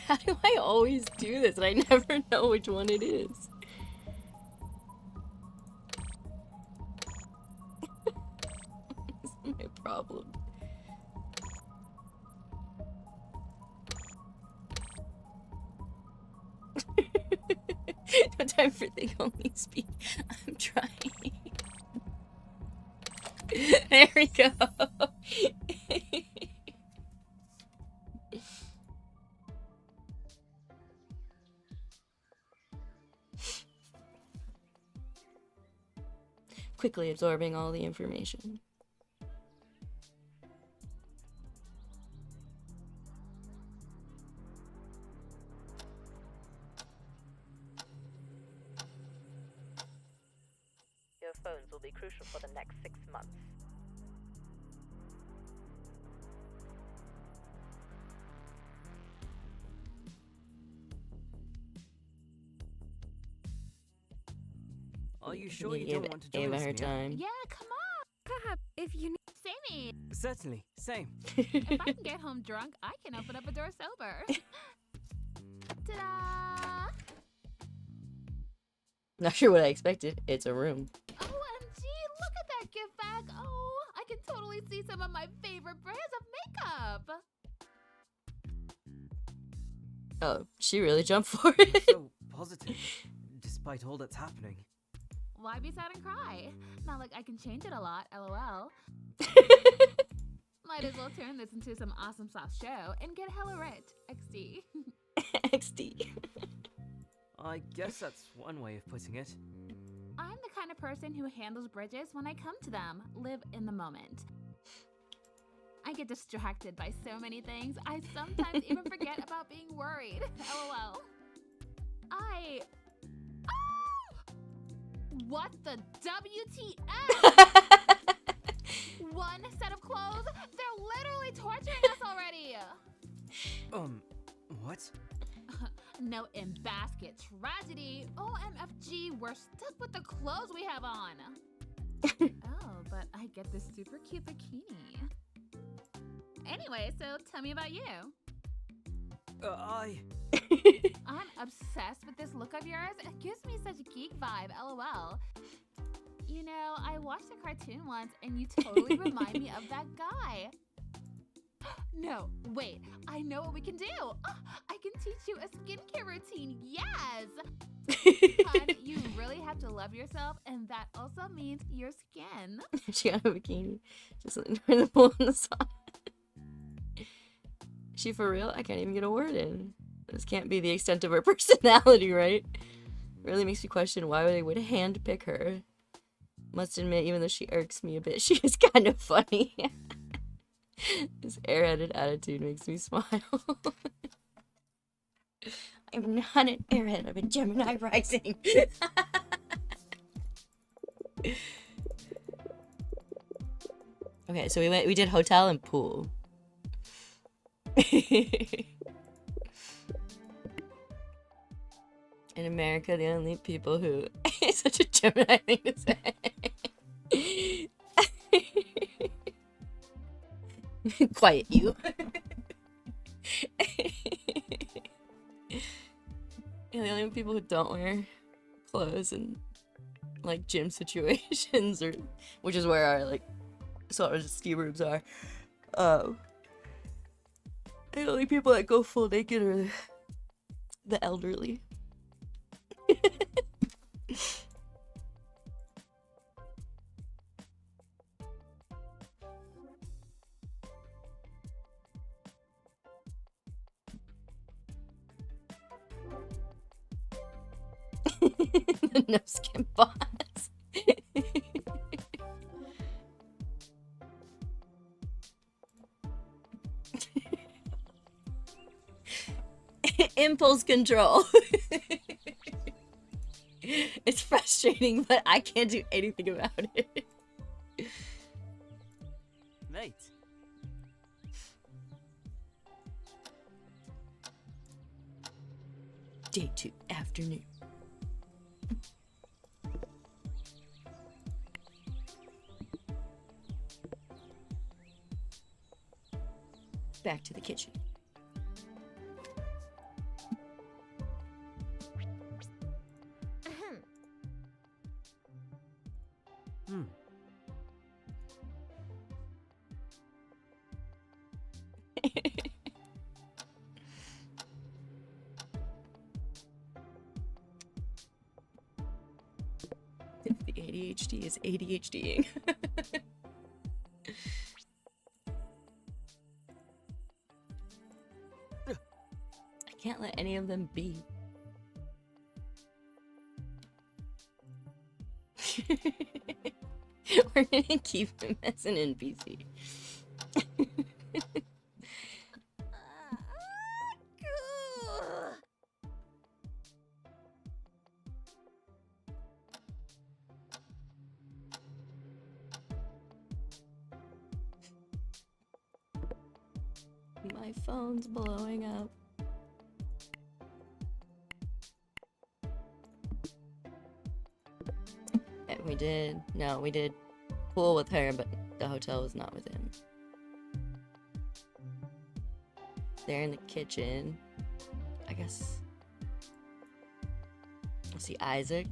How do I always do this and I never know which one it is? This is my problem. No time for think only speak. I'm trying. There we go. Quickly absorbing all the information. Your phones will be crucial for the next 6 months. Are you sure Need you to don't give want to join Ava us, her Mia? time. Yeah, come on. Perhaps if you need. Sammy, Certainly, same. if I can get home drunk, I can open up a door sober. Ta-da! Not sure what I expected. It's a room. OMG, look at that gift bag. Oh, I can totally see some of my favorite brands of makeup. Oh, she really jumped for it. So positive, despite all that's happening. Why be sad and cry? Not like I can change it a lot, lol. Might as well turn this into some awesome sauce show and get hella rich, XD. XD. I guess that's one way of putting it. I'm the kind of person who handles bridges when I come to them. Live in the moment. I get distracted by so many things, I sometimes even forget about being worried. LOL. What the WTF? One set of clothes? They're literally torturing us already. What? No in basket tragedy. OMFG, we're stuck with the clothes we have on. Oh, but I get this super cute bikini. Anyway, so tell me about you. I'm obsessed with this look of yours. It gives me such a geek vibe, lol. You know, I watched a cartoon once and you totally remind me of that guy. No, wait, I know what we can do. I can teach you a skincare routine, yes! Hun, you really have to love yourself, and that also means your skin. She got a bikini. Just letting her the pool in the sun. Is she for real? I can't even get a word in. This can't be the extent of her personality, right? Really makes me question why they would handpick her. Must admit, even though she irks me a bit, she is kind of funny. This airheaded attitude makes me smile. I'm not an airhead, I'm a Gemini rising. Okay, so we did hotel and pool. In America, the only people who it's such a Gemini thing to say. Quiet you. Yeah, the only people who don't wear clothes in like gym situations, or which is where our like sort of ski rooms are. The only people that go full naked are the elderly. The no skin boss. Impulse control. It's frustrating, but I can't do anything about it. Mate. Day 2, afternoon. Back to the kitchen. Ahem. Hmm. The ADHD is ADHDing. I can't let any of them be. We're gonna keep him as an NPC. My phone's blowing up. And we did pool with her, but the hotel was not with him. They're in the kitchen. I guess. I see Isaac.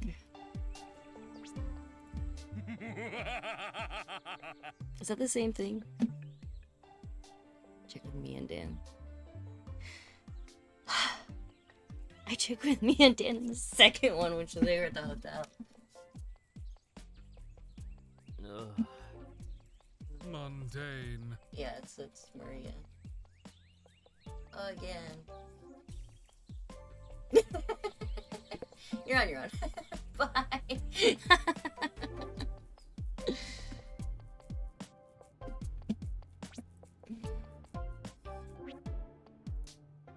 Is that the same thing? Check with me and Dan. I checked with me and Dan in the second one, which they were at the hotel. Ugh. Mundane. Yeah, it's Maria. Again. You're on your own. Bye.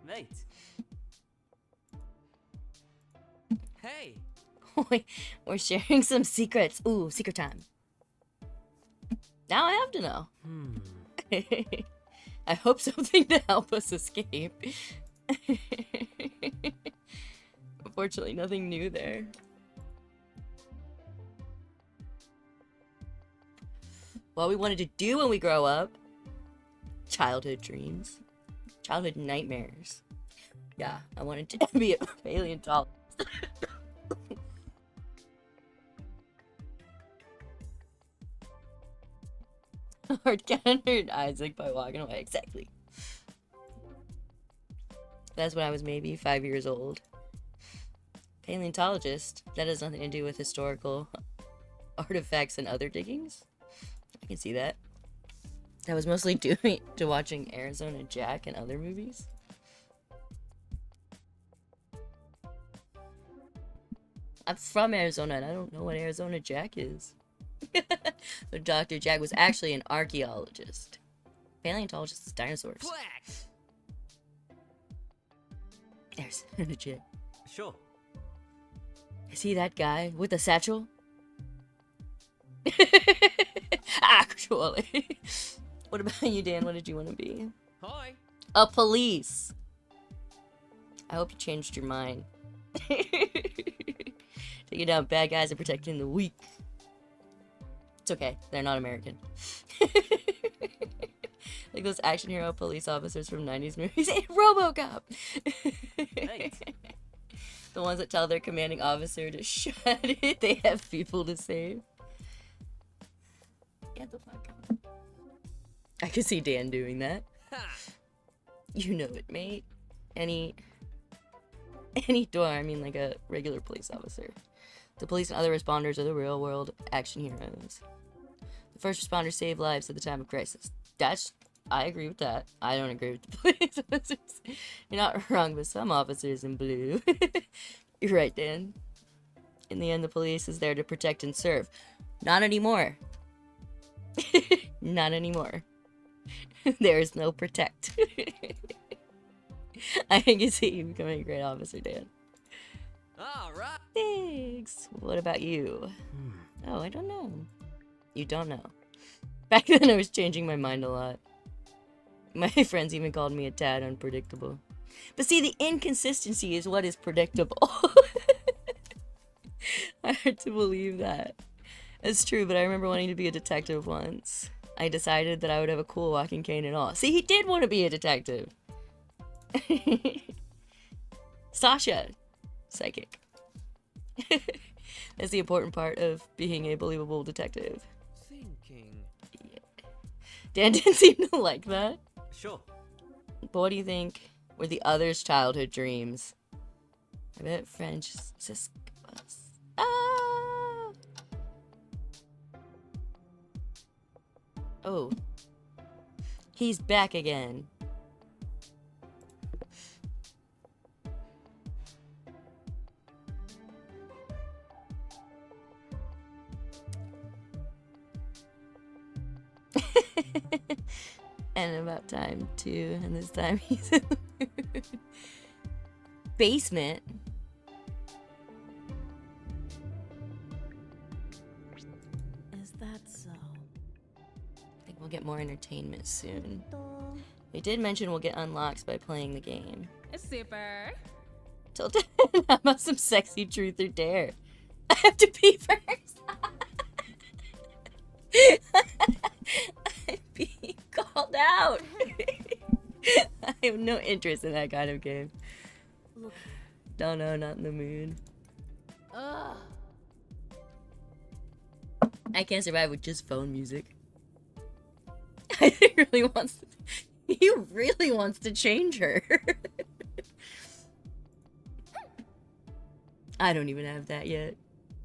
Mate. Hey. We're sharing some secrets. Ooh, secret time. Now I have to know. I hope something to help us escape. Unfortunately, nothing new there. What we wanted to do when we grow up. Childhood dreams. Childhood nightmares. Yeah, I wanted to be a paleontologist. Or countered Isaac by walking away. Exactly. That's when I was maybe 5 years old. Paleontologist? That has nothing to do with historical artifacts and other diggings. I can see that. I was mostly doing to watching Arizona Jack and other movies. I'm from Arizona and I don't know what Arizona Jack is. But Dr. Jack was actually an archaeologist. Paleontologist is dinosaurs. Flex. There's legit. Sure. Is he that guy with the satchel? Actually. What about you, Dan? What did you want to be? Hi. A police. I hope you changed your mind. Taking down bad guys and protecting the weak. It's okay. They're not American. Like those action hero police officers from 90s movies. Hey, RoboCop! Hey. The ones that tell their commanding officer to shut it. They have people to save. Get the fuck out. I could see Dan doing that. Ha. You know it, mate. Any door, I mean like a regular police officer. The police and other responders are the real world action heroes. The first responders save lives at the time of crisis. I agree with that. I don't agree with the police officers. You're not wrong, but some officers in blue. You're right, Dan. In the end, the police is there to protect and serve. Not anymore. Not anymore. There is no protect. I can see you becoming a great officer, Dan. All right. Thanks. What about you? Oh, I don't know. You don't know. Back then I was changing my mind a lot. My friends even called me a tad unpredictable. But see, the inconsistency is what is predictable. Hard to believe that. It's true, but I remember wanting to be a detective once. I decided that I would have a cool walking cane and all. See, he did want to be a detective. Sasha. Psychic. That's the important part of being a believable detective. Thinking. Yeah. Dan didn't seem to like that. Sure. But what do you think were the others' childhood dreams? I bet Francisco was. Ah! Oh. He's back again. And about time too, and this time he's in the mood. Basement. Is that so? I think we'll get more entertainment soon. They did mention we'll get unlocks by playing the game. Super. Till then, how about some sexy truth or dare? I have to pee first. I'm being called out. I have no interest in that kind of game. Look, No, not in the mood. Ugh. I can't survive with just phone music. He really wants to change her. I don't even have that yet.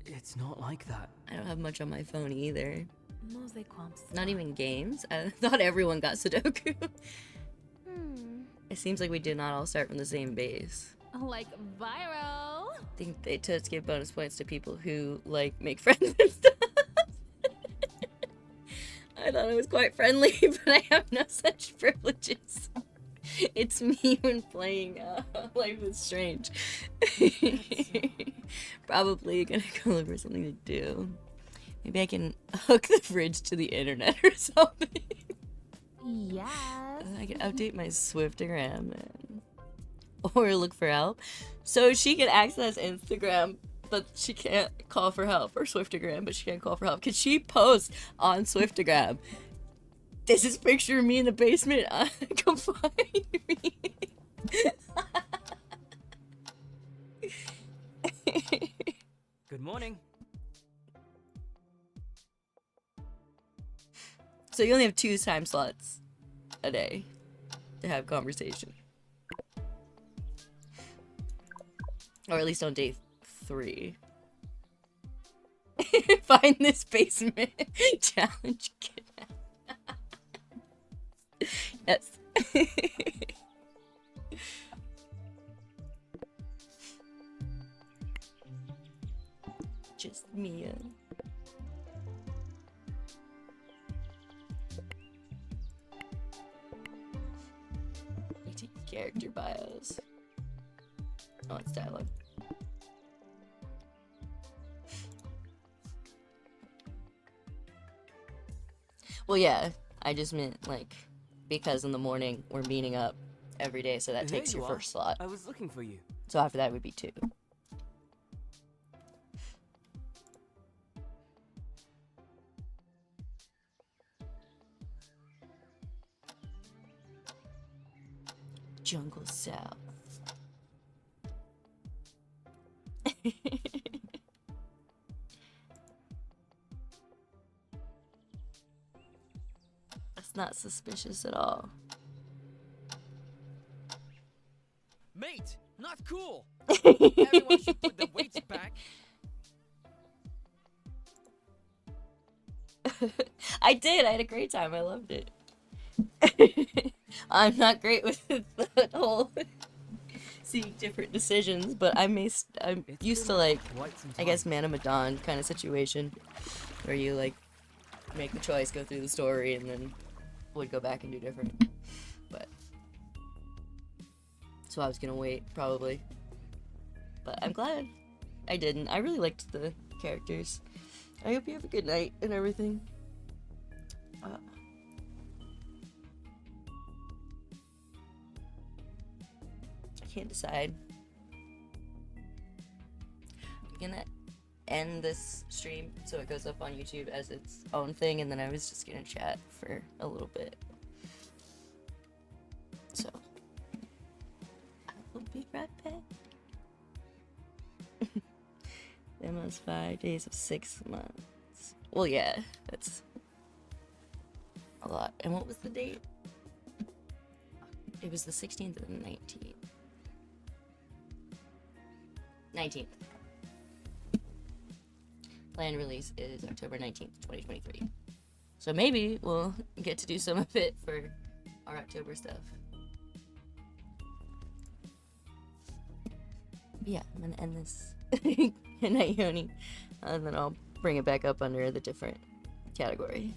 It's not like that. I don't have much on my phone either. Mosaic Quamps. Not even games. I thought everyone got Sudoku. It seems like we did not all start from the same base. Like viral. I think they just give bonus points to people who, like, make friends and stuff. I thought it was quite friendly, but I have no such privileges. It's me when playing Life is Strange. Probably gonna go look for something to do. Maybe I can hook the fridge to the internet or something. Yes. I can update my Swiftogram or look for help. So she can access Instagram, but she can't call for help, or Swiftogram, but she can't call for help. Can she post on Swiftogram? This is a picture of me in the basement. Come find me. Good morning. So you only have 2 time slots a day to have conversation. Or at least on day 3. Find this basement. Challenge kidnap. Yes. Just Mia. Character bios. Oh, it's dialogue. Well, yeah, I just meant, like, because in the morning we're meeting up every day, so that There takes you your are. first slot. I was looking for you. So after that would be 2. Jungle South. That's not suspicious at all. Mate, not cool. Everyone should put the weights back. I did. I had a great time. I loved it. I'm not great with the whole seeing different decisions, but I'm used to, like, I guess Man of Medan kind of situation where you, like, make the choice, go through the story, and then would go back and do different. But So I was gonna wait, probably. But I'm glad I didn't. I really liked the characters. I hope you have a good night and everything. I can't decide. I'm gonna end this stream so it goes up on YouTube as its own thing, and then I was just gonna chat for a little bit. So, I will be right back. Almost 5 days of 6 months. Well, yeah, that's a lot. And what was the date? It was the 16th and the 19th. 19th. Planned release is October 19th, 2023. So maybe we'll get to do some of it for our October stuff. Yeah, I'm gonna end this. Good night, Yoni. And then I'll bring it back up under the different category.